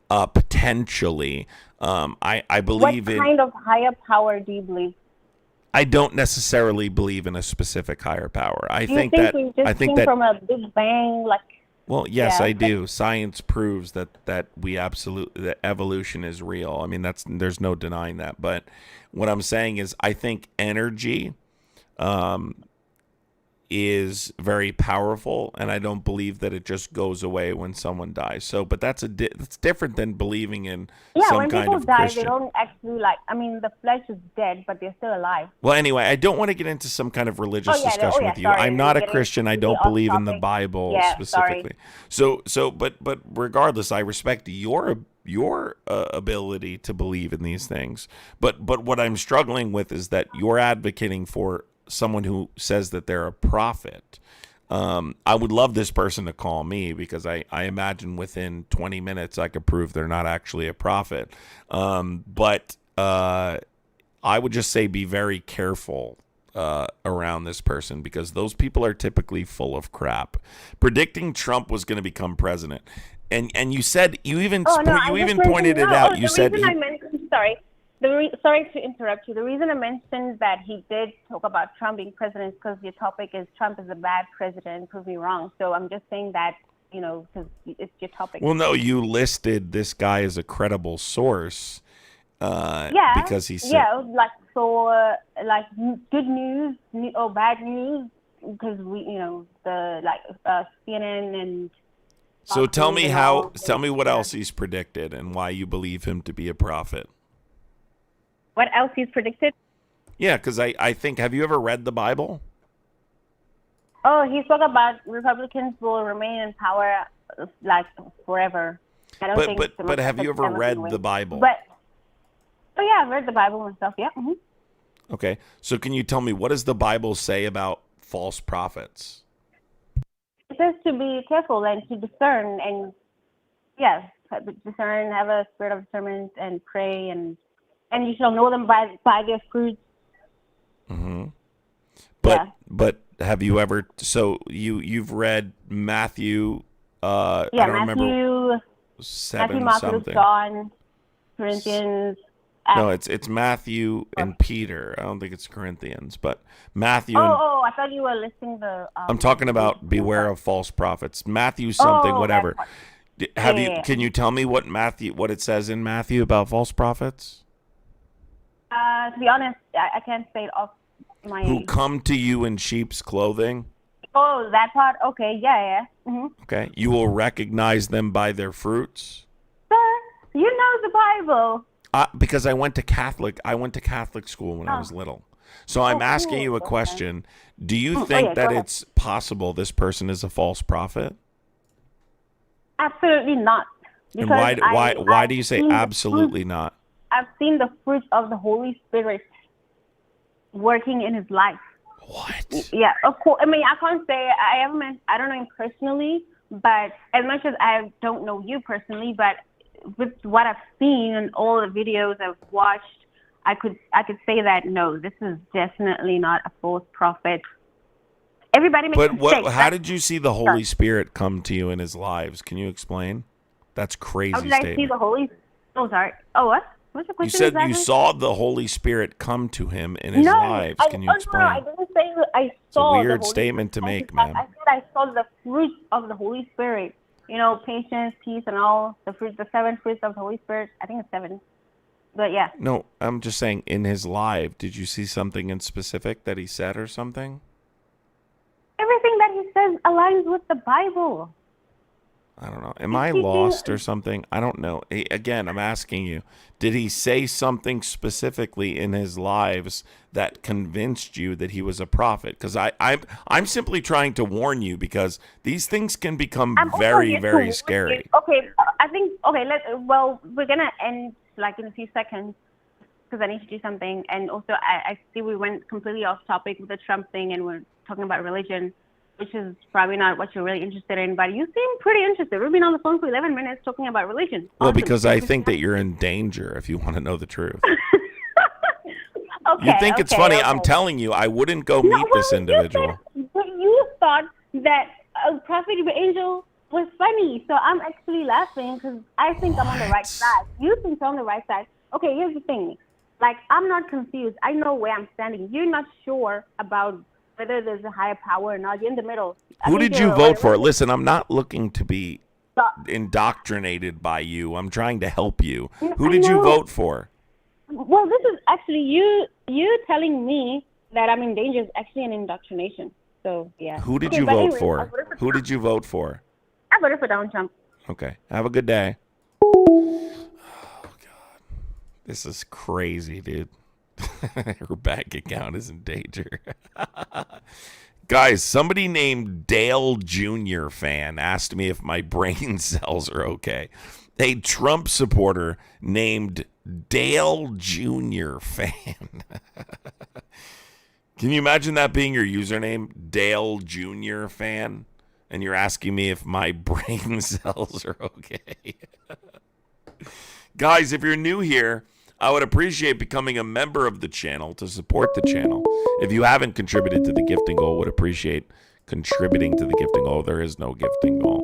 potentially. I What believe in. kind of higher power do you believe? I don't necessarily believe in a specific higher power. Do you think we just came from a big bang? Like, Well, yes, yeah. I do. Science proves that that evolution is real. I mean, there's no denying that. But what I'm saying is, I think energy is very powerful, and I don't believe that it just goes away when someone dies. So, but that's that's different than believing in Yeah, some when kind people of die, Christian. they don't actually like. I mean, the flesh is dead, but they're still alive. Well, anyway, I don't want to get into some kind of religious discussion with you. Sorry, I'm not a getting Christian. I completely don't off believe in the topic. Bible Yeah, specifically. But regardless, I respect your ability to believe in these things. But what I'm struggling with is that you're advocating for someone who says that they're a prophet. I would love this person to call me, because I imagine within 20 minutes I could prove they're not actually a prophet. But I would just say be very careful around this person, because those people are typically full of crap. Predicting Trump was going to become president, and you said you even pointed it out. You said Sorry to interrupt you. The reason I mentioned that he did talk about Trump being president is because your topic is Trump is a bad president. Prove me wrong. So I'm just saying that, because it's your topic. Well, no, you listed this guy as a credible source. Because he said, like for like good news or bad news, because CNN and. So tell me what else he's predicted and why you believe him to be a prophet. What else he's predicted? Yeah, because I think, have you ever read the Bible? Oh, he spoke about Republicans will remain in power like forever. I don't think. But have you ever read the Bible? Yeah, I've read the Bible and stuff. Yeah. Mm-hmm. Okay, so can you tell me, what does the Bible say about false prophets? It says to be careful and to discern, and discern, have a spirit of discernment, and pray, and you shall know them by their fruits. Mm-hmm. But have you ever? So you've read Matthew? I don't remember. 7 Mark, something. Luke, John, Corinthians. No, it's Matthew and Peter. I don't think it's Corinthians, but Matthew. I thought you were listing the. I'm talking about beware of false prophets. Matthew something, whatever. Can you tell me what it says in Matthew about false prophets? To be honest, I can't say it off my. Who come to you in sheep's clothing? Oh, that part. Okay, yeah. Mm-hmm. Okay, you will recognize them by their fruits. Sir, you know the Bible. Because I went to Catholic school when I was little. So I'm asking you a question. Do you think that it's possible this person is a false prophet? Absolutely not. And why do you say absolutely not? I've seen the fruit of the Holy Spirit working in his life. What? Yeah, of course. I mean, I can't say I don't know him personally, but as much as I don't know you personally, but with what I've seen and all the videos I've watched, I could say that no, this is definitely not a false prophet. Everybody makes mistakes. How did you see the Holy Spirit come to you in his lives? Can you explain? That's crazy. How did I see the Holy? Oh, sorry. Oh, what? What's the question? You said exactly? You saw the Holy Spirit come to him in his lives. Can you explain? No, I didn't say I saw. It's a weird statement to make, man. I said I saw the fruit of the Holy Spirit. Patience, peace, and all the fruits, the 7 fruits of the Holy Spirit. I think it's 7. But yeah. No, I'm just saying, in his life, did you see something in specific that he said or something? Everything that he says aligns with the Bible. I don't know. Am I lost or something? I don't know. Again, I'm asking you, did he say something specifically in his lives that convinced you that he was a prophet? Because I'm simply trying to warn you, because these things can become very, very scary. Okay, I think, we're going to end like in a few seconds, because I need to do something. And also, I see we went completely off topic with the Trump thing, and we're talking about religion. which is probably not what you're really interested in, but you seem pretty interested. We've been on the phone for 11 minutes talking about religion. Well, Awesome. because I think that you're in danger if you want to know the truth. Okay, You think it's funny? okay. I'm telling you, I wouldn't go meet this individual. You thought that a prophet of an angel was funny, so I'm actually laughing because I think I'm on the right side. You think I'm on the right side. Okay, here's the thing. Like, I'm not confused. I know where I'm standing. You're not sure about whether there's a higher power or not. You're in the middle. Who did you vote for? Listen, I'm not looking to be indoctrinated by you. I'm trying to help you. Who did you vote for? Well, this is actually you telling me that I'm in danger is actually an indoctrination. So, yeah. Who did you vote for? Who did you vote for? I voted for Donald Trump. Okay. Have a good day. Oh, God. This is crazy, dude. Her bank account is in danger. Guys, somebody named Dale Jr. fan asked me if my brain cells are okay. A Trump supporter named Dale Jr. fan. Can you imagine that being your username? Dale Jr. fan? And you're asking me if my brain cells are okay. Guys, if you're new here, I would appreciate becoming a member of the channel to support the channel. If you haven't contributed to the gifting goal, would appreciate contributing to the gifting goal. There is no gifting goal.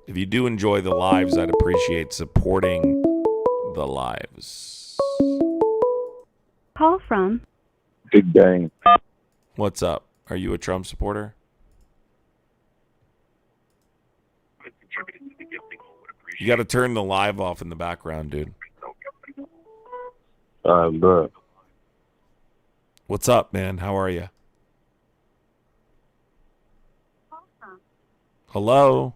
If you do enjoy the lives, I'd appreciate supporting the lives. Call from Big Bang. What's up? Are you a Trump supporter? You got to turn the live off in the background, dude. Bro. What's up, man? How are you? Hello?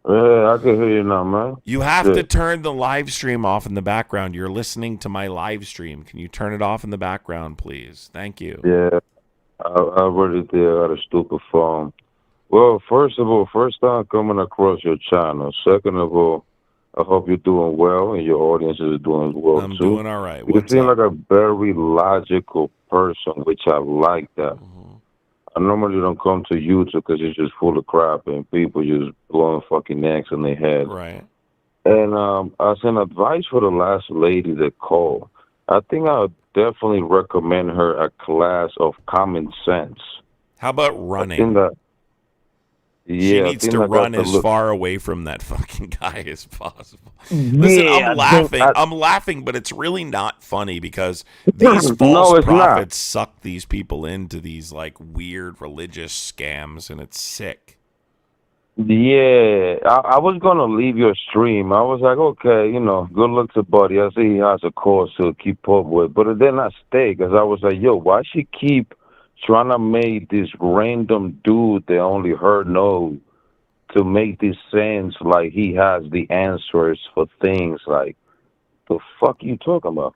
Yeah, I can hear you now, man. You have to turn the live stream off in the background. You're listening to my live stream. Can you turn it off in the background, please? Thank you. Yeah, I already did. I got a stupid phone. Well, first of all, first time coming across your channel. Second of all, I hope you're doing well and your audience is doing well, I'm too. doing all right. You seem like a very logical person, which I like that. I normally don't come to YouTube because it's just full of crap and people just blowing fucking necks in their head. Right. And as an advice for the last lady that called, I think I would definitely recommend her a class of common sense. How about running? She needs to run as far away from that fucking guy as possible. Listen, I'm laughing. I'm laughing, but it's really not funny because these false prophets suck these people into these like weird religious scams, and it's sick. Yeah, I was gonna leave your stream. I was like, okay, good luck to Buddy. I see he has a course to keep up with, but then I stayed because I was like, yo, why she keep trying to make this random dude that only her know to make this sense like he has the answers for things like the fuck you talking about?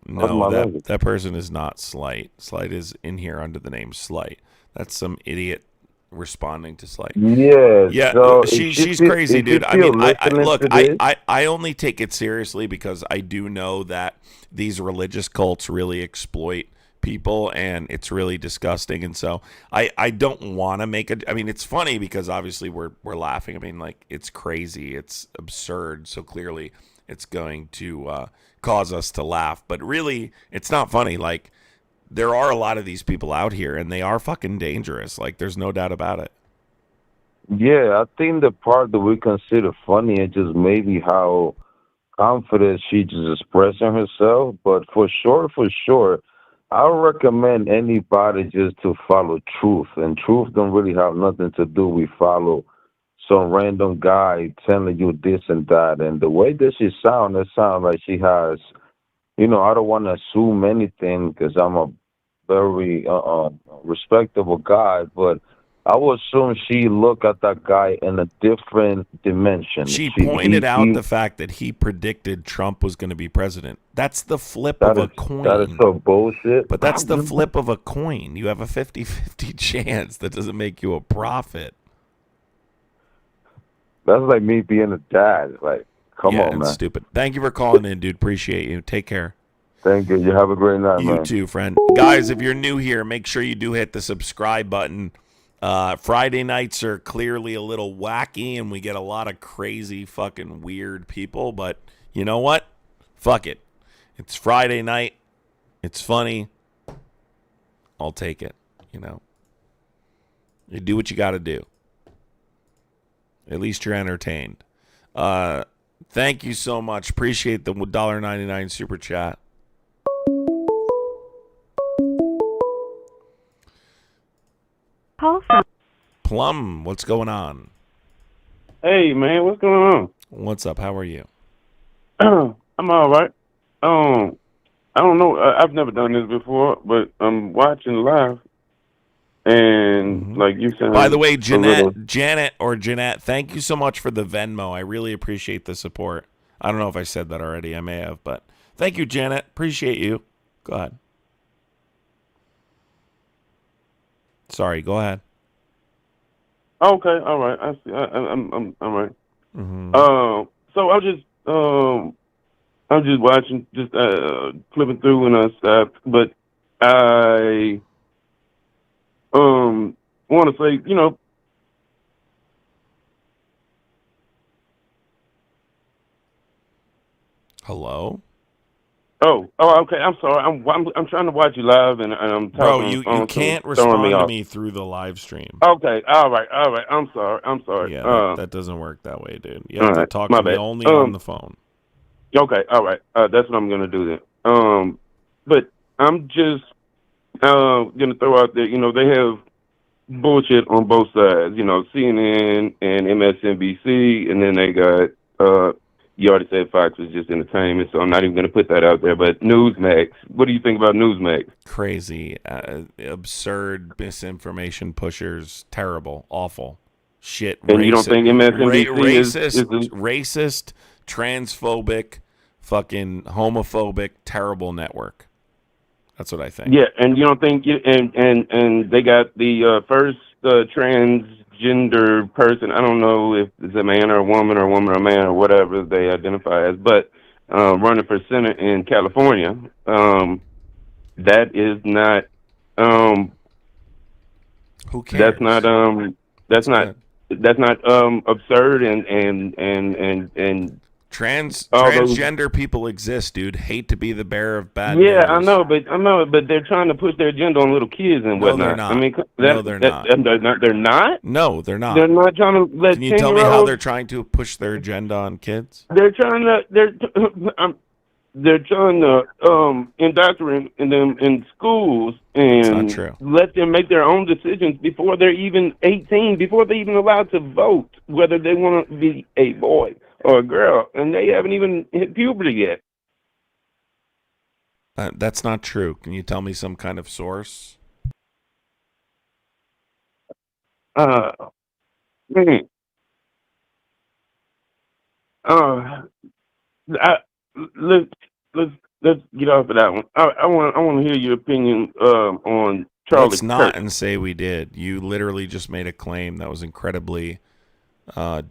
No, that person is not Slight. Slight is in here under the name Slight. That's some idiot responding to Slight. Yeah, so she's crazy, dude. I mean, I only take it seriously because I do know that these religious cults really exploit people, and it's really disgusting. And so I don't want to make it. I mean, it's funny because obviously we're laughing. I mean, like, it's crazy, it's absurd. So clearly it's going to cause us to laugh, but really it's not funny. Like, there are a lot of these people out here and they are fucking dangerous. Like, there's no doubt about it. Yeah, I think the part that we consider funny is just maybe how confident she's just expressing herself. But for sure, I recommend anybody just to follow truth. And truth don't really have nothing to do with follow some random guy telling you this and that. And the way that she sounds, it sounds like she has, I don't want to assume anything because I'm a very respectable guy, but I would assume she look at that guy in a different dimension. She pointed out the fact that he predicted Trump was going to be president. That's the flip of a coin. That is so bullshit. But that's the flip of a coin. You have a 50-50 chance. That doesn't make you a prophet. That's like me being a dad. Like, come on, man. Stupid. Thank you for calling in, dude. Appreciate you. Take care. Thank you. You have a great night, man. You too, friend. Guys, if you're new here, make sure you do hit the subscribe button. Friday nights are clearly a little wacky, and we get a lot of crazy, fucking weird people. But you know what? Fuck it. It's Friday night. It's funny. I'll take it. You know. You do what you got to do. At least you're entertained. Thank you so much. Appreciate the $1.99 super chat. Call from Plum, what's going on? Hey, man, what's going on? What's up? How are you? I'm all right. I don't know. I've never done this before, but I'm watching live, and like you said. By the way, Janet, thank you so much for the Venmo. I really appreciate the support. I don't know if I said that already. I may have, but thank you, Janet. Appreciate you. Go ahead. Sorry, go ahead. Okay, all right. I see. I'm all right. So I'm just watching, just flipping through and stuff. But I want to say, Hello. Oh, okay. I'm sorry. I'm trying to watch you live, and I'm talking. Bro, on the you phone, can't so it's throwing respond to off. me through the live stream. Okay, all right. I'm sorry. Yeah, that doesn't work that way, dude. You all have to right, talk my to me bad. only on the phone. Okay, all right. That's what I'm gonna do then. But I'm just gonna throw out there. They have bullshit on both sides. CNN and MSNBC, and then they got you already said Fox was just entertainment, so I'm not even gonna put that out there. But Newsmax, what do you think about Newsmax? Crazy, absurd misinformation pushers, terrible, awful, shit. And you don't think MSNBC is racist, transphobic, fucking homophobic, terrible network. That's what I think. Yeah, and you don't think and they got the first transgender person. I don't know if it's a man or a woman or a man or whatever they identify as, but running for Senate in California. That is not. Who cares? That's not absurd and transgender people exist, dude. Hate to be the bearer of bad news. news. I know, but they're trying to push their agenda on little kids and whatnot. They're not. I mean, no, they're not. They're not. No, they're not. They're not trying to let. Can you tell me how they're trying to push their agenda on kids? They're trying to indoctrinate them in schools and let them make their own decisions before they're even 18, before they're even allowed to vote whether they want to be a boy or a girl, and they haven't even hit puberty yet. That's not true. Can you tell me some kind of source? Let's get off of that one. I want to hear your opinion on Charlie. Let's not and say we did. You literally just made a claim that was incredibly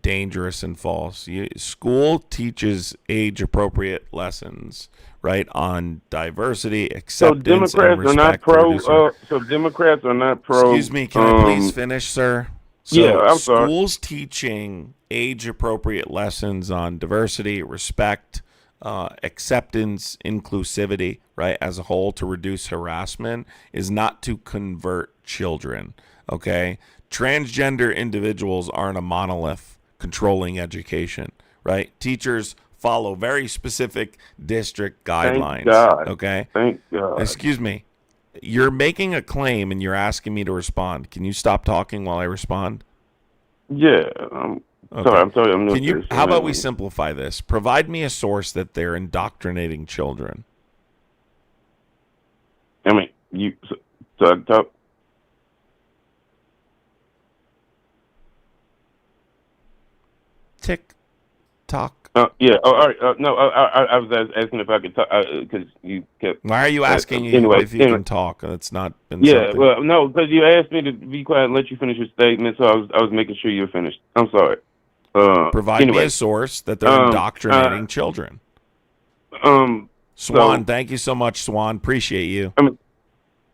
dangerous and false. School teaches age-appropriate lessons, right, on diversity, acceptance, and respect. So Democrats are not pro. Excuse me, can I please finish, sir? So yeah, I'm sorry. Schools teaching age-appropriate lessons on diversity, respect, acceptance, inclusivity, right, as a whole, to reduce harassment is not to convert children, okay? Transgender individuals aren't a monolith controlling education, right? Teachers follow very specific district guidelines. Thank God. Okay? Thank God. Excuse me. You're making a claim and you're asking me to respond. Can you stop talking while I respond? Yeah. Okay. Sorry, I'm sorry. How about we simplify this? Provide me a source that they're indoctrinating children. I mean, talk. Tick tock. Yeah. Oh, all right. No, I was asking if I could talk because you kept. Why are you asking if you can talk? That's not been. Yeah. something. Well, no, because you asked me to be quiet and let you finish your statement, so I was making sure you were finished. I'm sorry. Provide me a source that they're indoctrinating children. Swan, thank you so much, Swan. Appreciate you.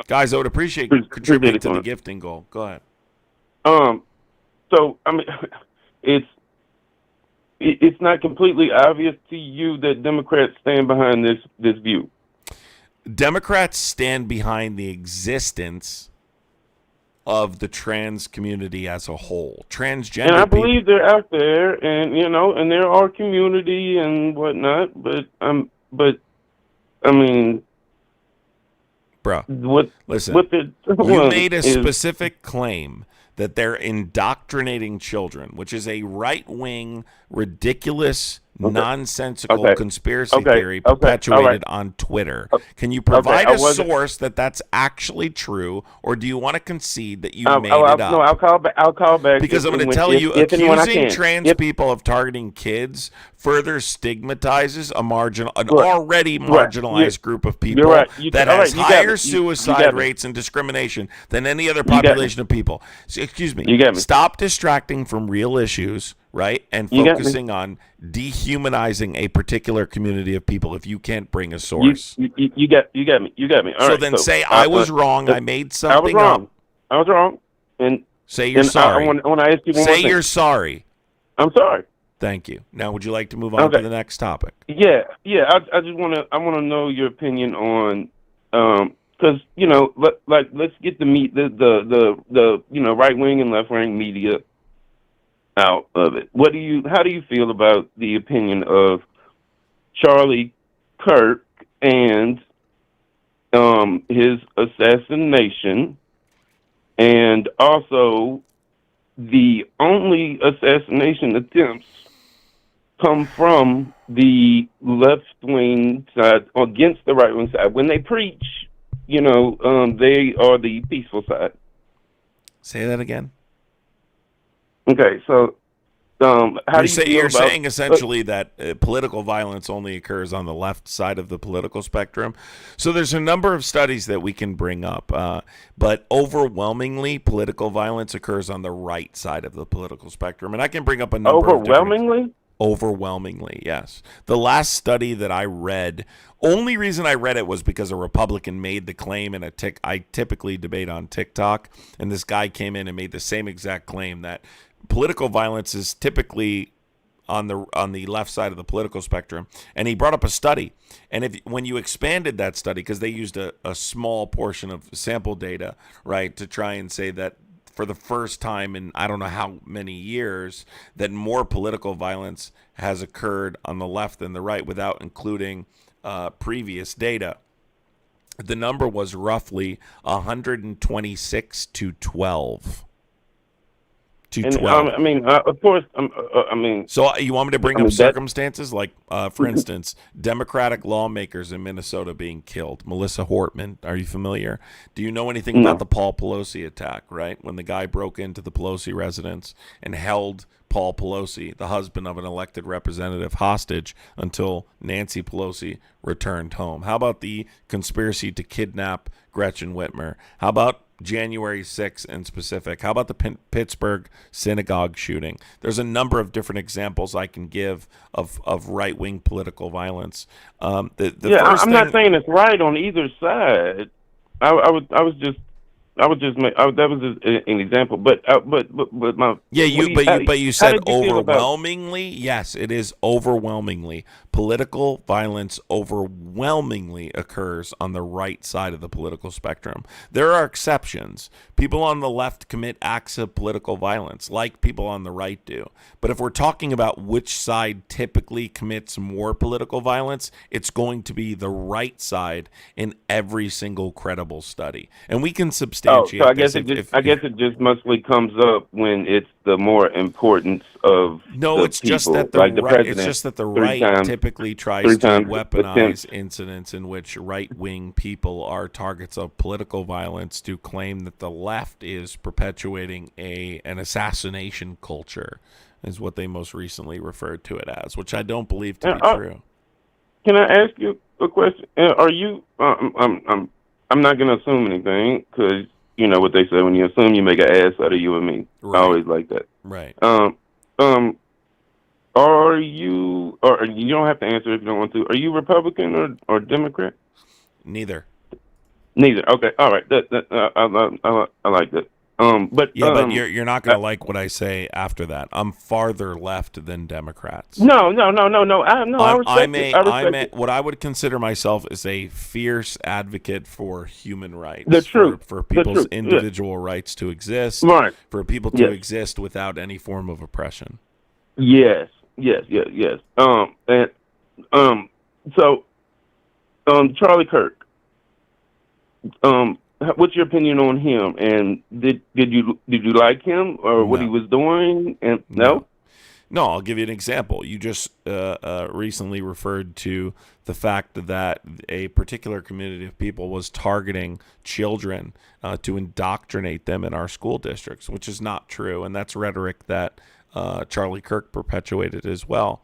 Guys, I would appreciate contributing to the gifting goal. Go ahead. So I mean, it's it's not completely obvious to you that Democrats stand behind this view. Democrats stand behind the existence of the trans community as a whole. Transgender And I people. believe they're out there, and and there are community and whatnot. But I mean, Bruh, what listen, they're you doing made a is specific claim that they're indoctrinating children, which is a right-wing, ridiculous, nonsensical conspiracy theory perpetuated on Twitter. Can you provide a source that's actually true, or do you want to concede that you made it up? No, I'll call back. Because I'm going to tell you, accusing trans people of targeting kids further stigmatizes an already marginalized group of people that has higher suicide rates and discrimination than any other population of people. So, excuse me. You get me. Stop distracting from real issues, right, and focusing on dehumanizing a particular community of people if you can't bring a source. You got me. All so right, then say I was wrong. I made something up. I was wrong. And say you're sorry. I want to ask you one more thing. Say you're sorry. I'm sorry. Thank you. Now, would you like to move on to the next topic? Yeah. I just want to know your opinion on because let's get the meat the right wing and left wing media out of it. How do you feel about the opinion of Charlie Kirk and his assassination, and also the only assassination attempts come from the left wing side against the right wing side? When they preach, they are the peaceful side. Say that again. Okay, so how you're saying essentially that political violence only occurs on the left side of the political spectrum. So there's a number of studies that we can bring up, but overwhelmingly political violence occurs on the right side of the political spectrum. And I can bring up a number Overwhelmingly? Overwhelmingly, yes. The last study that I read, only reason I read it was because a Republican made the claim in I typically debate on TikTok, and this guy came in and made the same exact claim that political violence is typically on the left side of the political spectrum, and he brought up a study. And when you expanded that study, because they used a small portion of sample data, right, to try and say that for the first time in I don't know how many years that more political violence has occurred on the left than the right without including previous data. The number was roughly 126 to 12. Of course. So you want me to bring up circumstances like, for instance, Democratic lawmakers in Minnesota being killed? Melissa Hortman, are you familiar? Do you know anything about the Paul Pelosi attack, right? When the guy broke into the Pelosi residence and held Paul Pelosi, the husband of an elected representative, hostage until Nancy Pelosi returned home. How about the conspiracy to kidnap Gretchen Whitmer? How about January 6th in specific? How about the Pittsburgh synagogue shooting? There's a number of different examples I can give of right-wing political violence. I'm not saying it's right on either side. That was an example, but my you said overwhelmingly. Yes, it is overwhelmingly. Political violence overwhelmingly occurs on the right side of the political spectrum. There are exceptions. People on the left commit acts of political violence, like people on the right do. But if we're talking about which side typically commits more political violence, it's going to be the right side in every single credible study, and we can substantiate. So I guess it just mostly comes up when it's the more importance of it's people, just that the right typically tries to weaponize incidents in which right-wing people are targets of political violence to claim that the left is perpetuating an assassination culture, is what they most recently referred to it as, which I don't believe to be true. Can I ask you a question? Are you? I'm not going to assume anything because you know what they say: when you assume, you make an ass out of you and me. Right. I always like that. Right. Are you? Or you don't have to answer if you don't want to. Are you Republican or Democrat? Neither. Okay. All right. I like that. But you're not going to like what I say after that. I'm farther left than Democrats. No. I respect it. What I would consider myself is a fierce advocate for human rights. The truth. For people's individual rights to exist. Right. For people to exist without any form of oppression. Yes. So, Charlie Kirk. What's your opinion on him? And did you like him or what he was doing? And no, I'll give you an example. You just recently referred to the fact that a particular community of people was targeting children to indoctrinate them in our school districts, which is not true, and that's rhetoric that Charlie Kirk perpetuated as well.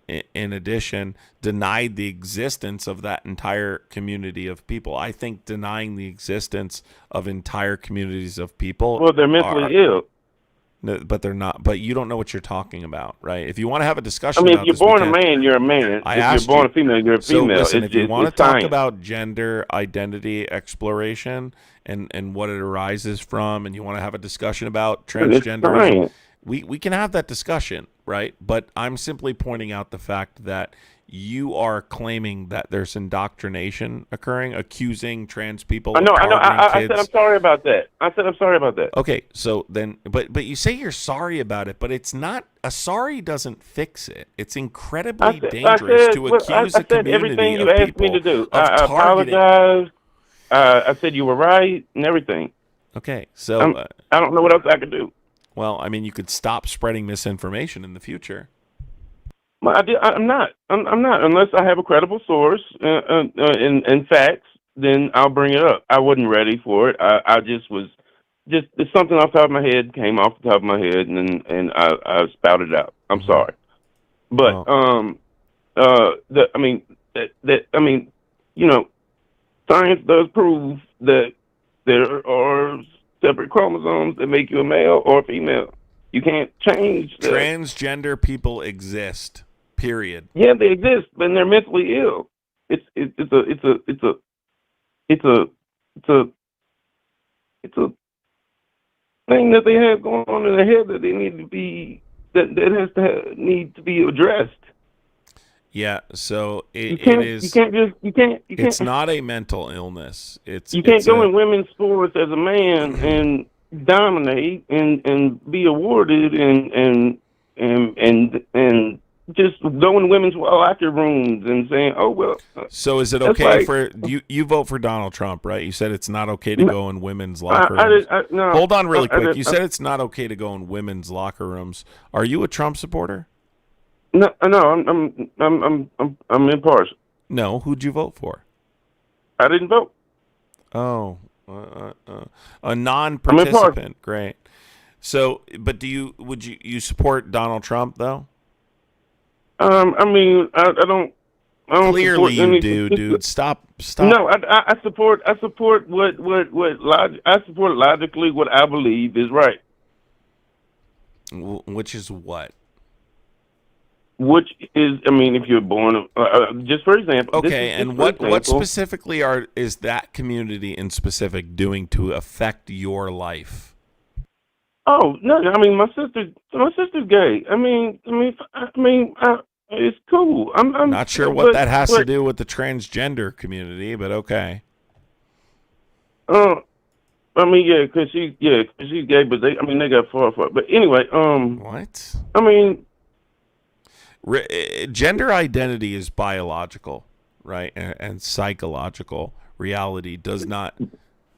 In addition, denied the existence of that entire community of people. I think denying the existence of entire communities of people. Well, they're mentally ill. No, but they're not. But you don't know what you're talking about, right? If you want to have a discussion, if you're born a man, you're a man. If you're born a female, you're a female. So listen, if you want to talk about gender identity exploration and what it arises from, and you want to have a discussion about transgenderism, we can have that discussion, right? But I'm simply pointing out the fact that you are claiming that there's indoctrination occurring, accusing trans people. I said I'm sorry about that. Okay, so then, but you say you're sorry about it, but it's not. A sorry doesn't fix it. It's incredibly dangerous to accuse a community everything you of asked people me to do. I apologize. I said you were right and everything. Okay, so I don't know what else I could do. Well, I mean, you could stop spreading misinformation in the future. Well, I'm not. Unless I have a credible source and facts, then I'll bring it up. I wasn't ready for it. I just was it's something off the top of my head came off the top of my head, and I spouted it out. I'm sorry, but science does prove that there are separate chromosomes that make you a male or a female. You can't change that. Transgender people exist. Period. Yeah, they exist, but they're mentally ill. It's a thing that they have going on in their head that they need to be need to be addressed. Yeah, so you can't. It's not a mental illness. You can't go in women's sports as a man and dominate and be awarded and just go in women's locker rooms and saying, "Oh well." So is it okay for you vote for Donald Trump, right? You said it's not okay to go in women's locker rooms. No, hold on, really quick. You said it's not okay to go in women's locker rooms. Are you a Trump supporter? No, I'm impartial. No, who'd you vote for? I didn't vote. Oh, a non-participant. Great. So, but would you support Donald Trump though? I don't. Clearly, you do, dude. Stop. No, I support what I support logically what I believe is right. Which is what? Which is, if you're born, just for example. Okay, and what specifically is that community in specific doing to affect your life? Oh no! My sister's gay. It's cool. I'm not sure what that has to do with the transgender community, but okay. Because she's gay, but they got far. But anyway, what? Gender identity is biological, right? And psychological. Reality does not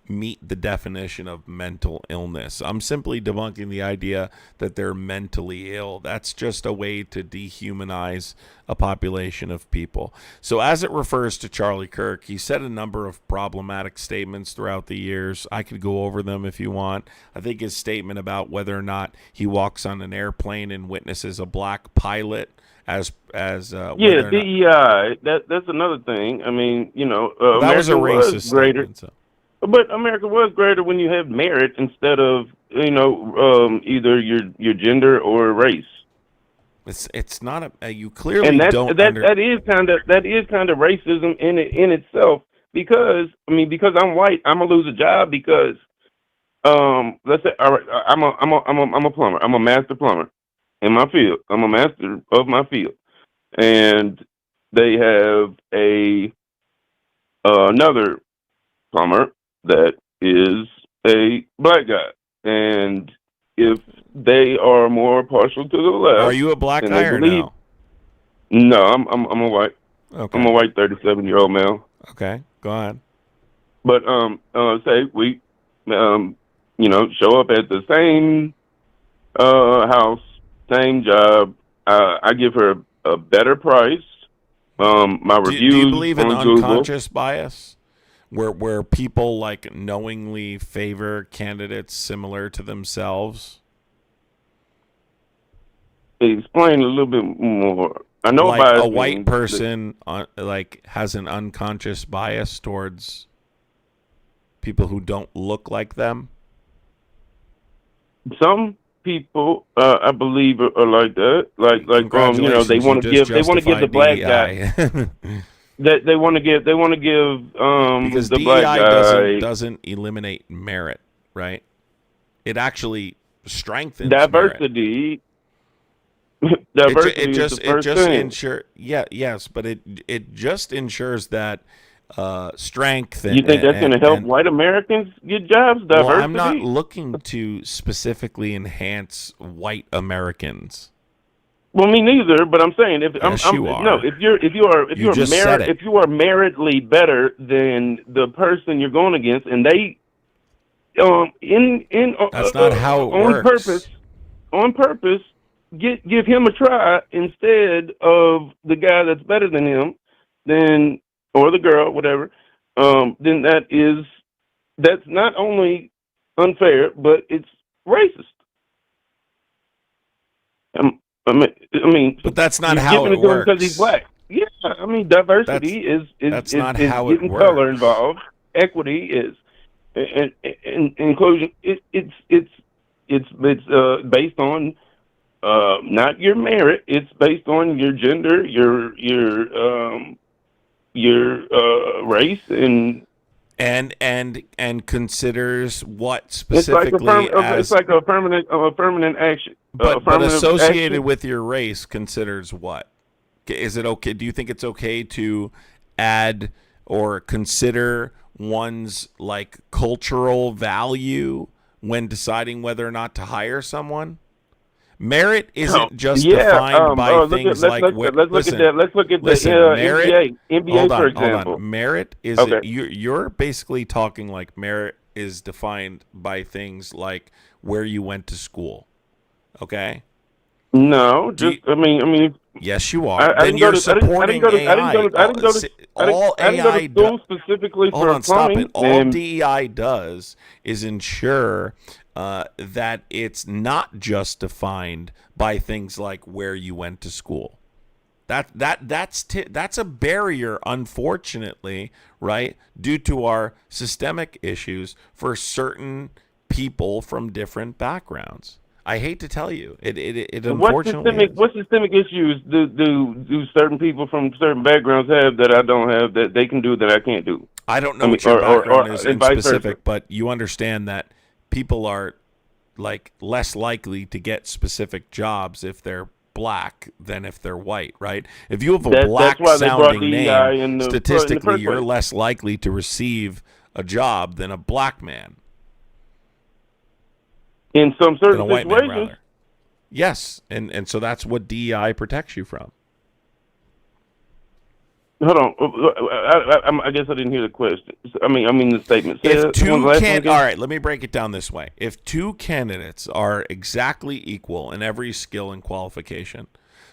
meet the definition of mental illness. I'm simply debunking the idea that they're mentally ill. That's just a way to dehumanize a population of people. So as it refers to Charlie Kirk, he said a number of problematic statements throughout the years. I could go over them if you want. I think his statement about whether or not he walks on an airplane and witnesses a black pilot as DEI. That's another thing. that was a racist statement. So. But America was greater when you have merit instead of either your gender or race. It's not you clearly and don't. That is kind of racism in itself because I'm white, I'm gonna lose a job because let's say, all right, I'm a plumber. I'm a master plumber in my field. I'm a master of my field, and they have another plumber that is a black guy, and if they are more partial to the left, Are you a black and guy they or believe, no? no, I'm a white. Okay. I'm a white 37-year-old male. Okay. Go ahead. But say we show up at the same house, same job. I give her a better price. My Do reviews you believe in on Google. unconscious bias, where people like knowingly favor candidates similar to themselves? Explain a little bit more. I know Like bias a white means person like has an unconscious bias towards people who don't look like them. some people, I believe, are like that. Like they Congratulations, want you to just give the black guy. DEI. They want to give Because the black DEI guy doesn't eliminate merit, right? It actually strengthens merit. diversity. Diversity It is the first thing. Yes, but it just ensures that strength. You think that's going to help white Americans get jobs? Diversity? Well, I'm not looking to specifically enhance white Americans. Well, me neither. But I'm saying if you are. no, if you are meritly better than the person you're going against, and they that's not how it works. On purpose, give him a try instead of the guy that's better than him, then or the girl, whatever. Then that's not only unfair, but it's racist. I mean, but that's not how it works. Because he's black. Yeah, I mean, diversity is not how it getting works. color involved. Equity is, and inclusion. It's based on not your merit. It's based on your gender, your race, and considers what specifically it's like a permanent action. But associated action with your race considers what? Is it okay? Do you think it's okay to add or consider one's like cultural value when deciding whether or not to hire someone? Merit isn't just defined by things like. Let's look at the merit, NBA for example. Hold on. Merit is okay. You're basically talking like merit is defined by things like where you went to school. Okay. No, I mean. Yes, you are. Then you're supporting AI. I didn't go to school specifically for plumbing. Stop it. All DEI does is ensure that it's not just defined by things like where you went to school. That's a barrier, unfortunately, right? Due to our systemic issues for certain people from different backgrounds. I hate to tell you, it unfortunately. What systemic issues do certain people from certain backgrounds have that I don't have that they can do that I can't do? I don't know what your background is in specific, but you understand that people are like less likely to get specific jobs if they're black than if they're white, right? If you have a black sounding name, statistically, you're less likely to receive a job than a black man. In some certain situations, yes, and so that's what DEI protects you from. Hold on, I guess I didn't hear the question. I mean the statement. All right, let me break it down this way. If two candidates are exactly equal in every skill and qualification,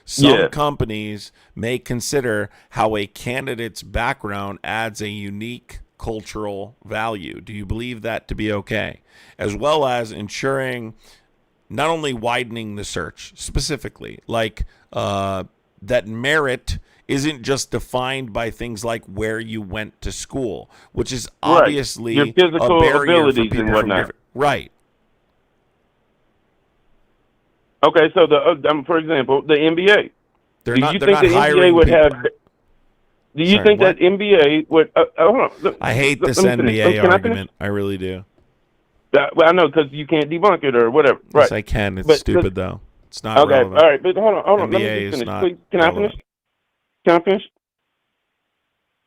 some companies may consider how a candidate's background adds a unique cultural value. Do you believe that to be okay? As well as ensuring not only widening the search specifically, like that merit isn't just defined by things like where you went to school, which is obviously your physical a barrier abilities for people and whatnot. Right. Okay, so for example, the NBA. Do you think the NBA would have? Do you think that NBA would? Hold on. I hate this NBA argument. I really do. Well, I know because you can't debunk it or whatever. Yes, Right. I can. It's But stupid though. It's not okay, relevant. all right. But hold on. Let me NBA just is finish. not Please, can I finish? relevant. Can I finish?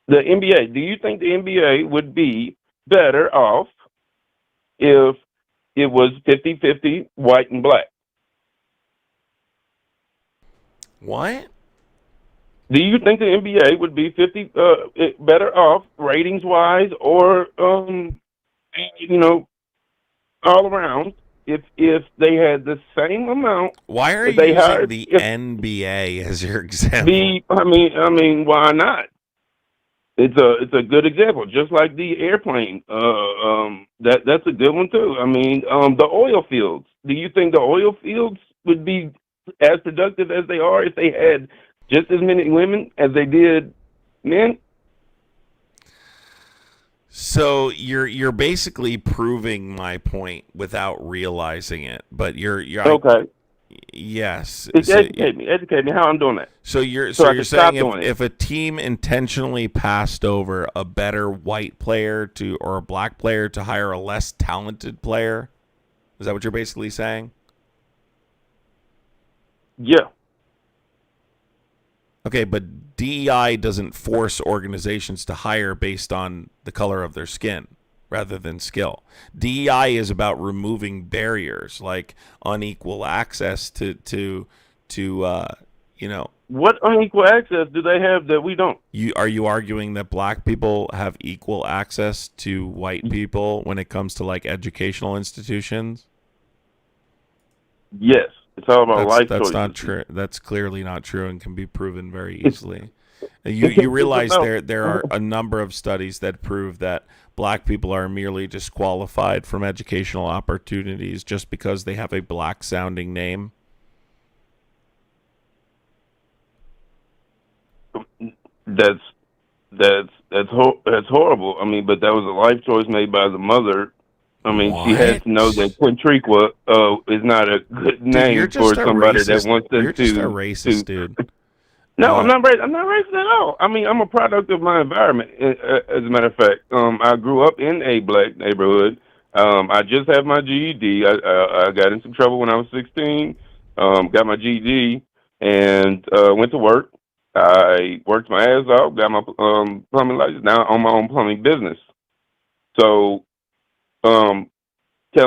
The NBA. Do you think the NBA would be better off if it was 50-50 white and black? What? Do you think the NBA would be better off ratings wise or all around if they had the same amount? Why are if you they using hired the if NBA as your example? I mean, why not? It's a good example, just like the airplane. That's a good one too. I mean, the oil fields. Do you think the oil fields would be as productive as they are if they had just as many women as they did men? So you're basically proving my point without realizing it, but you're Okay. yes. Educate me how I'm doing that. So you're I you're can stop saying doing it. if a team intentionally passed over a better white player or a black player to hire a less talented player, is that what you're basically saying? Yeah. Okay, but DEI doesn't force organizations to hire based on the color of their skin rather than skill. DEI is about removing barriers like unequal access to What unequal access do they have that we don't? Are you arguing that black people have equal access to white people when it comes to like educational institutions? Yes. It's all about life That's choices. not true. That's clearly not true and can be proven very easily. You realize there are a number of studies that prove that black people are merely disqualified from educational opportunities just because they have a black sounding name. That's horrible. I mean, but that was a life choice made by the mother. I mean, she had to know that Quintriqua is not a good name for somebody that wants them You're just a racist, dude. No, I'm not racist. I'm not racist at all. I mean, I'm a product of my environment. As a matter of fact, I grew up in a black neighborhood. I just had my GED. I got in some trouble when I was 16. Got my GED and went to work. I worked my ass off. Got my plumbing license. Now I own my own plumbing business. So, tell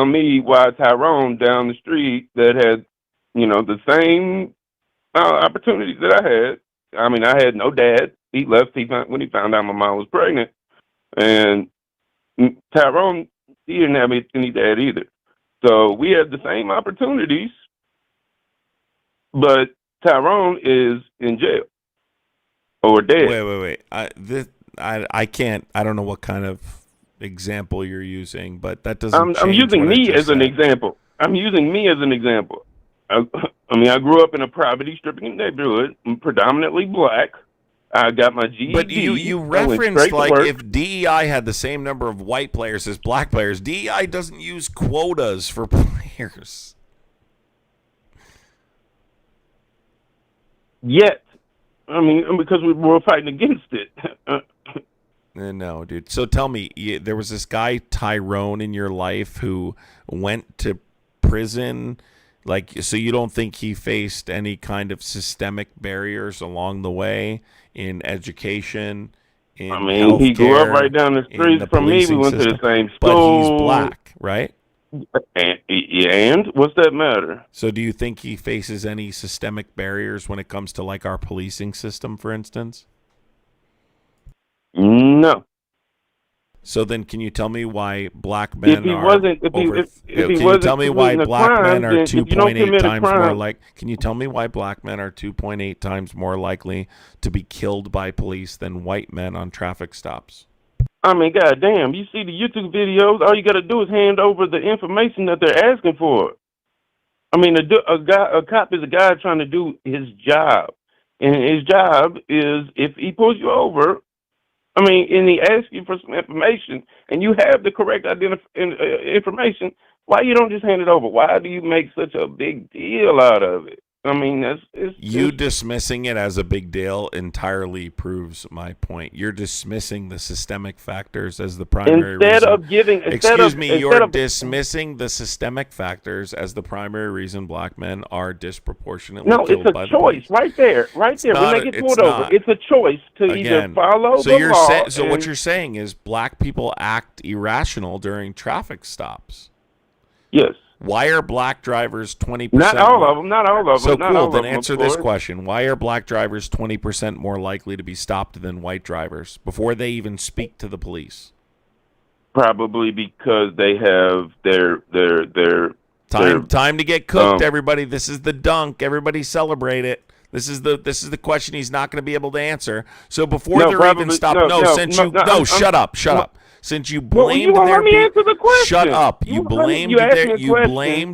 me why Tyrone down the street that had, the same opportunities that I had. I mean, I had no dad. He left when he found out my mom was pregnant. And Tyrone, he didn't have any dad either. So we had the same opportunities, but Tyrone is in jail or dead. Wait. I can't. I don't know what kind of example you're using, but that doesn't. I'm using me as an example. I'm using me as an example. I mean, I grew up in a poverty-stricken neighborhood, predominantly black. I got my GED. But you referenced like if DEI had the same number of white players as black players. DEI doesn't use quotas for players. Yet, I mean, because we're fighting against it. No, dude. So tell me, there was this guy Tyrone in your life who went to prison. Like, so you don't think he faced any kind of systemic barriers along the way in education, in healthcare, he grew up right down the street from me. We went to the same school. But he's black, right? And what's that matter? So do you think he faces any systemic barriers when it comes to, like, our policing system, for instance? No. So then, can you tell me why black men If he wasn't 2.8 times more like? Can you tell me why black men are 2.8 times more likely to be killed by police than white men on traffic stops? I mean, goddamn! You see the YouTube videos. All you got to do is hand over the information that they're asking for. I mean, a cop is a guy trying to do his job, and his job is if he pulls you over. I mean, and he asks you for some information, and you have the correct information, why you don't just hand it over? Why do you make such a big deal out of it? I mean, it's dismissing it as a big deal entirely proves my point. You're dismissing the systemic factors as the primary reason. You're dismissing the systemic factors as the primary reason black men are disproportionately killed by the police. It's a choice right there. When they get pulled over, it's a choice to either follow the law. So what you're saying is black people act irrational during traffic stops. Yes. Why are black drivers 20%? Not all of them. So cool. Then answer this question: why are black drivers 20% more likely to be stopped than white drivers before they even speak to the police? Probably because they have their time to get cooked. Everybody, this is the dunk. Everybody celebrate it. This is the question he's not going to be able to answer. So before they're even stopped, shut up. Since you blamed shut up. You blamed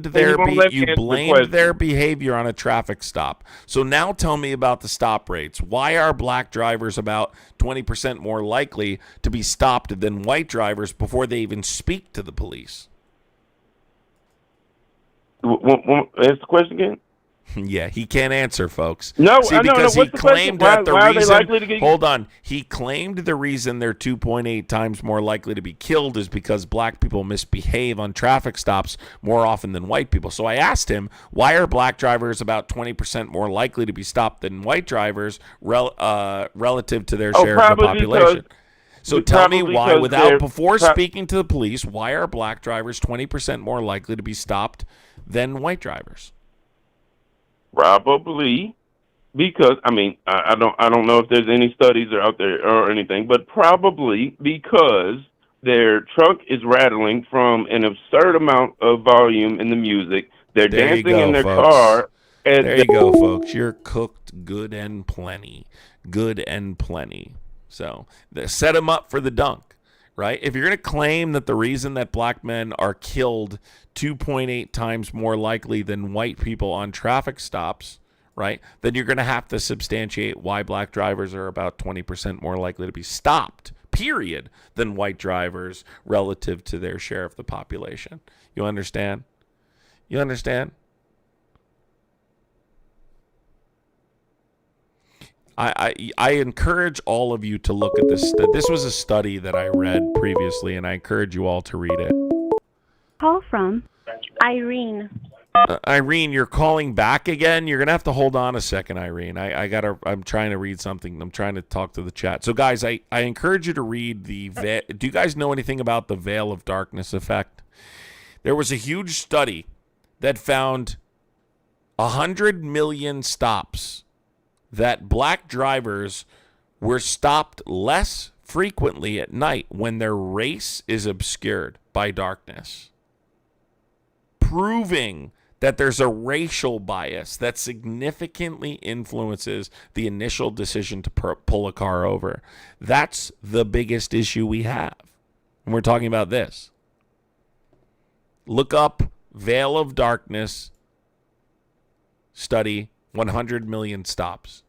their behavior on a traffic stop. So now tell me about the stop rates. Why are black drivers about 20% more likely to be stopped than white drivers before they even speak to the police? Ask the question again. Yeah, he can't answer, folks. No, because he claimed that the reason. Hold on, he claimed the reason they're 2.8 times more likely to be killed is because black people misbehave on traffic stops more often than white people. So I asked him, why are black drivers about 20% more likely to be stopped than white drivers relative to their share of the population? So tell me why, before speaking to the police, why are black drivers 20% more likely to be stopped than white drivers? Probably because I don't know if there's any studies out there or anything, but probably because their truck is rattling from an absurd amount of volume in the music. They're dancing in their car. There you go, folks. You're cooked good and plenty. So set them up for the dunk, right? If you're going to claim that the reason that black men are killed 2.8 times more likely than white people on traffic stops, right, then you're going to have to substantiate why black drivers are about 20% more likely to be stopped, period, than white drivers relative to their share of the population. You understand? I encourage all of you to look at this. This was a study that I read previously, and I encourage you all to read it. Call from Irene. Irene, you're calling back again. You're gonna have to hold on a second, Irene. I'm trying to read something. I'm trying to talk to the chat. So, guys, I encourage you to read the. Do you guys know anything about the veil of darkness effect? There was a huge study that found 100 million stops that black drivers were stopped less frequently at night when their race is obscured by darkness, proving that there's a racial bias that significantly influences the initial decision to pull a car over. That's the biggest issue we have. And we're talking about this. Look up Veil of Darkness study, 100 million stops.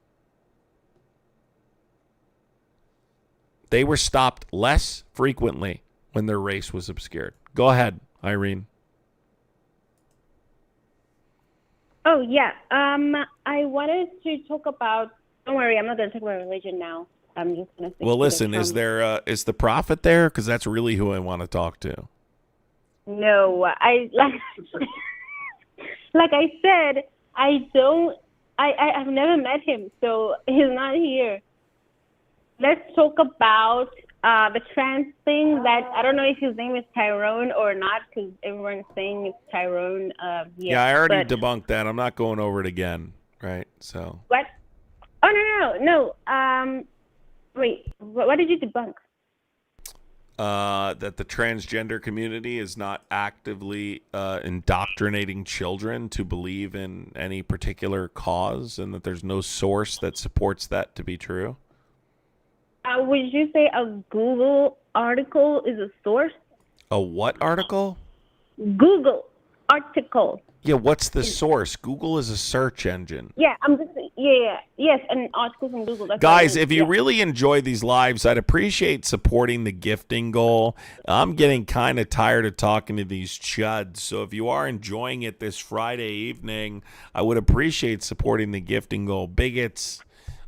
They were stopped less frequently when their race was obscured. Go ahead, Irene. Oh, yeah. I wanted to talk about, don't worry, I'm not going to talk about religion now. I'm just going to say. Well, listen, is the prophet there? Because that's really who I want to talk to. No, like I said, I've never met him, so he's not here. Let's talk about the trans thing. That I don't know if his name is Tyrone or not, because everyone's saying it's Tyrone. Yeah, I already debunked that. I'm not going over it again, right? So. What? Oh no. Wait, what did you debunk? That the transgender community is not actively indoctrinating children to believe in any particular cause, and that there's no source that supports that to be true. Would you say a Google article is a source? A what article? Google article. Yeah, what's the source? Google is a search engine. Yeah, I'm just yes, and articles from Google. That's Guys, what I mean. if you really enjoy these lives, I'd appreciate supporting the gifting goal. I'm getting kind of tired of talking to these chuds. So if you are enjoying it this Friday evening, I would appreciate supporting the gifting goal. Bigots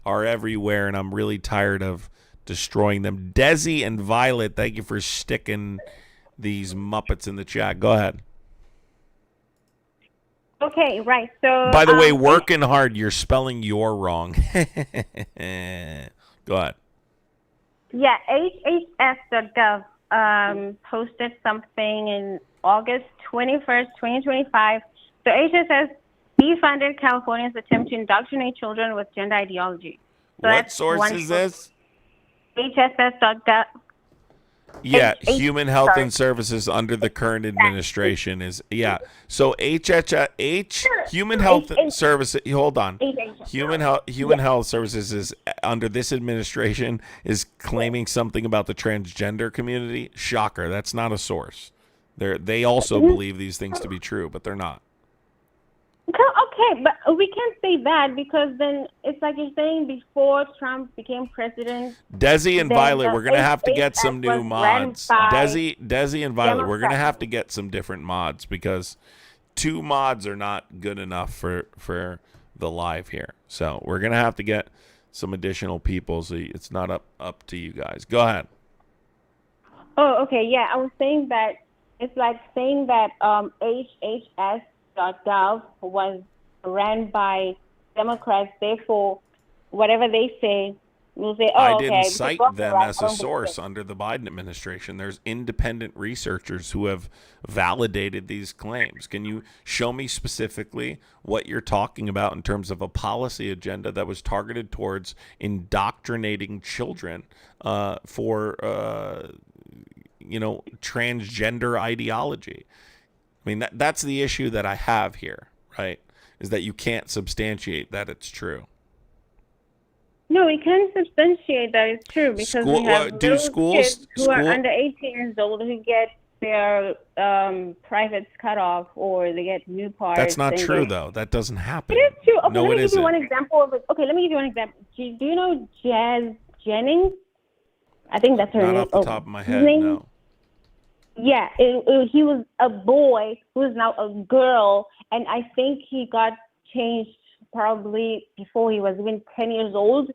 are everywhere, and I'm really tired of destroying them. Desi and Violet, thank you for sticking these Muppets in the chat. Go ahead. Okay, right. So By the way, working hard, you're spelling your wrong. Go ahead. Yeah, HHS.gov posted something in August 21st, 2025. So HHS defunded California's attempt to indoctrinate children with gender ideology. So What source is this? HHS.gov. Yeah, Human Health and Services under the current administration is So Human Health Services. Hold on. Human Health Services is under this administration is claiming something about the transgender community. Shocker. That's not a source. They also believe these things to be true, but they're not. Okay, but we can't say that because then it's like you're saying before Trump became president. Desi and Violet, we're going to have to get some new mods. Desi and Violet, we're going to have to get some different mods because 2 mods are not good enough for the live here. So we're going to have to get some additional people so it's not up to you guys. Go ahead. Oh, okay. Yeah, I was saying that it's like saying that HHS.gov was ran by Democrats. Therefore, whatever they say, we'll say, oh, I okay. didn't cite them as a source under the Biden administration. There's independent researchers who have validated these claims. Can you show me specifically what you're talking about in terms of a policy agenda that was targeted towards indoctrinating children for transgender ideology? I mean, that's the issue that I have here, right? Is that you can't substantiate that it's true. No, we can't substantiate that it's true because we have kids who are under 18 years old who get their privates cut off or they get new parts. That's not true, though. That doesn't happen. It is true. Okay, no, let me it give isn't. you one example of it. Okay, let me give you one example. Do you know Jazz Jennings? I think that's her name. Not off the top of my head, no. Yeah, he was a boy who is now a girl, and I think he got changed probably before he was even 10 years old.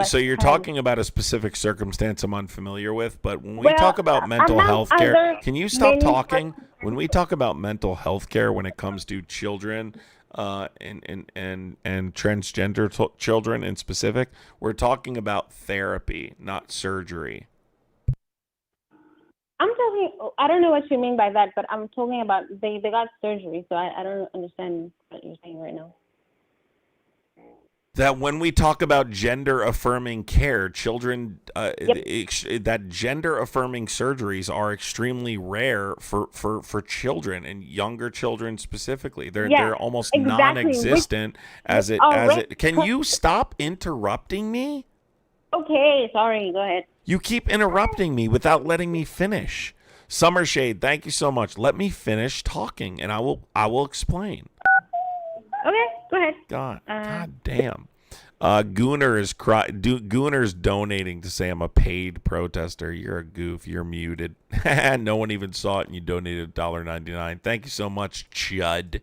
So you're talking about a specific circumstance I'm unfamiliar with, but when we talk about mental health care, can you stop talking? When we talk about mental health care when it comes to children and transgender children in specific, we're talking about therapy, not surgery. I don't know what you mean by that, but I'm talking about they got surgery, so I don't understand what you're saying right now. That when we talk about gender-affirming care, children, that gender-affirming surgeries are extremely rare for children and younger children specifically. They're almost non-existent as it. Can you stop interrupting me? Okay, sorry. Go ahead. You keep interrupting me without letting me finish. Summer Shade, thank you so much. Let me finish talking, and I will explain. Okay, go ahead. God damn. Gooner's donating to say I'm a paid protester. You're a goof. You're muted. No one even saw it, and you donated $1.99. Thank you so much, Chud.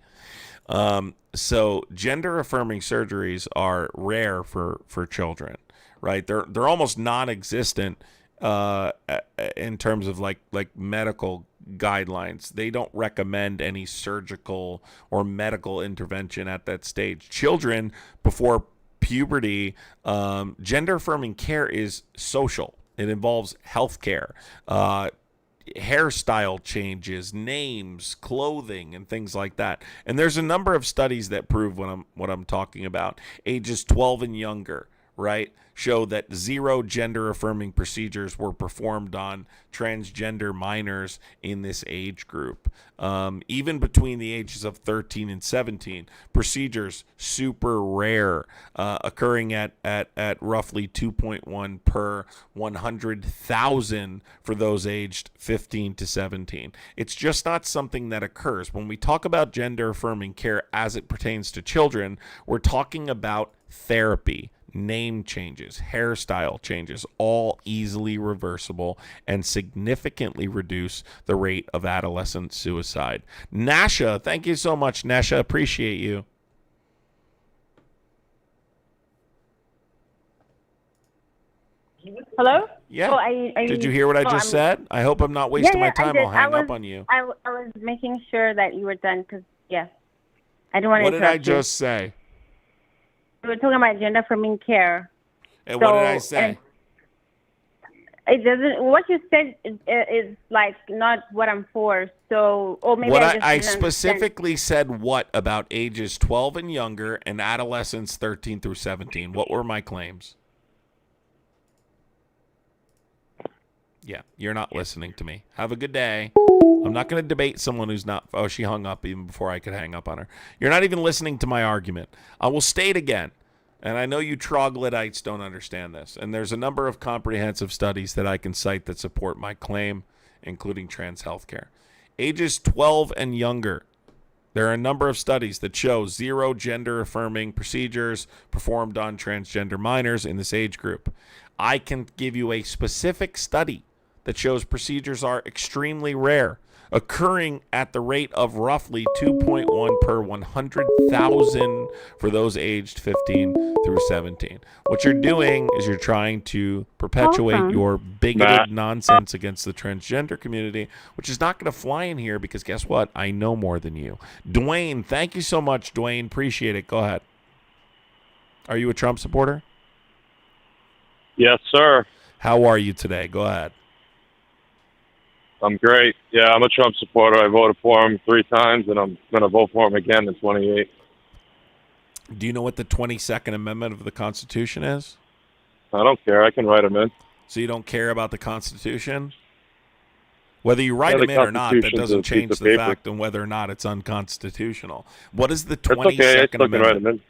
So gender-affirming surgeries are rare for children, right? They're almost non-existent in terms of like medical guidelines. They don't recommend any surgical or medical intervention at that stage. Children before puberty, gender affirming care is social. It involves health care, hairstyle changes, names, clothing, and things like that. And there's a number of studies that prove what I'm talking about. Ages 12 and younger, right, show that 0 gender-affirming procedures were performed on transgender minors in this age group. Even between the ages of 13 and 17, procedures super rare, occurring at roughly 2.1 per 100,000 for those aged 15 to 17. It's just not something that occurs. When we talk about gender-affirming care as it pertains to children, we're talking about therapy, name changes, hairstyle changes, all easily reversible and significantly reduce the rate of adolescent suicide. Nasha, thank you so much, Nasha. Appreciate you. Hello? Yeah. Oh, Did you hear what I just said? I hope I'm not wasting my time. I'll hang up on you. I was making sure that you were done because, I didn't want to What did I interrupt you. just say? We were talking about gender-affirming care. And what did I say? It doesn't. What you said is like not what I'm for. So, or maybe What I just I didn't specifically said what about ages 12 and younger and adolescents 13 through 17? What were my claims? Yeah, you're not listening to me. Have a good day. I'm not going to debate someone who's not. Oh, she hung up even before I could hang up on her. You're not even listening to my argument. I will state again, and I know you troglodytes don't understand this, and there's a number of comprehensive studies that I can cite that support my claim, including trans healthcare. Ages 12 and younger, there are a number of studies that show 0 gender-affirming procedures performed on transgender minors in this age group. I can give you a specific study that shows procedures are extremely rare, occurring at the rate of roughly 2.1 per 100,000 for those aged 15 through 17. What you're doing is you're trying to perpetuate your bigoted nonsense against the transgender community, which is not going to fly in here because guess what? I know more than you. Dwayne, thank you so much, Dwayne. Appreciate it. Go ahead. Are you a Trump supporter? Yes, sir. How are you today? Go ahead. I'm great. Yeah, I'm a Trump supporter. I voted for him 3 times, and I'm going to vote for him again in 28. Do you know what the 22nd Amendment of the Constitution is? I don't care. I can write him in. So you don't care about the Constitution? Whether you write them in or not, that doesn't change the fact on whether or not it's unconstitutional. What is the 22nd Amendment?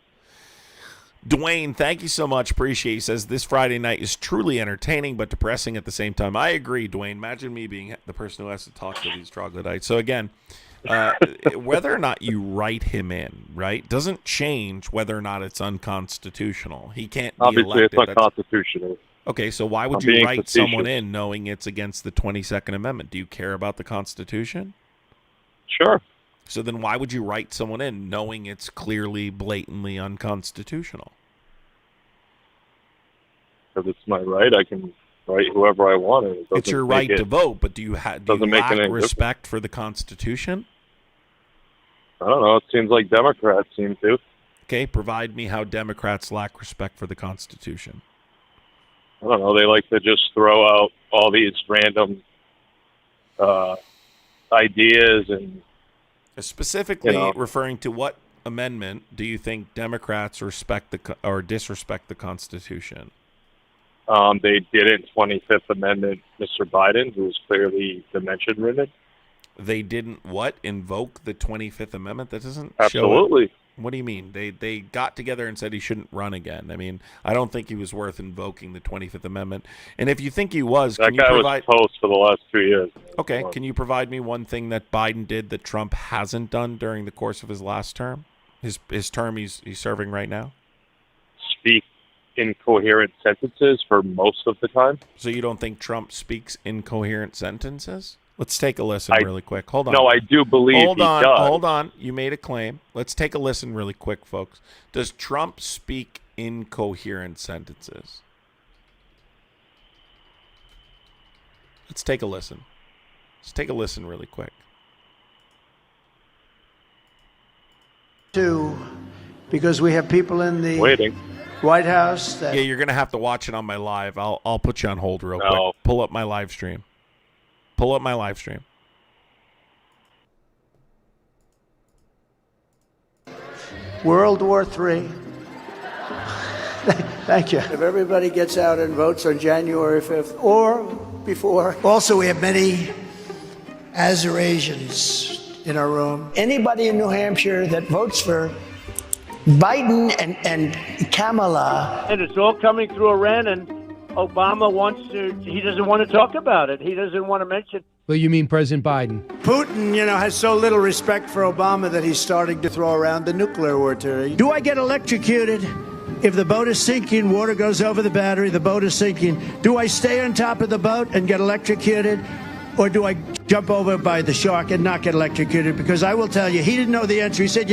Dwayne, thank you so much. Appreciate you. Says this Friday night is truly entertaining but depressing at the same time. I agree, Dwayne. Imagine me being the person who has to talk to these troglodytes. So again, whether or not you write him in, right, doesn't change whether or not it's unconstitutional. He can't be Obviously, elected. it's unconstitutional. Okay, so why would you write someone in knowing it's against the 22nd Amendment? Do you care about the Constitution? Sure. So then why would you write someone in knowing it's clearly, blatantly unconstitutional? Because it's my right. I can write whoever I want. It's your right to vote, but do you lack respect for the Constitution? I don't know. It seems like Democrats seem to. Okay, provide me how Democrats lack respect for the Constitution. I don't know. They like to just throw out all these random ideas and specifically referring to what amendment do you think Democrats respect or disrespect the Constitution? They didn't 25th Amendment Mr. Biden, who was clearly dementia-ridden. They didn't what? Invoke the 25th Amendment? That doesn't Absolutely. show it. What do you mean? They got together and said he shouldn't run again. I mean, I don't think he was worth invoking the 25th Amendment. And if you think he was, that guy was toast for the last 2 years. Okay, can you provide me one thing that Biden did that Trump hasn't done during the course of his last term? His term he's serving right now? Speak incoherent sentences for most of the time. So you don't think Trump speaks incoherent sentences? Let's take a listen really quick. Hold on. No, I do believe he does. Hold on. You made a claim. Let's take a listen really quick, folks. Does Trump speak incoherent sentences? Let's take a listen. Let's take a listen really quick. Because we have people in the White House that... Yeah, you're going to have to watch it on my live. I'll put you on hold real quick. Pull up my live stream. Pull up my live stream. World War III. Thank you. If everybody gets out and votes on January 5th or before. Also, we have many Azerasians in our room. Anybody in New Hampshire that votes for Biden and Kamala. And it's all coming through Iran, and Obama he doesn't want to talk about it. He doesn't want to mention. Well, you mean President Biden? Putin, has so little respect for Obama that he's starting to throw around the nuclear war theory. Do I get electrocuted if the boat is sinking, water goes over the battery, the boat is sinking? Do I stay on top of the boat and get electrocuted? Or do I jump over by the shark and not get electrocuted? Because I will tell you, he didn't know the answer. He said,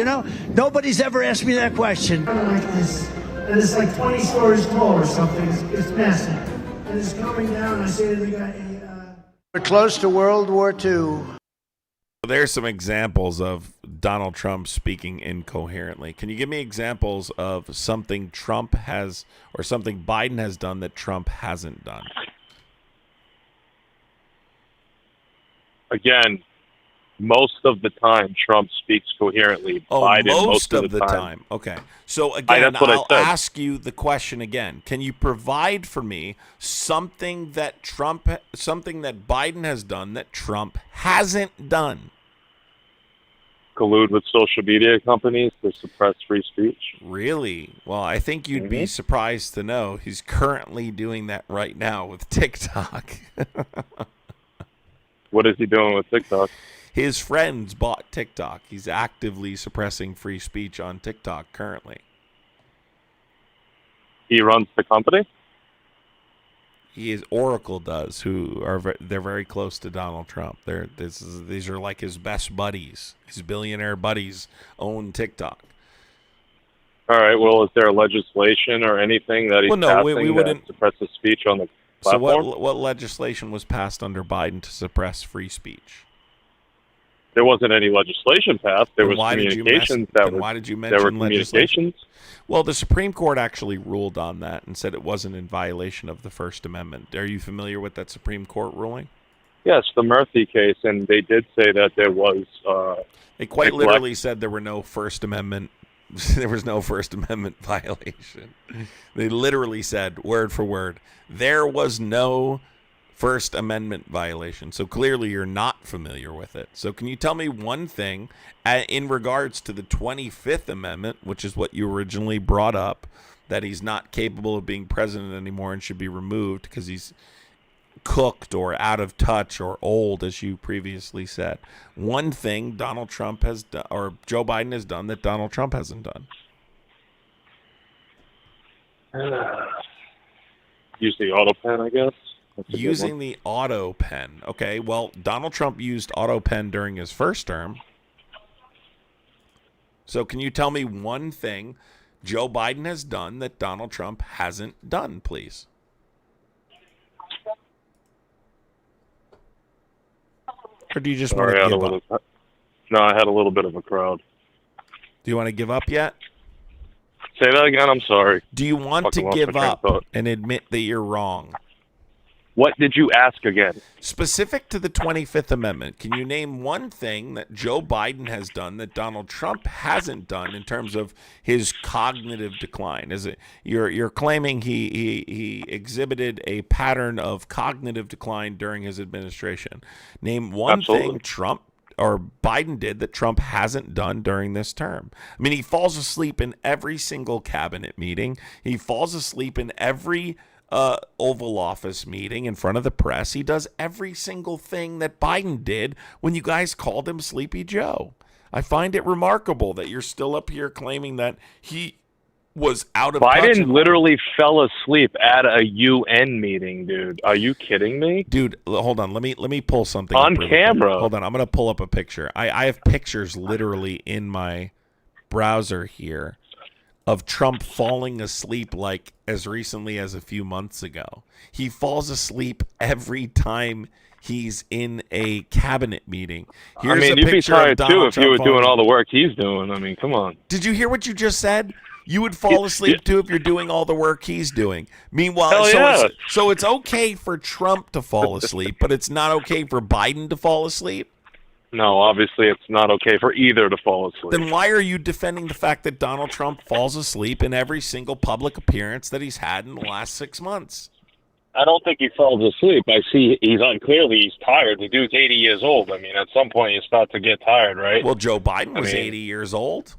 nobody's ever asked me that question. Like this, and it's like 20 stories tall or something. It's massive. And it's coming down. I say to the guy, we're close to World War II. There's some examples of Donald Trump speaking incoherently. Can you give me examples of something Trump has or something Biden has done that Trump hasn't done? Again, most of the time Trump speaks coherently. Oh, Biden, most of the time. Okay. So again, I'll ask you the question again. Can you provide for me something that Biden has done that Trump hasn't done? Collude with social media companies to suppress free speech. Really? Well, I think you'd be surprised to know he's currently doing that right now with TikTok. What is he doing with TikTok? His friends bought TikTok. He's actively suppressing free speech on TikTok currently. He runs the company? Oracle does, they're very close to Donald Trump. These are like his best buddies. His billionaire buddies own TikTok. All right. Well, is there legislation or anything that he's passing we wouldn't that suppresses speech on the platform? So what legislation was passed under Biden to suppress free speech? There wasn't any legislation passed. There was communications why did you mention legislation? Well, the Supreme Court actually ruled on that and said it wasn't in violation of the First Amendment. Are you familiar with that Supreme Court ruling? Yes, the Murphy case, and they did say that there was. They quite literally said there were no First Amendment. There was no First Amendment violation. They literally said, word for word, there was no First Amendment violation. So clearly you're not familiar with it. So can you tell me one thing in regards to the 25th Amendment, which is what you originally brought up, that he's not capable of being president anymore and should be removed because he's cooked or out of touch or old, as you previously said. One thing Donald Trump has done, or Joe Biden has done, that Donald Trump hasn't done. Use the auto pen, I guess. Using the auto pen. Okay, well, Donald Trump used auto pen during his first term. So can you tell me one thing Joe Biden has done that Donald Trump hasn't done, please? Or do you just want to give up? No, I had a little bit of a crowd. Do you want to give up yet? Say that again, I'm sorry. Do you want to give up and admit that you're wrong? What did you ask again? Specific to the 25th Amendment, can you name one thing that Joe Biden has done that Donald Trump hasn't done in terms of his cognitive decline? Is it you're claiming he exhibited a pattern of cognitive decline during his administration? Name one thing Trump or Biden did that Trump hasn't done during this term. I mean, he falls asleep in every single cabinet meeting. He falls asleep in every Oval Office meeting in front of the press. He does every single thing that Biden did when you guys called him Sleepy Joe. I find it remarkable that you're still up here claiming that he was out of touch. Biden literally fell asleep at a UN meeting, dude. Are you kidding me? Dude, hold on. Let me pull something on up camera. Hold on. I'm going to pull up a picture. I have pictures literally in my browser here of Trump falling asleep like as recently as a few months ago. He falls asleep every time he's in a cabinet meeting. Here's you'd be tired too if you were doing all the work he's doing. I mean, come on. Did you hear what you just said? You would fall asleep too if you're doing all the work he's doing. Meanwhile, so it's okay for Trump to fall asleep, but it's not okay for Biden to fall asleep? No, obviously it's not okay for either to fall asleep. Then why are you defending the fact that Donald Trump falls asleep in every single public appearance that he's had in the last 6 months? I don't think he falls asleep. I see clearly he's tired. The dude's 80 years old. I mean, at some point you start to get tired, right? Well, Joe Biden was 80 years old.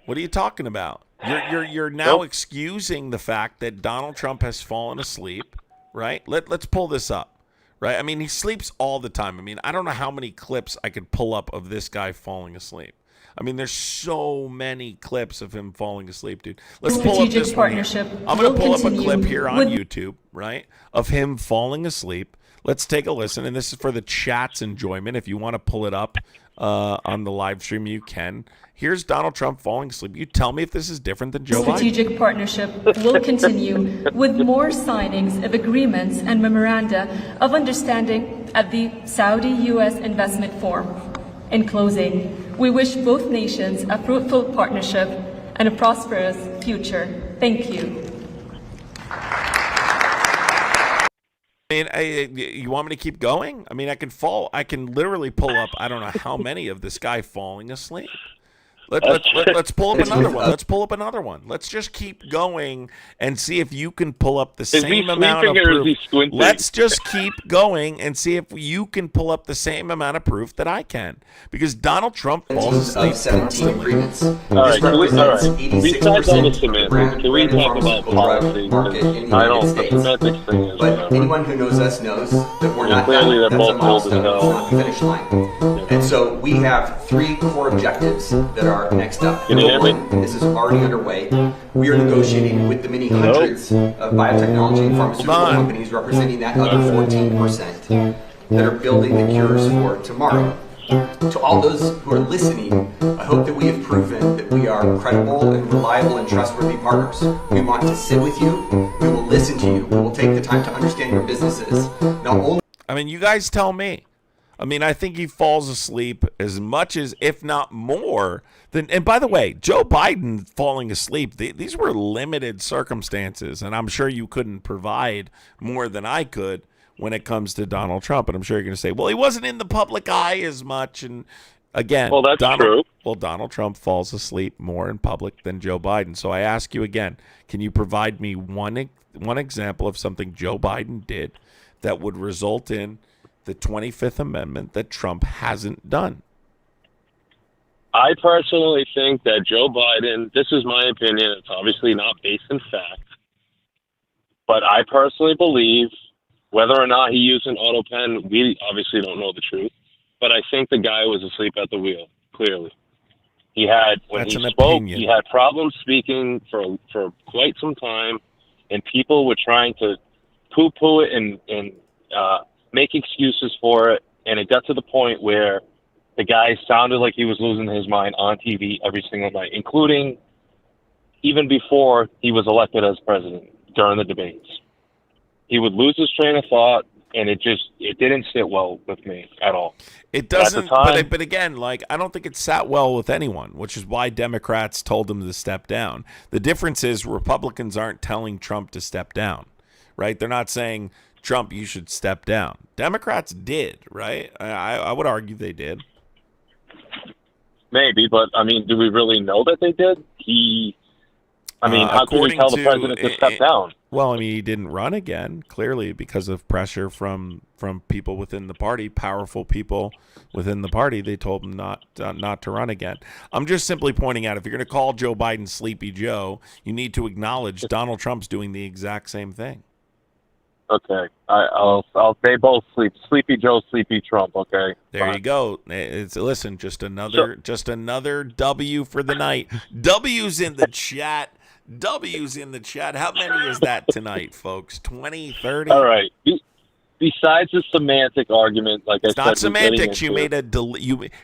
What are you talking about? You're now excusing the fact that Donald Trump has fallen asleep, right? Let's pull this up. Right? I mean, he sleeps all the time. I mean, I don't know how many clips I could pull up of this guy falling asleep. I mean, there's so many clips of him falling asleep, dude. Let's pull up this one here. I'm going to pull up a clip here on YouTube, right, of him falling asleep. Let's take a listen, and this is for the chat's enjoyment. If you want to pull it up on the live stream, you can. Here's Donald Trump falling asleep. You tell me if this is different than Joe Biden. Strategic partnership will continue with more signings of agreements and memoranda of understanding at the Saudi-U.S. Investment Forum. In closing, we wish both nations a fruitful partnership and a prosperous future. Thank you. I mean, you want me to keep going? I mean, I can literally pull up, I don't know how many of this guy falling asleep. Let's pull up another one. Let's pull up another one. Let's just keep going and see if you can pull up the same amount of proof. Let's just keep going and see if you can pull up the same amount of proof that I can. Because Donald Trump falls asleep. 17 agreements. All right. Besides all the semantics, can we talk about policy? I don't. The semantics thing is. But anyone who knows us knows that we're not clearly done. they're That's a both old as milestone. It's hell. not the finish line. And so we have 3 core objectives that are next up. Can you hear me? This is already underway. We are negotiating with the many hundreds of biotechnology and pharmaceutical companies representing that other 14% that are building the cures for tomorrow. To all those who are listening, I hope that we have proven that we are credible and reliable and trustworthy partners. We want to sit with you. We will listen to you. We will take the time to understand your businesses. Not only I mean, you guys tell me. I mean, I think he falls asleep as much as, if not more, than. And by the way, Joe Biden falling asleep, these were limited circumstances, and I'm sure you couldn't provide more than I could when it comes to Donald Trump. And I'm sure you're going to say, well, he wasn't in the public eye as much. And again, well, that's true. Well, Donald Trump falls asleep more in public than Joe Biden. So I ask you again, can you provide me one example of something Joe Biden did that would result in the 25th Amendment that Trump hasn't done? I personally think that Joe Biden, this is my opinion, it's obviously not based in fact, but I personally believe whether or not he used an auto pen, we obviously don't know the truth, but I think the guy was asleep at the wheel, clearly. He had, when he spoke, he had problems speaking for quite some time, and people were trying to poo-poo it and make excuses for it, and it got to the point where the guy sounded like he was losing his mind on TV every single night, including even before he was elected as president during the debates. He would lose his train of thought, and it didn't sit well with me at all. It doesn't, but again, like, I don't think it sat well with anyone, which is why Democrats told him to step down. The difference is Republicans aren't telling Trump to step down, right? They're not saying, Trump, you should step down. Democrats did, right? I would argue they did. Maybe, but, I mean, do we really know that they did? How can we tell the president to step down? Well, I mean, he didn't run again, clearly, because of pressure from people within the party, powerful people within the party. They told him not to run again. I'm just simply pointing out, if you're going to call Joe Biden Sleepy Joe, you need to acknowledge Donald Trump's doing the exact same thing. Okay, I'll say both Sleepy Joe, Sleepy Trump. Okay, there you go. Listen, just another W for the night. W's in the chat. W's in the chat. How many is that tonight, folks? 20, 30? All right. Besides the semantic argument, like it's I said, not semantics. You made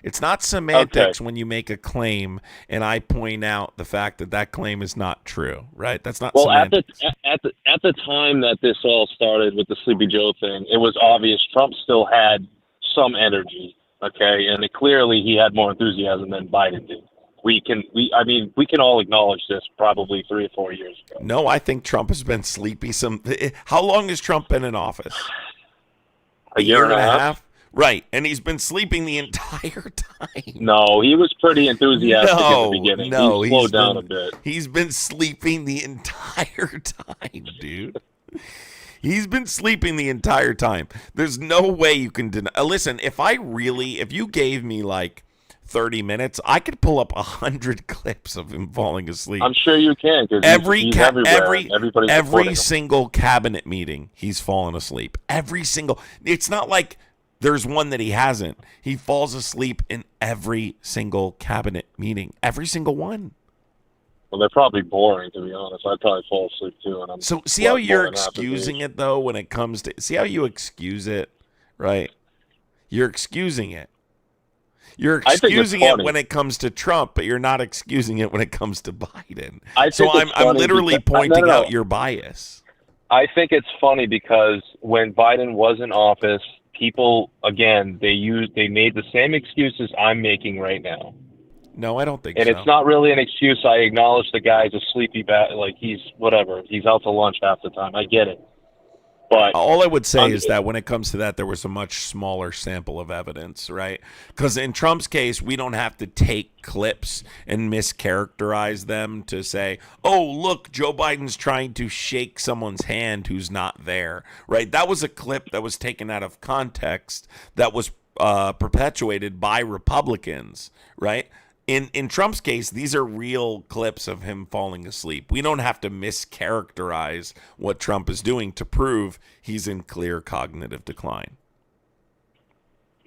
it's not semantics when you make a claim, and I point out the fact that claim is not true. Right? That's not. Well, semantics. at the time that this all started with the Sleepy Joe thing, it was obvious Trump still had some energy. Okay, and clearly he had more enthusiasm than Biden did. We can all acknowledge this probably 3 or 4 years ago. No, I think Trump has been sleepy. How long has Trump been in office? A year and a half. Right, and he's been sleeping the entire time. No, he was pretty enthusiastic at the beginning. No, he slowed down a bit. He's been sleeping the entire time, dude. He's been sleeping the entire time. There's no way you can deny. Listen, if you gave me like 30 minutes, I could pull up 100 clips of him falling asleep. I'm sure you can, because he's everywhere. Every single cabinet meeting, he's fallen asleep. Every single. It's not like there's one that he hasn't. He falls asleep in every single cabinet meeting. Every single one. Well, they're probably boring, to be honest. I'd probably fall asleep too. And So see how you're excusing it, though, when it comes to... See how you excuse it, right? You're excusing it. You're excusing it when it comes to Trump, but you're not excusing it when it comes to Biden. So I'm literally pointing out your bias. I think it's funny because when Biden was in office, people, again, they made the same excuses I'm making right now. No, I don't think so. And it's not really an excuse. I acknowledge the guy's a sleepy like he's whatever. He's out to lunch half the time. I get it. But all I would say is that when it comes to that, there was a much smaller sample of evidence, right? Because in Trump's case, we don't have to take clips and mischaracterize them to say, oh, look, Joe Biden's trying to shake someone's hand who's not there, right? That was a clip that was taken out of context that was perpetuated by Republicans, right? In Trump's case, these are real clips of him falling asleep. We don't have to mischaracterize what Trump is doing to prove he's in clear cognitive decline.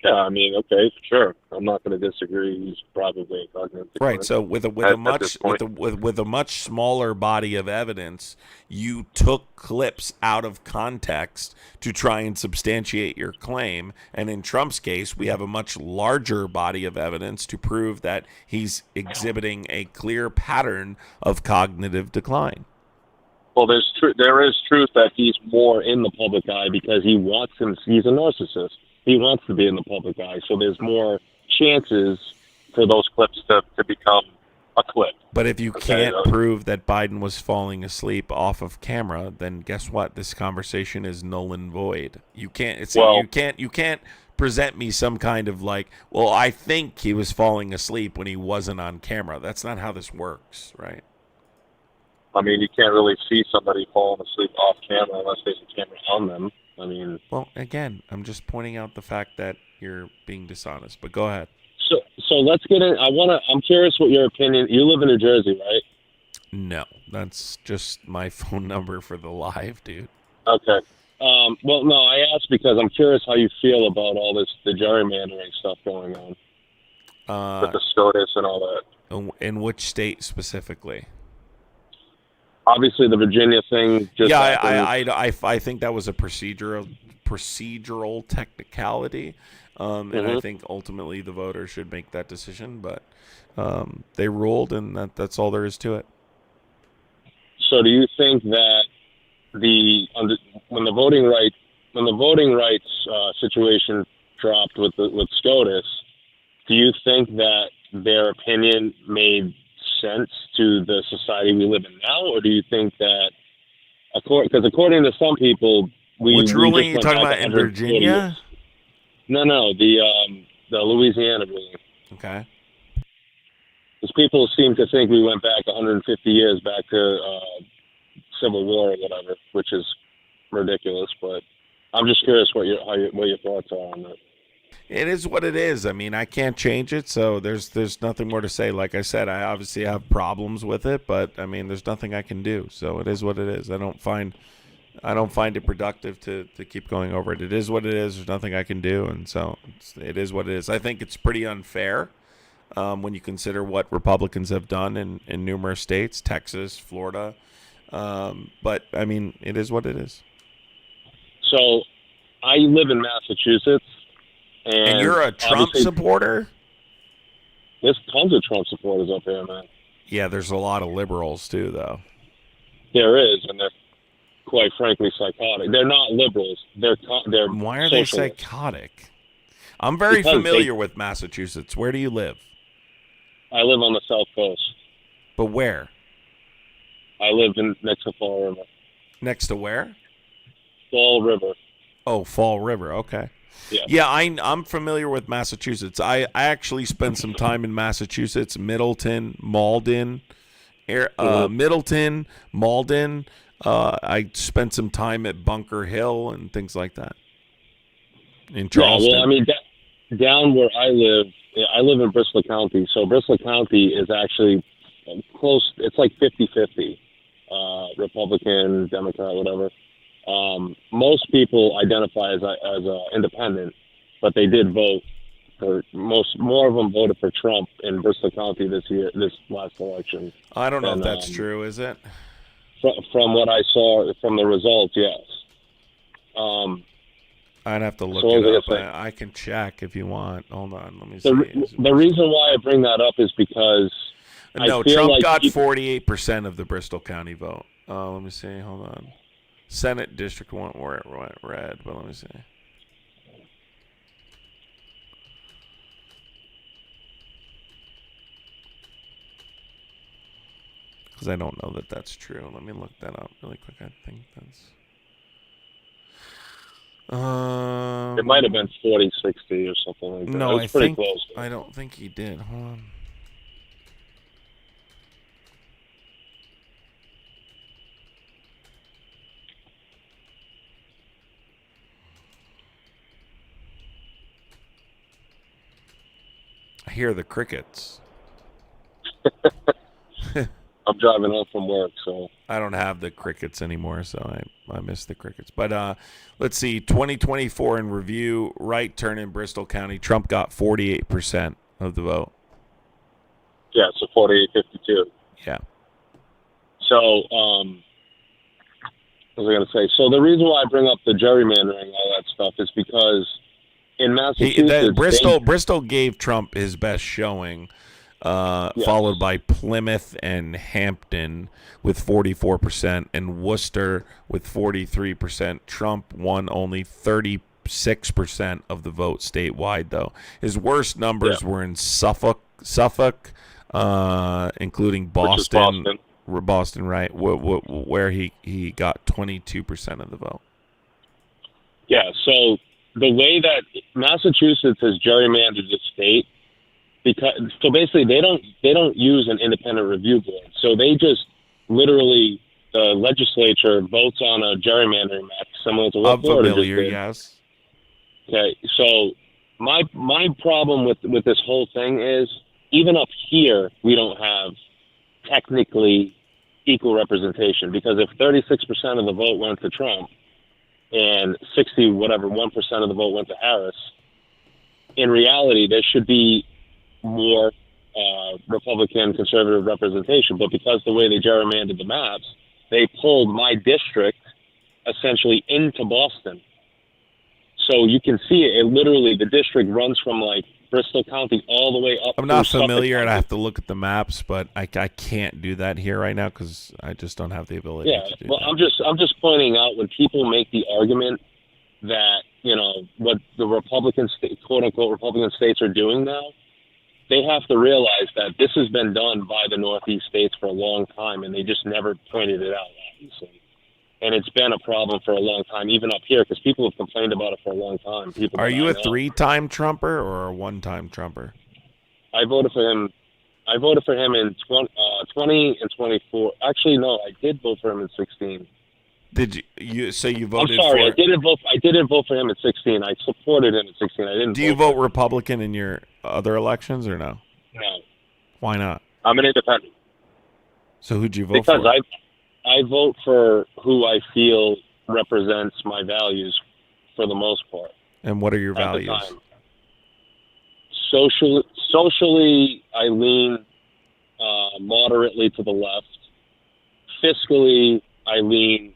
Yeah, I mean, okay, sure. I'm not going to disagree. He's probably in cognitive decline. Right. So with a much smaller body of evidence, you took clips out of context to try and substantiate your claim. And in Trump's case, we have a much larger body of evidence to prove that he's exhibiting a clear pattern of cognitive decline. Well, there is truth that he's more in the public eye because he's a narcissist. He wants to be in the public eye, so there's more chances for those clips to become a clip. But if you can't prove that Biden was falling asleep off of camera, then guess what? This conversation is null and void. You can't. You can't present me some kind of like, well, I think he was falling asleep when he wasn't on camera. That's not how this works, right? I mean, you can't really see somebody falling asleep off camera unless there's a camera on them. I mean, well, again, I'm just pointing out the fact that you're being dishonest. But go ahead. So let's get in. I'm curious what your opinion. You live in New Jersey, right? No, that's just my phone number for the live, dude. Okay. Well, no, I asked because I'm curious how you feel about all the gerrymandering stuff going on with the SCOTUS and all that. In which state specifically? Obviously, the Virginia thing. I think that was a procedural technicality, and I think ultimately the voters should make that decision. But they ruled, and that's all there is to it. So, do you think that when the voting rights situation dropped with SCOTUS, do you think that their opinion made sense to the society we live in now, or do you think that, because according to some people, which ruling are you talking about in Virginia? No, the Louisiana ruling. Okay. Because people seem to think we went back 150 years back to Civil War or whatever, which is ridiculous. But I'm just curious what your thoughts are on that. It is what it is. I mean, I can't change it, so there's nothing more to say. Like I said, I obviously have problems with it, but I mean, there's nothing I can do. So it is what it is. I don't find it productive to keep going over it. It is what it is. There's nothing I can do, and so it is what it is. I think it's pretty unfair when you consider what Republicans have done in numerous states, Texas, Florida. But I mean, it is what it is. So I live in Massachusetts. And you're a Trump supporter? There's tons of Trump supporters up here, man. Yeah, there's a lot of liberals, too, though. There is, and they're quite frankly psychotic. They're not liberals. They're Why are they psychotic? I'm very familiar with Massachusetts. Where do you live? I live on the South Coast. But where? I live next to Fall River. Next to where? Fall River. Oh, Fall River. Okay. Yeah, I'm familiar with Massachusetts. I actually spent some time in Massachusetts, Middleton, Malden, Middleton, Malden. I spent some time at Bunker Hill and things like that in Charleston. Yeah, well, I mean, down where I live in Bristol County. So Bristol County is actually close. It's like 50-50, Republican, Democrat, whatever. Most people identify as independent, but they did vote for more of them voted for Trump in Bristol County this last election. I don't know if that's true, is it? From what I saw from the results, yes. I'd have to look it up. I can check if you want. Hold on, let me see. The reason why I bring that up is because no, Trump got 48% of the Bristol County vote. Let me see. Hold on. Senate District 1 where it went red, but let me see. Because I don't know that that's true. Let me look that up really quick. I think that's... it might have been 40-60 or something like that. No, it was pretty close. I don't think he did. Hold on. I hear the crickets. I'm driving home from work, so I don't have the crickets anymore, so I miss the crickets. But let's see, 2024 in review, right turn in Bristol County. Trump got 48% of the vote. Yeah, so 48-52. Yeah. So, what was I going to say? So the reason why I bring up the gerrymandering, all that stuff, is because in Massachusetts, Bristol gave Trump his best showing. Yes. Followed by Plymouth and Hampton with 44% and Worcester with 43%. Trump won only 36% of the vote statewide, though. His worst numbers were in Suffolk, including Boston. Boston, right? Where he got 22% of the vote. Yeah. So the way that Massachusetts has gerrymandered the state. So basically they don't use an independent review board. So they just literally the legislature votes on a gerrymandering map similar to what Florida just did. Yes. Okay, so my problem with this whole thing is even up here we don't have technically equal representation because if 36% of the vote went to Trump and 1% of the vote went to Harris, in reality there should be more Republican conservative representation, but because the way they gerrymandered the maps, they pulled my district essentially into Boston. So you can see it literally, the district runs from like Bristol County all the way up. I'm not familiar, and I have to look at the maps, but I can't do that here right now because I just don't have the ability to do that. I'm just pointing out when people make the argument that, what the Republican state, quote unquote Republican states are doing now, they have to realize that this has been done by the Northeast states for a long time, and they just never pointed it out, obviously. And it's been a problem for a long time, even up here, because people have complained about it for a long time. Are you a 3-time Trumper or a 1-time Trumper? I voted for him. I voted for him in 20 and 24. Actually, no, I did vote for him in 16. Did you say you voted? I'm sorry, I didn't vote for him in 16. I supported him in 16. I didn't. Do you vote Republican in your other elections or no? No. Why not? I'm an independent. So who'd you vote for? Because I vote for who I feel represents my values for the most part. And what are your values? Socially, I lean moderately to the left. Fiscally, I lean,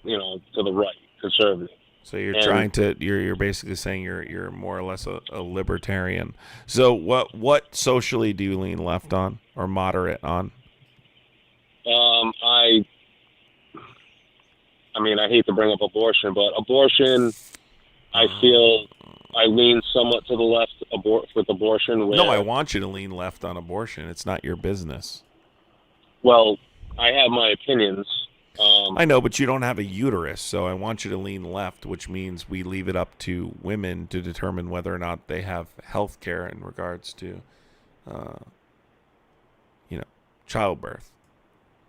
to the right, conservative. So you're basically saying you're more or less a libertarian. So what socially do you lean left on or moderate on? I hate to bring up abortion, but abortion, I feel I lean somewhat to the left with abortion. No, I want you to lean left on abortion. It's not your business. Well, I have my opinions. I know, but you don't have a uterus, so I want you to lean left, which means we leave it up to women to determine whether or not they have health care in regards to, childbirth.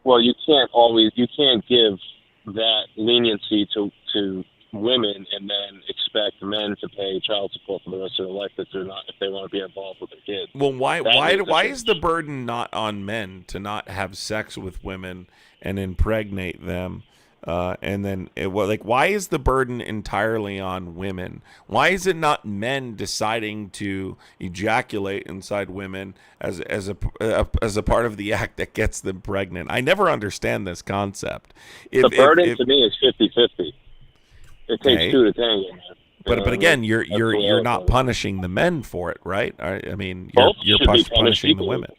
Well, you can't give that leniency to women and then expect men to pay child support for the rest of their life if they want to be involved with their kids. Well, why is the burden not on men to not have sex with women and impregnate them? And then, why is the burden entirely on women? Why is it not men deciding to ejaculate inside women as a part of the act that gets them pregnant? I never understand this concept. The burden to me is 50-50. It takes Okay. two to tango, man. But again, That's you're the way I not look at it. punishing the men for it, right? I mean, Both you're should be punished punishing the equally. women.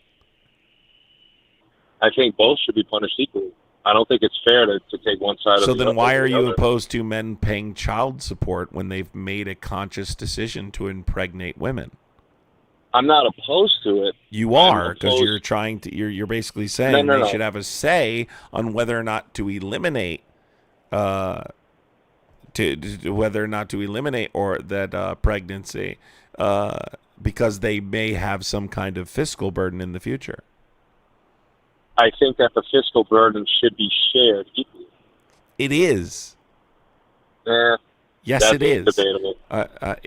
I think both should be punished equally. I don't think it's fair to take one side So of the then why over are the you other. opposed to men paying child support when they've made a conscious decision to impregnate women? I'm not opposed to it. You I'm are, because opposed- you're basically saying No. they should have a say on whether or not to eliminate whether or not to eliminate or that pregnancy because they may have some kind of fiscal burden in the future. I think that the fiscal burden should be shared equally. It is. Yes, that's it is. debatable.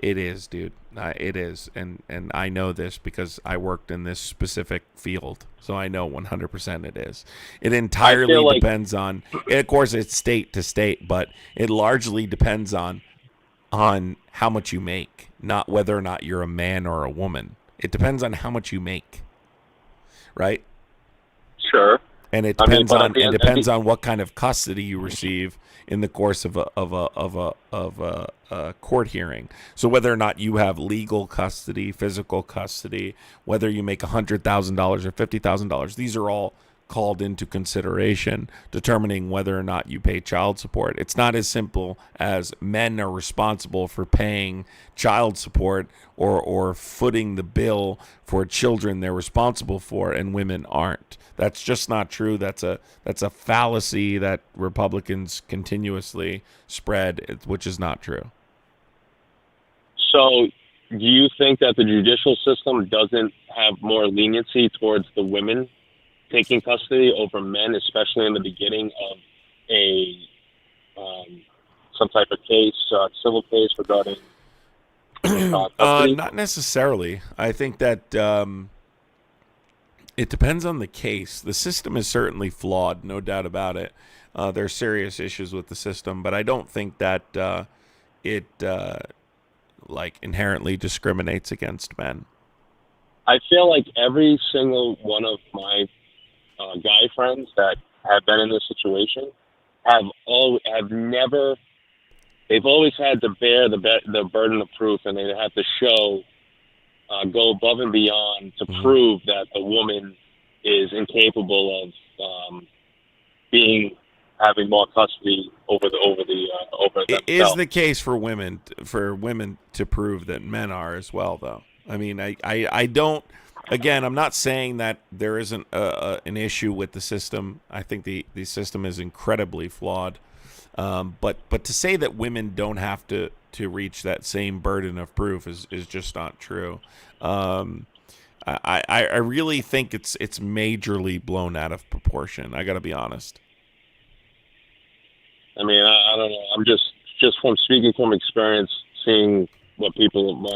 It is, dude. It is, and I know this because I worked in this specific field, so I know 100% it is. It entirely like- depends on. Of course, it's state to state, but it largely depends on how much you make, not whether or not you're a man or a woman. It depends on how much you make, right? Sure. And it I mean, depends but on at the it end- depends on what kind of custody you receive in the course of a court hearing. So whether or not you have legal custody, physical custody, whether you make $100,000 or $50,000, these are all called into consideration determining whether or not you pay child support. It's not as simple as men are responsible for paying child support or footing the bill for children they're responsible for and women aren't. That's just not true. That's a fallacy that Republicans continuously spread, which is not true. So, do you think that the judicial system doesn't have more leniency towards the women taking custody over men, especially in the beginning of some type of case, civil case regarding custody? Not necessarily. I think that it depends on the case. The system is certainly flawed, no doubt about it. There are serious issues with the system, but I don't think that it inherently discriminates against men. I feel like every single one of my guy friends that have been in this situation they've always had to bear the burden of proof, and they have to go above and beyond to prove that the woman is incapable of having more custody over It themselves. is the case for women to prove that men are as well, though. I mean, I don't. Again, I'm not saying that there isn't an issue with the system. I think the system is incredibly flawed. But to say that women don't have to reach that same burden of proof is just not true. I really think it's majorly blown out of proportion. I got to be honest. I mean, I don't know. I'm just from speaking from experience, seeing what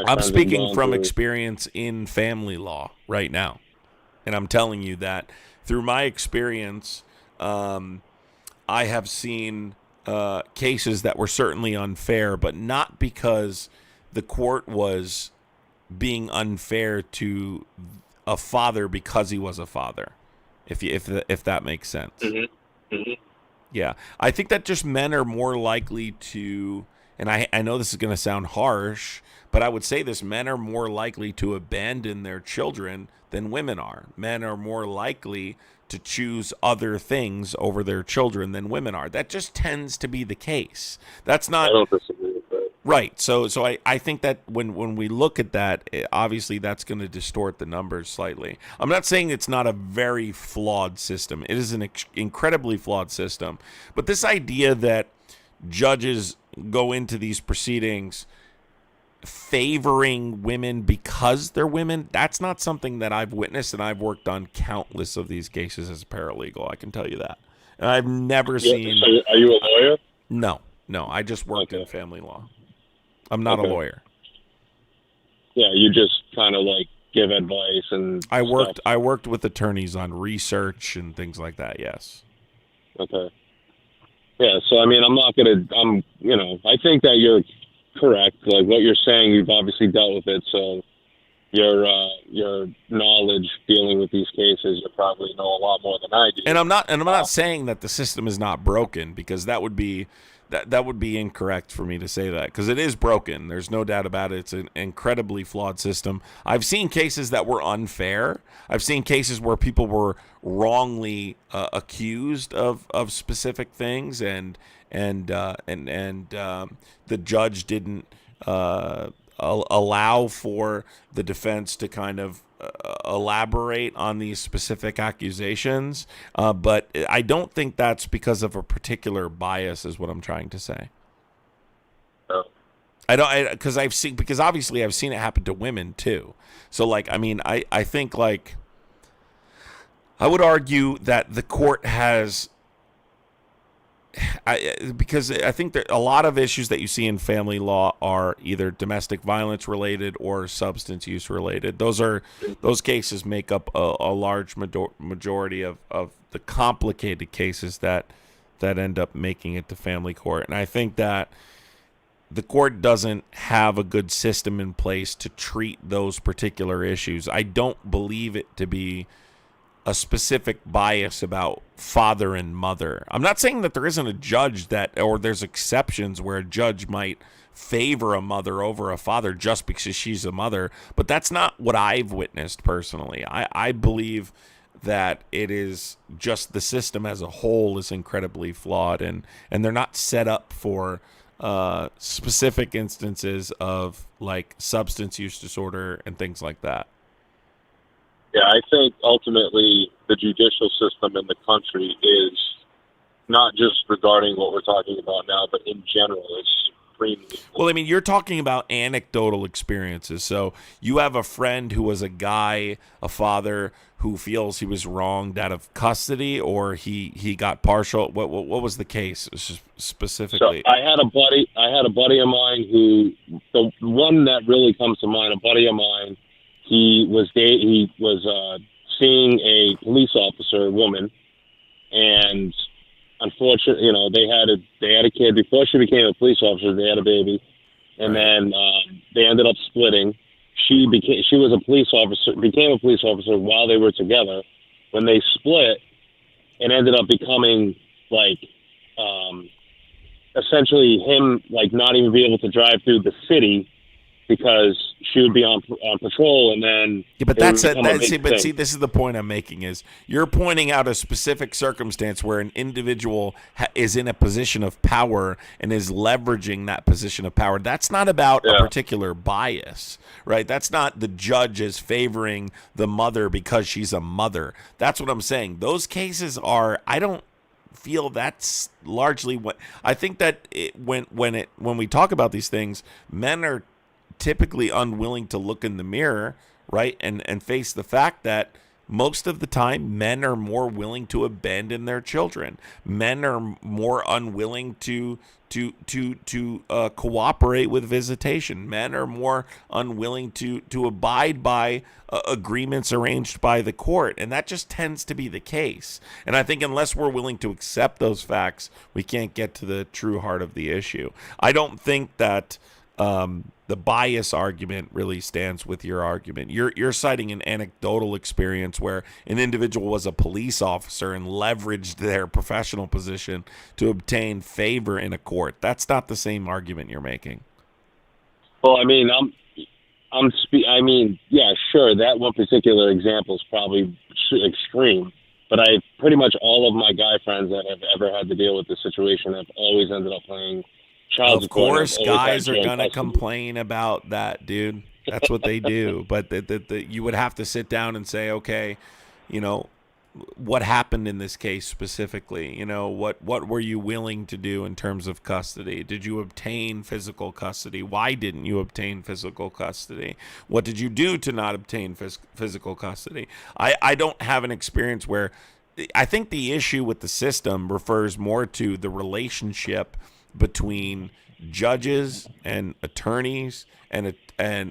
I'm speaking from experience in family law right now, and I'm telling you that through my experience, I have seen cases that were certainly unfair, but not because the court was being unfair to a father because he was a father, if that makes sense. Mm-hmm. Mm-hmm. Yeah, I think that just men are more likely to, and I know this is going to sound harsh, but I would say this: men are more likely to abandon their children than women are. Men are more likely to choose other things over their children than women are. That just tends to be the case. That's not. I don't disagree with that. Right. So I think that when we look at that, obviously that's going to distort the numbers slightly. I'm not saying it's not a very flawed system. It is an incredibly flawed system. But this idea that judges go into these proceedings favoring women because they're women, that's not something that I've witnessed, and I've worked on countless of these cases as a paralegal. I can tell you that. And I've never seen... So are you a lawyer? No, I just worked in family law. I'm not a lawyer. Yeah, you just kind of like give advice and I stuff. worked with attorneys on research and things like that, yes. Okay. Yeah, so I mean, I think that you're correct. Like what you're saying, you've obviously dealt with it, so your knowledge dealing with these cases, you probably know a lot more than I do. And I'm not saying that the system is not broken, because that would be incorrect for me to say that, because it is broken. There's no doubt about it. It's an incredibly flawed system. I've seen cases that were unfair. I've seen cases where people were wrongly accused of specific things, and the judge didn't allow for the defense to kind of elaborate on these specific accusations, but I don't think that's because of a particular bias, is what I'm trying to say. Because obviously I've seen it happen to women too. So like, I mean, I think like, I would argue that the court has, because I think that a lot of issues that you see in family law are either domestic violence related or substance use related. Those cases make up a large majority of the complicated cases that end up making it to family court. And I think that the court doesn't have a good system in place to treat those particular issues. I don't believe it to be a specific bias about father and mother. I'm not saying that there isn't a judge or there's exceptions where a judge might favor a mother over a father just because she's a mother, but that's not what I've witnessed personally. I believe that it is just the system as a whole is incredibly flawed, and they're not set up for specific instances of like substance use disorder and things like that. Yeah, I think ultimately the judicial system in the country is not just regarding what we're talking about now, but in general, it's supremely. Well, I mean, you're talking about anecdotal experiences. So you have a friend who was a father who feels he was wronged out of custody, or he got partial. What was the case specifically? So I had a buddy of mine who, the one that really comes to mind, a buddy of mine. He was seeing a police officer, woman, and unfortunately, they had a kid before she became a police officer. They had a baby, and then they ended up splitting. She was a police officer, became a police officer while they were together. When they split, it ended up becoming like essentially him like not even be able to drive through the city, because she would be on patrol, and then but see, this is the point I'm making: is you're pointing out a specific circumstance where an individual is in a position of power and is leveraging that position of power. That's not about a particular bias, right? That's not the judge is favoring the mother because she's a mother. That's what I'm saying. Those cases are. I don't feel that's largely what I think that when we talk about these things, men are typically unwilling to look in the mirror, right, and face the fact that most of the time men are more willing to abandon their children. Men are more unwilling to cooperate with visitation. Men are more unwilling to abide by agreements arranged by the court, and that just tends to be the case. And I think unless we're willing to accept those facts, we can't get to the true heart of the issue. I don't think that the bias argument really stands with your argument. You're citing an anecdotal experience where an individual was a police officer and leveraged their professional position to obtain favor in a court. That's not the same argument you're making. Well, I mean, yeah, sure, that one particular example is probably extreme, but pretty much all of my guy friends that have ever had to deal with this situation have always ended up playing child Of support. And I've course, always had guys are joint gonna custody. complain about that, dude. That's what they do. But you would have to sit down and say, okay, you know, what happened in this case specifically? You know, what were you willing to do in terms of custody? Did you obtain physical custody? Why didn't you obtain physical custody? What did you do to not obtain physical custody? I don't have an experience where I think the issue with the system refers more to the relationship between judges and attorneys and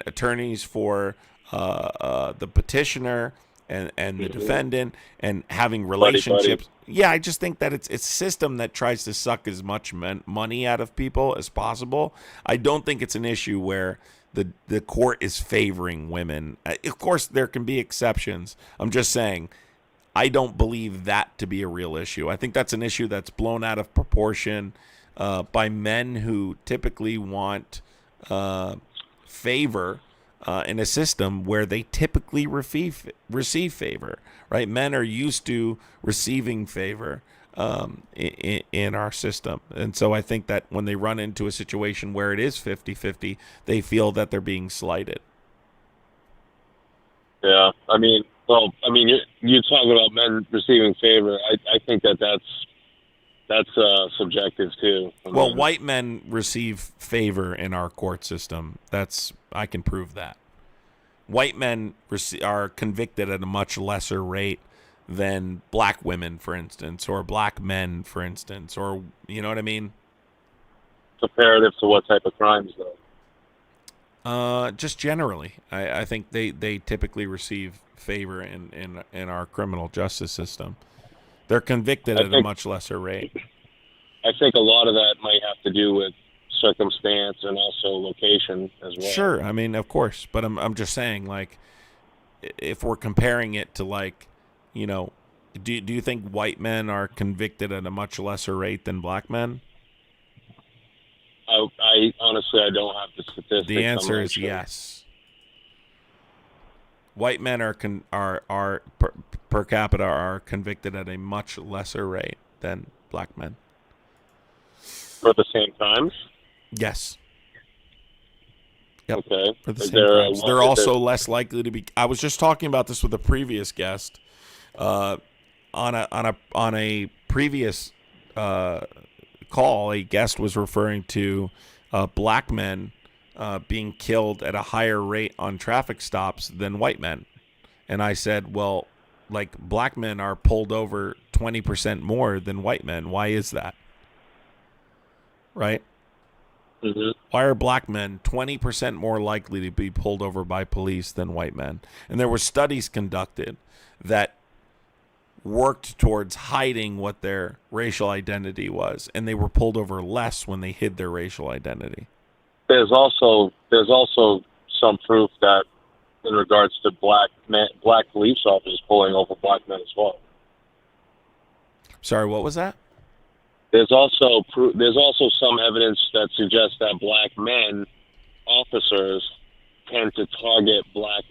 attorneys for the petitioner and the defendant and having relationships. Yeah, I just think that it's a system that tries to suck as much money out of people as possible. I don't think it's an issue where the court is favoring women. Of course, there can be exceptions. I'm just saying I don't believe that to be a real issue. I think that's an issue that's blown out of proportion by men who typically want favor in a system where they typically receive favor, right? Men are used to receiving favor in our system. And so I think that when they run into a situation where it is 50-50, they feel that they're being slighted. Yeah, I mean, you're talking about men receiving favor. I think that's subjective too. Well, white men receive favor in our court system. I can prove that. White men are convicted at a much lesser rate than black women, for instance, or black men, for instance, or you know what I mean? Comparative to what type of crimes, though? Just generally, I think they typically receive favor in our criminal justice system. They're convicted at a much lesser rate. I think a lot of that might have to do with circumstance and also location as well. Sure, I mean, of course, but I'm just saying, like, if we're comparing it to, like, you know, do you think white men are convicted at a much lesser rate than black men? I honestly, I don't have the statistics. The answer is yes. White men are per capita are convicted at a much lesser rate than black men. For the same crimes? Yes. Yep. Okay. For the same crimes. They're also less likely to be. I was just talking about this with a previous guest. On a previous call, a guest was referring to black men being killed at a higher rate on traffic stops than white men, and I said, well, like, black men are pulled over 20% more than white men. Why is that? Right? Mm-hmm. Why are black men 20% more likely to be pulled over by police than white men? And there were studies conducted that worked towards hiding what their racial identity was, and they were pulled over less when they hid their racial identity. There's also some proof that in regards to black police officers pulling over black men as well. Sorry, what was that? There's also some evidence that suggests that black men officers tend to target black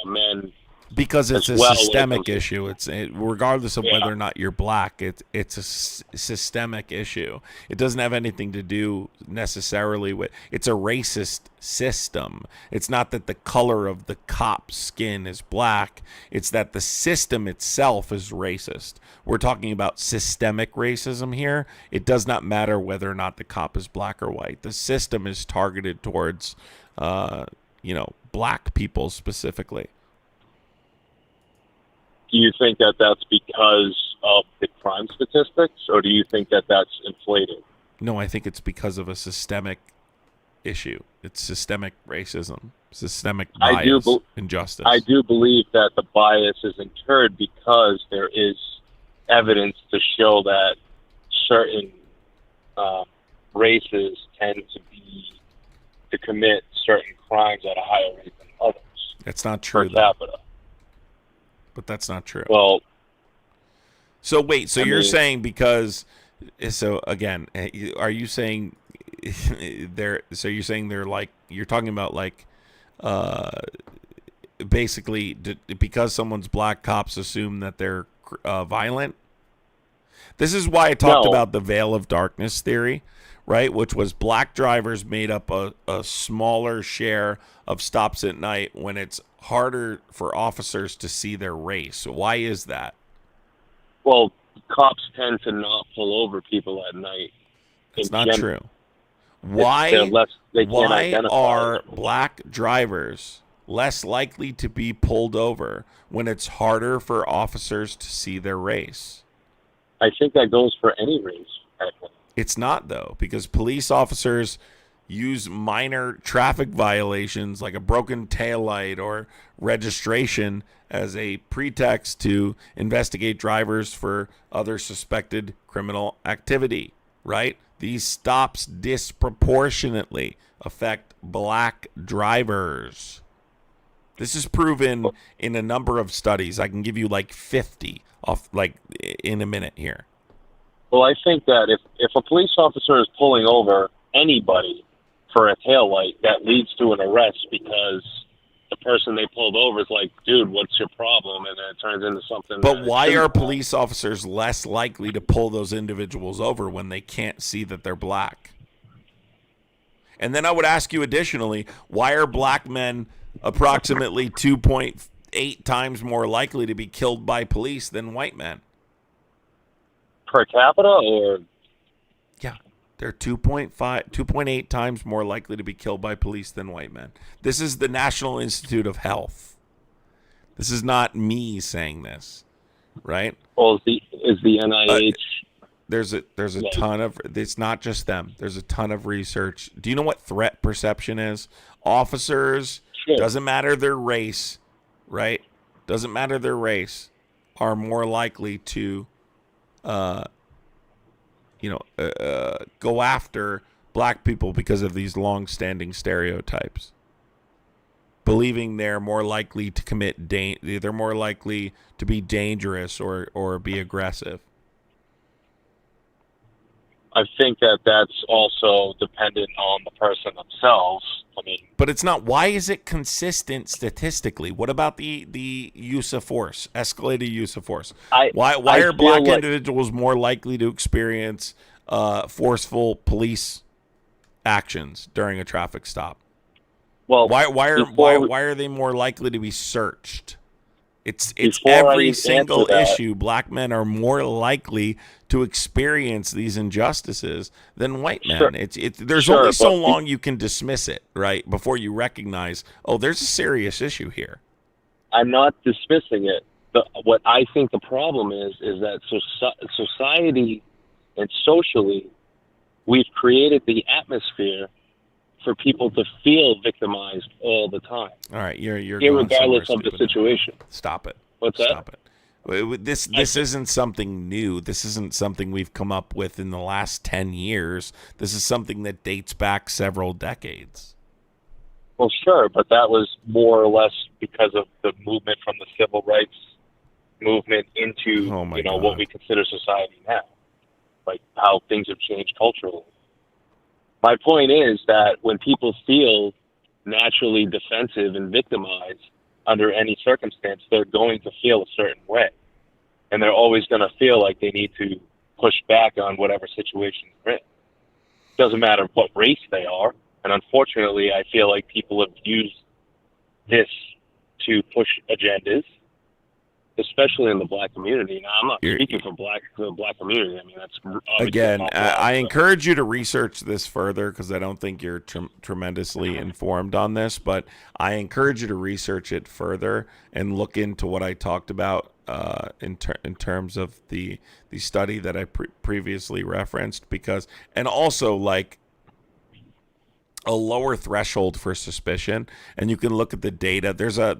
men because it's a systemic issue. It's regardless of whether or not you're black. It's a systemic issue. It doesn't have anything to do necessarily with. It's a racist system. It's not that the color of the cop's skin is black. It's that the system itself is racist. We're talking about systemic racism here. It does not matter whether or not the cop is black or white. The system is targeted towards, black people specifically. Do you think that that's because of the crime statistics, or do you think that that's inflated? No, I think it's because of a systemic issue. It's systemic racism, systemic bias, injustice. I do believe that the bias is incurred because there is evidence to show that certain races tend to commit certain crimes at a higher rate than others. That's not true. Per capita. But that's not true. Well, so wait, so you're saying because, so again, are you saying they're like, you're talking about like, basically because someone's black, cops assume that they're violent? This is why I talked about the veil of darkness theory, right? Which was black drivers made up a smaller share of stops at night when it's harder for officers to see their race. Why is that? Well, cops tend to not pull over people at night. It's not true. Why are black drivers less likely to be pulled over when it's harder for officers to see their race? I think that goes for any race. It's not, though, because police officers use minor traffic violations like a broken taillight or registration as a pretext to investigate drivers for other suspected criminal activity, right? These stops disproportionately affect black drivers. This is proven in a number of studies. I can give you like 50 off like in a minute here. Well, I think that if a police officer is pulling over anybody for a taillight, that leads to an arrest because the person they pulled over is like, dude, what's your problem? And then it turns into something. But why are police officers less likely to pull those individuals over when they can't see that they're black? And then I would ask you additionally, why are black men approximately 2.8 times more likely to be killed by police than white men? Per capita, or? Yeah, they're 2.8 times more likely to be killed by police than white men. This is the National Institute of Health. This is not me saying this, right? Well, is the NIH? There's a ton of. It's not just them. There's a ton of research. Do you know what threat perception is? Officers, doesn't matter their race, right? Doesn't matter their race, are more likely to go after black people because of these long-standing stereotypes. Believing they're more likely to commit they're more likely to be dangerous or be aggressive. I think that that's also dependent on the person themselves. I mean, but it's not. Why is it consistent statistically? What about the use of force, escalated use of force? Why are black individuals more likely to experience forceful police actions during a traffic stop? Well, why are they more likely to be searched? It's every single issue. Black men are more likely to experience these injustices than white men. Sure. There's only so long you can dismiss it, right, before you recognize, oh, there's a serious issue here. I'm not dismissing it. What I think the problem is that society and socially, we've created the atmosphere for people to feel victimized all the time. All right, you're irregardless of the situation. Stop it. What's that? Stop it. This isn't something new. This isn't something we've come up with in the last 10 years. This is something that dates back several decades. Well, sure, but that was more or less because of the movement from the civil rights movement into what we consider society now, like how things have changed culturally. My point is that when people feel naturally defensive and victimized under any circumstance, they're going to feel a certain way. And they're always going to feel like they need to push back on whatever situation they're in. Doesn't matter what race they are. And unfortunately, I feel like people have used this to push agendas, especially in the black community. Now, I'm not speaking for the black community. I mean, that's again. I encourage you to research this further because I don't think you're tremendously informed on this. But I encourage you to research it further and look into what I talked about in terms of the study that I previously referenced. And also like a lower threshold for suspicion, and you can look at the data. There's a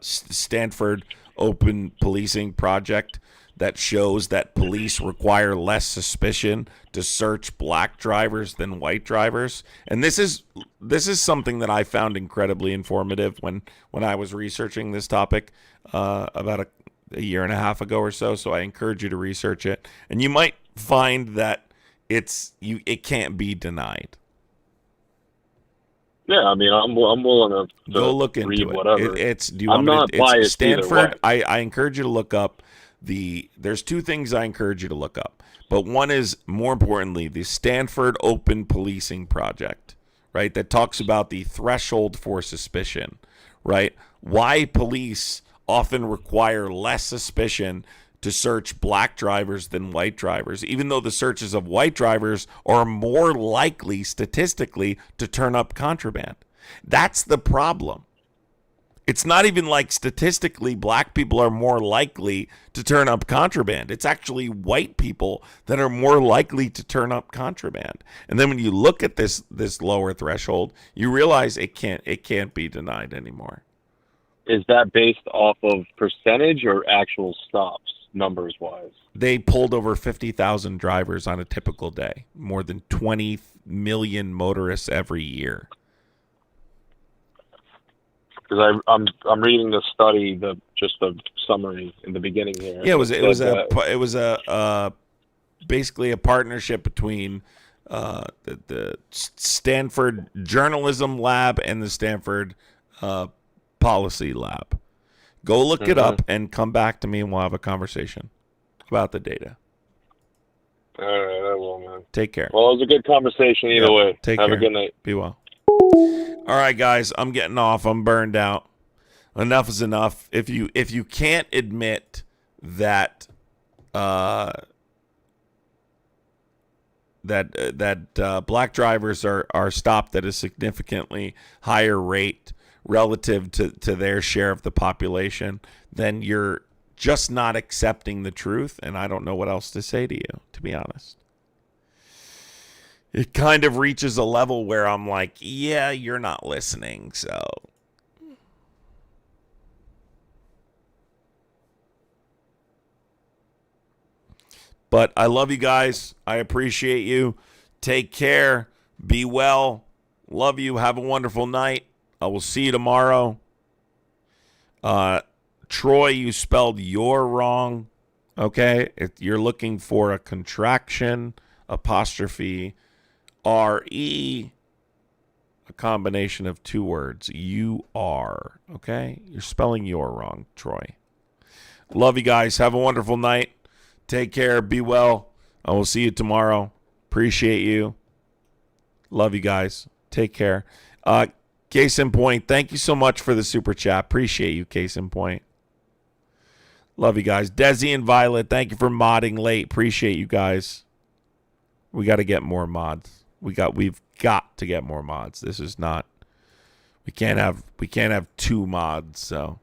Stanford Open Policing project that shows that police require less suspicion to search black drivers than white drivers. And this is something that I found incredibly informative when I was researching this topic about a year and a half ago or so. So I encourage you to research it, and you might find that it can't be denied. Yeah, I mean, I'm willing to go look into read it. Whatever. I'm not biased Stanford. I encourage you to look up there's two things I encourage you to look up. But one is, more importantly, the Stanford Open Policing Project, right? That talks about the threshold for suspicion, right? Why police often require less suspicion to search black drivers than white drivers, even though the searches of white drivers are more likely statistically to turn up contraband. That's the problem. It's not even like statistically black people are more likely to turn up contraband. It's actually white people that are more likely to turn up contraband. And then when you look at this lower threshold, you realize it can't be denied anymore. Is that based off of percentage or actual stops, numbers wise? They pulled over 50,000 drivers on a typical day, more than 20 million motorists every year. Because I'm reading the study, just the summary in the beginning here. Yeah, it was basically a partnership between the Stanford Journalism Lab and the Stanford Policy Lab. Go look it up and come back to me, and we'll have a conversation about the data. All right, I will, man. Take care. Well, it was a good conversation either way. Take Have care. a good night. Be well. All right, guys, I'm getting off. I'm burned out. Enough is enough. If you can't admit that black drivers are stopped at a significantly higher rate relative to their share of the population, then you're just not accepting the truth, and I don't know what else to say to you, to be honest. It kind of reaches a level where I'm like, yeah, you're not listening, so. But I love you guys. I appreciate you. Take care. Be well. Love you. Have a wonderful night. I will see you tomorrow. Troy, you spelled "your" wrong. Okay? If you're looking for a contraction, apostrophe, R-E, a combination of two words. You are. Okay? You're spelling "your" wrong, Troy. Love you guys. Have a wonderful night. Take care. Be well. I will see you tomorrow. Appreciate you. Love you guys. Take care. Case in point, thank you so much for the super chat. Appreciate you, Case in point. Love you guys. Desi and Violet, thank you for modding late. Appreciate you guys. We got to get more mods. We've got to get more mods. This is not. We can't have two mods. So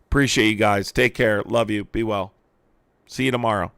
appreciate you guys. Take care. Love you. Be well. See you tomorrow.